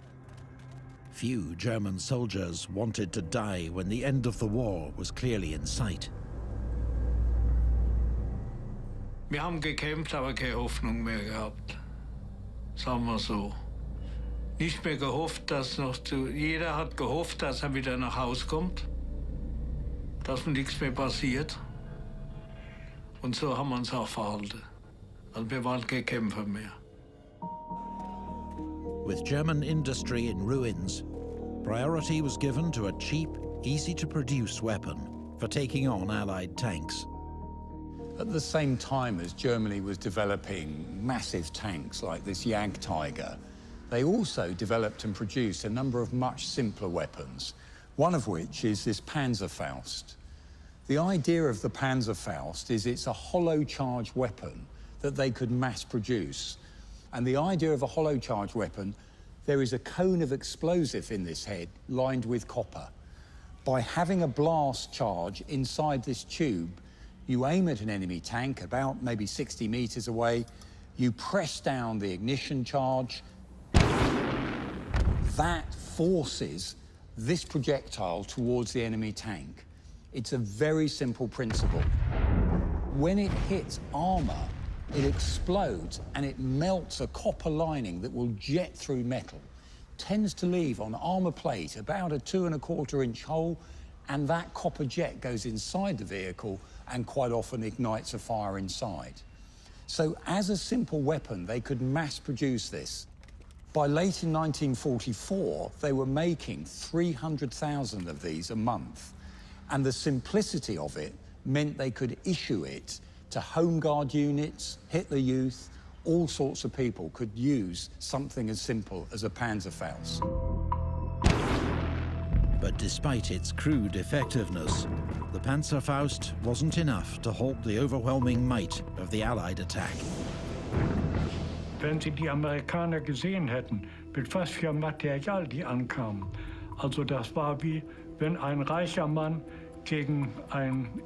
Few German soldiers wanted to die when the end of the war was clearly in sight. Wir haben gekämpft, aber keine Hoffnung mehr gehabt. Sagen wir so. Nicht mehr gehofft, dass jeder hat gehofft, dass wieder nach Hause kommt, dass mir nichts mehr passiert. Und so haben wir uns auch verhalten. Also wir waren keine Kämpfer mehr. With German industry in ruins, priority was given to a cheap, easy-to-produce weapon for taking on Allied tanks. At the same time as Germany was developing massive tanks like this Jagdtiger, they also developed and produced a number of much simpler weapons, one of which is this Panzerfaust. The idea of the Panzerfaust is it's a hollow charge weapon that they could mass produce. And the idea of a hollow charge weapon, there is a cone of explosive in this head lined with copper. By having a blast charge inside this tube, you aim at an enemy tank about maybe 60 meters away, you press down the ignition charge, that forces this projectile towards the enemy tank. It's a very simple principle. When it hits armor, it explodes and it melts a copper lining that will jet through metal, tends to leave on armor plate about a 2¼ inch hole, and that copper jet goes inside the vehicle and quite often ignites a fire inside. So as a simple weapon, they could mass produce this. By late in 1944, they were making 300,000 of these a month. And the simplicity of it meant they could issue it to Home Guard units, Hitler Youth, all sorts of people could use something as simple as a Panzerfaust. But despite its crude effectiveness, the Panzerfaust wasn't enough to halt the overwhelming might of the Allied attack. Wenn Sie die Amerikaner gesehen hätten, mit was für Material die ankamen, also das war wie wenn ein reicher Mann gegen einen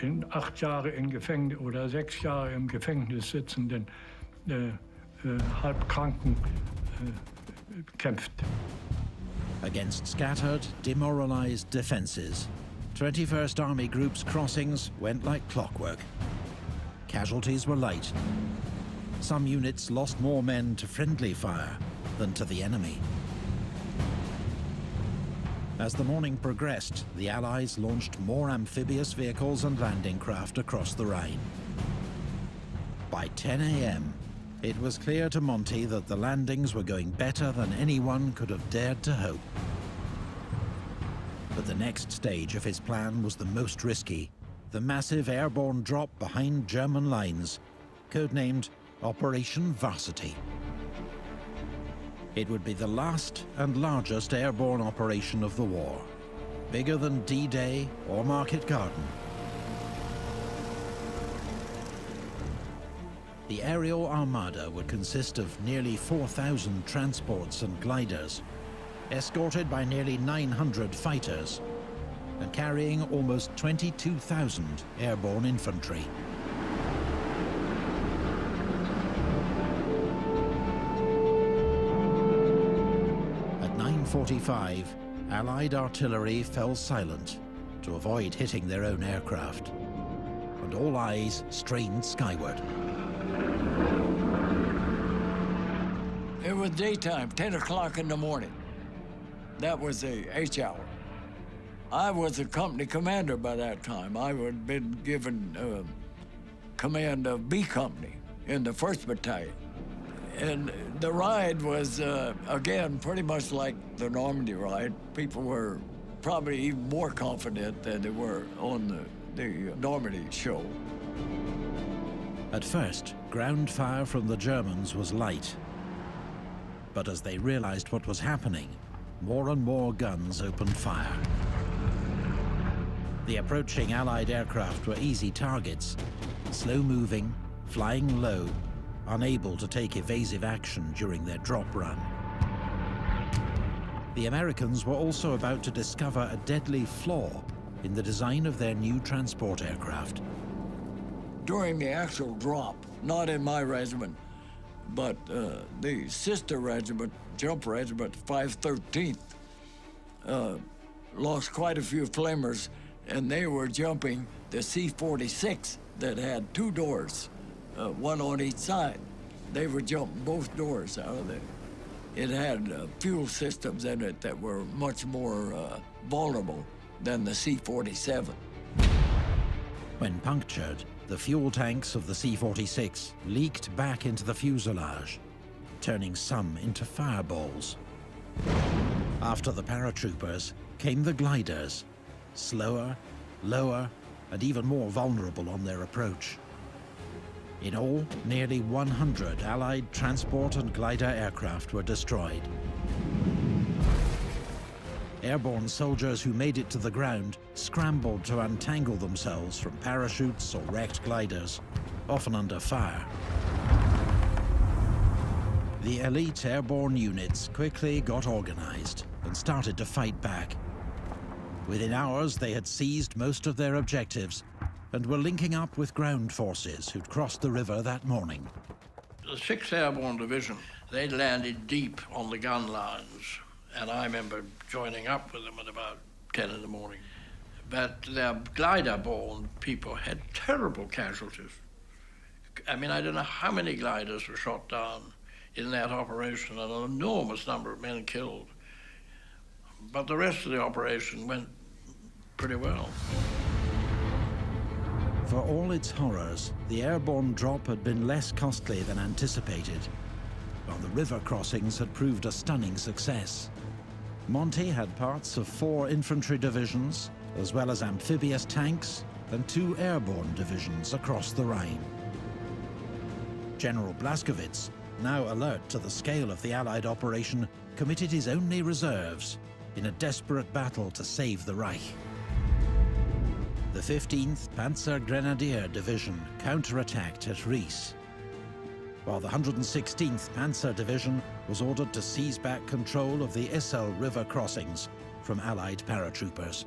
in 8 Jahre im Gefängnis oder 6 Jahre im Gefängnis sitzenden Halbkranken kämpft. Against scattered, demoralized defenses, 21st Army Group's crossings went like clockwork. Casualties were light. Some units lost more men to friendly fire than to the enemy. As the morning progressed, the Allies launched more amphibious vehicles and landing craft across the Rhine. By 10 a.m., it was clear to Monty that the landings were going better than anyone could have dared to hope. But the next stage of his plan was the most risky, the massive airborne drop behind German lines, codenamed Operation Varsity. It would be the last and largest airborne operation of the war, bigger than D-Day or Market Garden. The aerial armada would consist of nearly 4,000 transports and gliders, escorted by nearly 900 fighters, and carrying almost 22,000 airborne infantry. At 9:45, Allied artillery fell silent to avoid hitting their own aircraft, and all eyes strained skyward. It was daytime, 10 o'clock in the morning. That was the H hour. I was the company commander by that time. I had been given command of B Company in the 1st Battalion. And the ride was, again, pretty much like the Normandy ride. People were probably even more confident than they were on the Normandy show. At first, ground fire from the Germans was light. But as they realized what was happening, more and more guns opened fire. The approaching Allied aircraft were easy targets, slow-moving, flying low, unable to take evasive action during their drop run. The Americans were also about to discover a deadly flaw in the design of their new transport aircraft. During the actual drop, not in my regiment, but the sister regiment, Jump Regiment 513th, lost quite a few flamers, and they were jumping the C-46 that had 2 doors, one on each side. They were jumping both doors out of there. It had fuel systems in it that were much more vulnerable than the C-47. When punctured, the fuel tanks of the C-46 leaked back into the fuselage, turning some into fireballs. After the paratroopers came the gliders, slower, lower, and even more vulnerable on their approach. In all, nearly 100 Allied transport and glider aircraft were destroyed. Airborne soldiers who made it to the ground scrambled to untangle themselves from parachutes or wrecked gliders, often under fire. The elite airborne units quickly got organized and started to fight back. Within hours, they had seized most of their objectives and were linking up with ground forces who'd crossed the river that morning. The 6th Airborne Division, they landed deep on the gun lines, and I remember joining up with them at about 10 in the morning. But their glider-borne people had terrible casualties. I mean, I don't know how many gliders were shot down in that operation, and an enormous number of men killed. But the rest of the operation went pretty well. For all its horrors, the airborne drop had been less costly than anticipated, while the river crossings had proved a stunning success. Monty had parts of 4 infantry divisions, as well as amphibious tanks, and 2 airborne divisions across the Rhine. General Blaskowitz, now alert to the scale of the Allied operation, committed his only reserves in a desperate battle to save the Reich. The 15th Panzer Grenadier Division counterattacked at Reich, while the 116th Panzer Division was ordered to seize back control of the Issel River crossings from Allied paratroopers.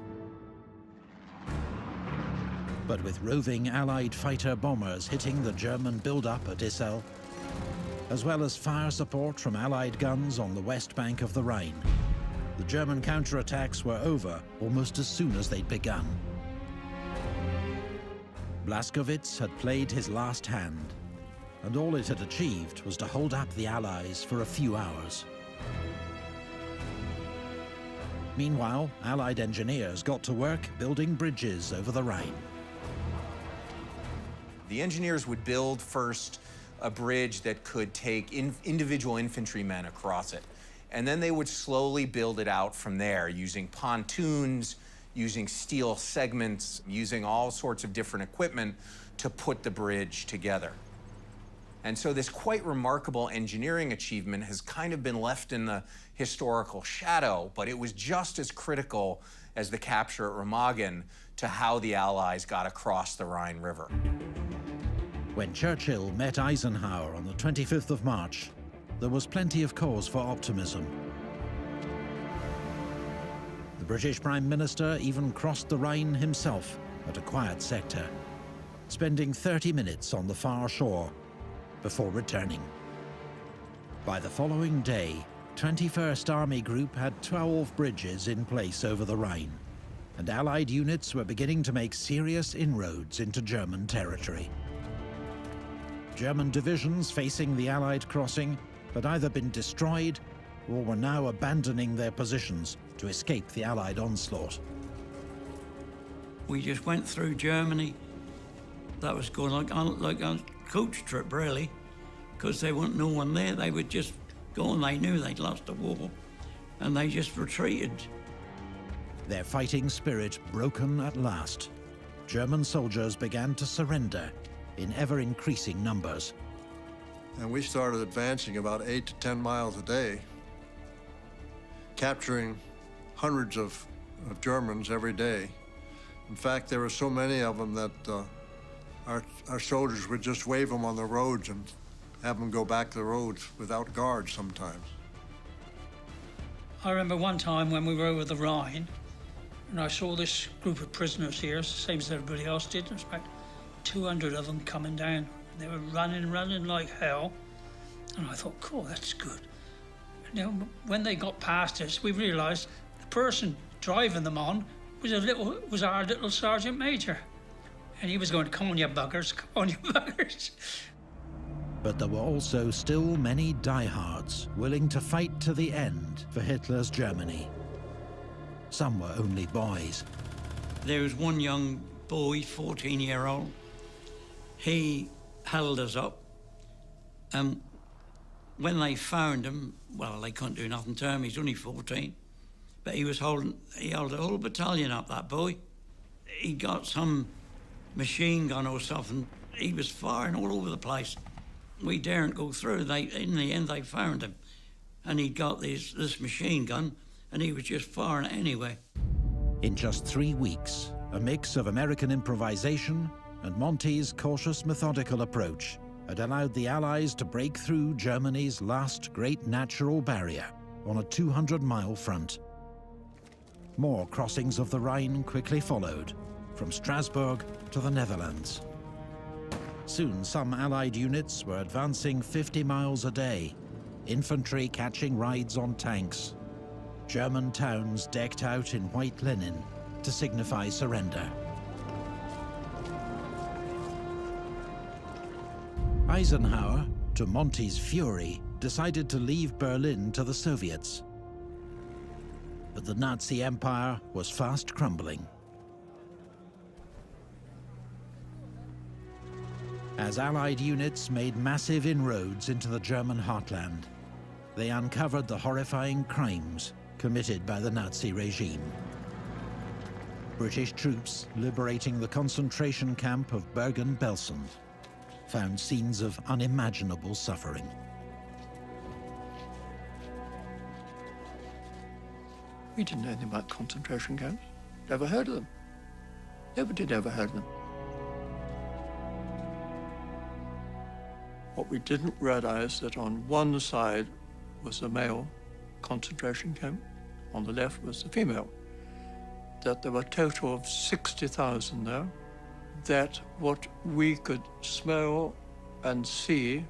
But with roving Allied fighter-bombers hitting the German build-up at Issel, as well as fire support from Allied guns on the west bank of the Rhine, the German counterattacks were over almost as soon as they'd begun. Blaskowitz had played his last hand, and all it had achieved was to hold up the Allies for a few hours. Meanwhile, Allied engineers got to work building bridges over the Rhine. The engineers would build first a bridge that could take individual infantrymen across it, and then they would slowly build it out from there using pontoons, using steel segments, using all sorts of different equipment to put the bridge together. And so this quite remarkable engineering achievement has kind of been left in the historical shadow, but it was just as critical as the capture at Remagen to how the Allies got across the Rhine River. When Churchill met Eisenhower on the 25th of March, there was plenty of cause for optimism. The British Prime Minister even crossed the Rhine himself at a quiet sector, spending 30 minutes on the far shore before returning. By the following day, 21st Army Group had 12 bridges in place over the Rhine, and Allied units were beginning to make serious inroads into German territory. German divisions facing the Allied crossing had either been destroyed or were now abandoning their positions to escape the Allied onslaught. We just went through Germany. That was going like a coach trip, really, because there wasn't no one there. They would just go, and they knew they'd lost the war, and they just retreated. Their fighting spirit broken at last, German soldiers began to surrender in ever-increasing numbers. And we started advancing about 8 to 10 miles a day, capturing hundreds of Germans every day. In fact, there were so many of them that our soldiers would just wave them on the roads and have them go back to the roads without guards sometimes. I remember one time when we were over the Rhine, and I saw this group of prisoners here, same as everybody else did. There was about 200 of them coming down. They were running like hell. And I thought, cool, that's good. Now, when they got past us, we realised the person driving them on was our little Sergeant Major. And he was going, come on, you buggers, come on, you buggers. But there were also still many diehards willing to fight to the end for Hitler's Germany. Some were only boys. There was one young boy, 14-year-old. He held us up, and when they found him, well, they couldn't do nothing to him. He's only 14, but he held a whole battalion up, that boy. He got some machine gun or something. He was firing all over the place. We daren't go through. In the end, they found him, and he'd got this machine gun, and he was just firing it anyway. In just 3 weeks, a mix of American improvisation and Monty's cautious, methodical approach had allowed the Allies to break through Germany's last great natural barrier on a 200-mile front. More crossings of the Rhine quickly followed, from Strasbourg to the Netherlands. Soon, some Allied units were advancing 50 miles a day, infantry catching rides on tanks, German towns decked out in white linen to signify surrender. Eisenhower, to Monty's fury, decided to leave Berlin to the Soviets. But the Nazi Empire was fast crumbling. As Allied units made massive inroads into the German heartland, they uncovered the horrifying crimes committed by the Nazi regime. British troops liberating the concentration camp of Bergen-Belsen found scenes of unimaginable suffering. We didn't know anything about concentration camps. Never heard of them. Never did ever heard of them. What we didn't realize that on one side was the male concentration camp, on the left was the female. That there were a total of 60,000 there, that what we could smell and see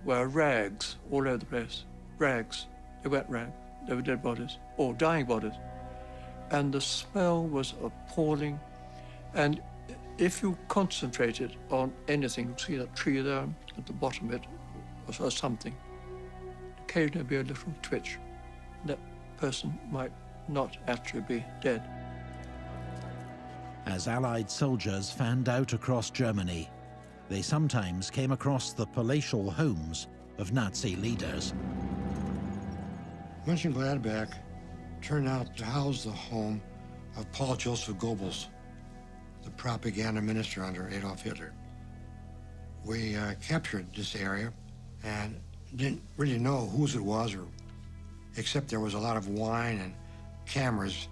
were rags all over the place. Rags, they wet rags, they were dead bodies, or dying bodies. And the smell was appalling. And if you concentrated on anything, you see that tree there at the bottom of it, or something, occasionally be a little twitch. That person might not actually be dead. As Allied soldiers fanned out across Germany, they sometimes came across the palatial homes of Nazi leaders. Mönchengladbach turned out to house the home of Paul Joseph Goebbels, the propaganda minister under Adolf Hitler. We captured this area and didn't really know whose it was, or except there was a lot of wine and cameras.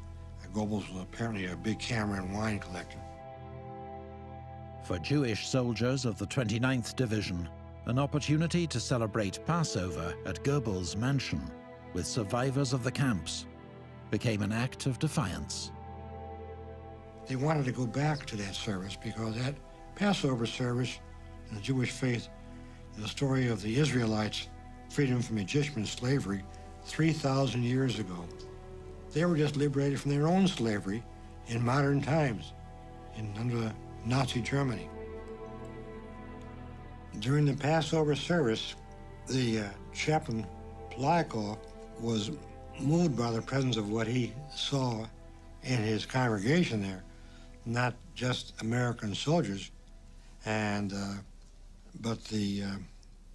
Goebbels was apparently a big camera and wine collector. For Jewish soldiers of the 29th Division, an opportunity to celebrate Passover at Goebbels' mansion with survivors of the camps became an act of defiance. They wanted to go back to that service because that Passover service in the Jewish faith is the story of the Israelites' freedom from Egyptian slavery 3,000 years ago. They were just liberated from their own slavery in modern times, under Nazi Germany. During the Passover service, the chaplain Plyakov was moved by the presence of what he saw in his congregation there, not just American soldiers, but the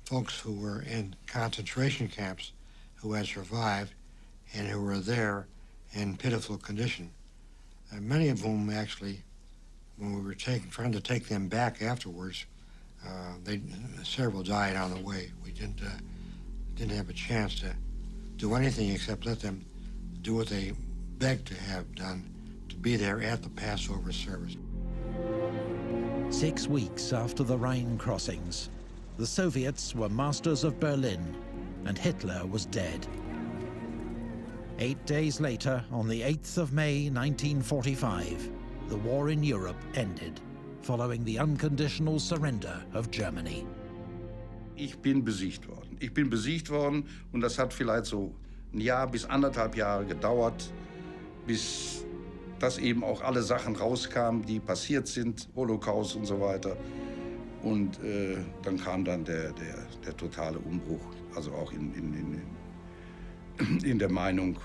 folks who were in concentration camps who had survived and who were there in pitiful condition. Many of whom actually, when we were trying to take them back afterwards, several died on the way. We didn't have a chance to do anything except let them do what they begged to have done, to be there at the Passover service. 6 weeks after the Rhine crossings, the Soviets were masters of Berlin, and Hitler was dead. 8 days later, on the 8th of May 1945, the war in Europe ended, following the unconditional surrender of Germany. Ich bin besiegt worden. Ich bin besiegt worden und das hat vielleicht so ein Jahr bis 1,5 Jahre gedauert, bis dass eben auch alle Sachen rauskamen, die passiert sind, Holocaust und so weiter. Und dann kam dann der totale Umbruch, also auch in der Meinung,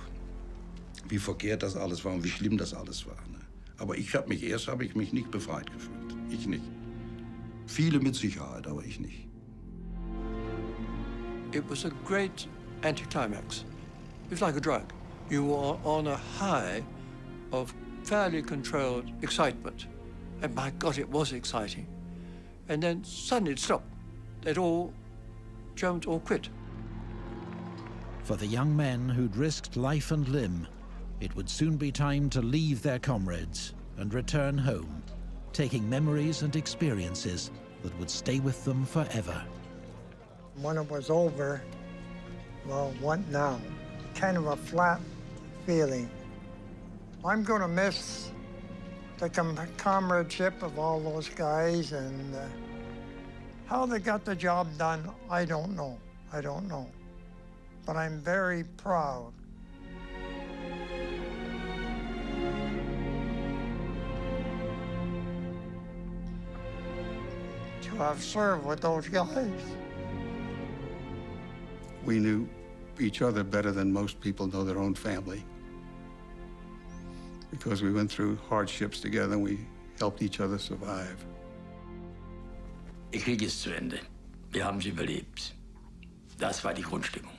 wie verkehrt das alles war und wie schlimm das alles war. Ne? Aber habe ich mich nicht befreit gefühlt. Ich nicht. Viele mit Sicherheit, aber ich nicht. It was a great anticlimax. It was like a drug. You were on a high of fairly controlled excitement. And my God, it was exciting. And then suddenly it stopped. Germans all quit. For the young men who'd risked life and limb, it would soon be time to leave their comrades and return home, taking memories and experiences that would stay with them forever. When it was over, well, what now? Kind of a flat feeling. I'm going to miss the comradeship of all those guys, and how they got the job done, I don't know. But I'm very proud. To have served with those guys. We knew each other better than most people know their own family, because we went through hardships together and we helped each other survive. Der Krieg ist zu Ende. Wir haben sie überlebt. Das war die Grundstimmung.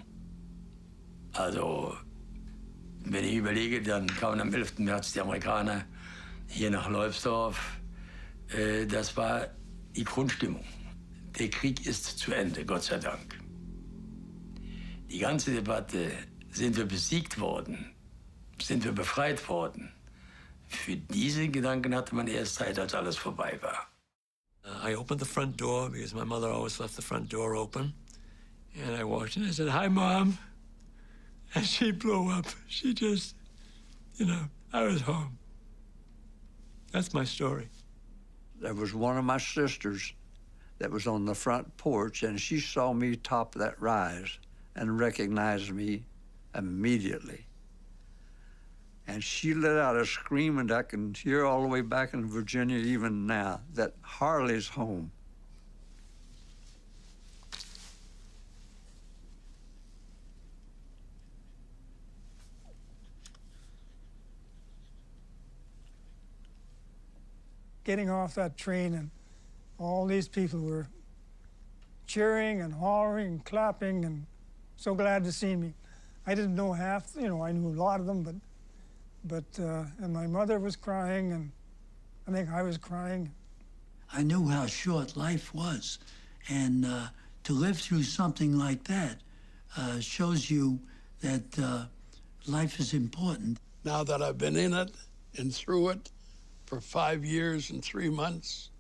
Also, wenn ich überlege, dann kamen am 11. März die Amerikaner hier nach Leubsdorf. Das war die Grundstimmung. Der Krieg ist zu Ende, Gott sei Dank. Die ganze Debatte, sind wir besiegt worden? Sind wir befreit worden? Für diese Gedanken hatte man erst Zeit, als alles vorbei war. I opened the front door because my mother always left the front door open. And I walked in and I said, "Hi, Mom." And she blew up. She just, I was home. That's my story. There was one of my sisters that was on the front porch, and she saw me top that rise and recognized me immediately. And she let out a scream, and I can hear all the way back in Virginia even now, that Harley's home. Getting off that train, and all these people were cheering and hollering and clapping and so glad to see me. I didn't know half, I knew a lot of them, but and my mother was crying, and I think I was crying. I knew how short life was, And to live through something like that shows you that life is important. Now that I've been in it and through it for 5 years and 3 months,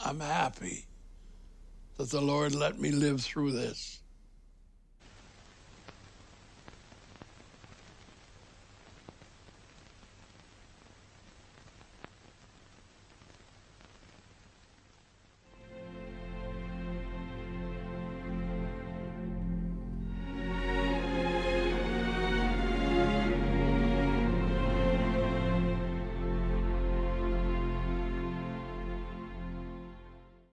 I'm happy that the Lord let me live through this.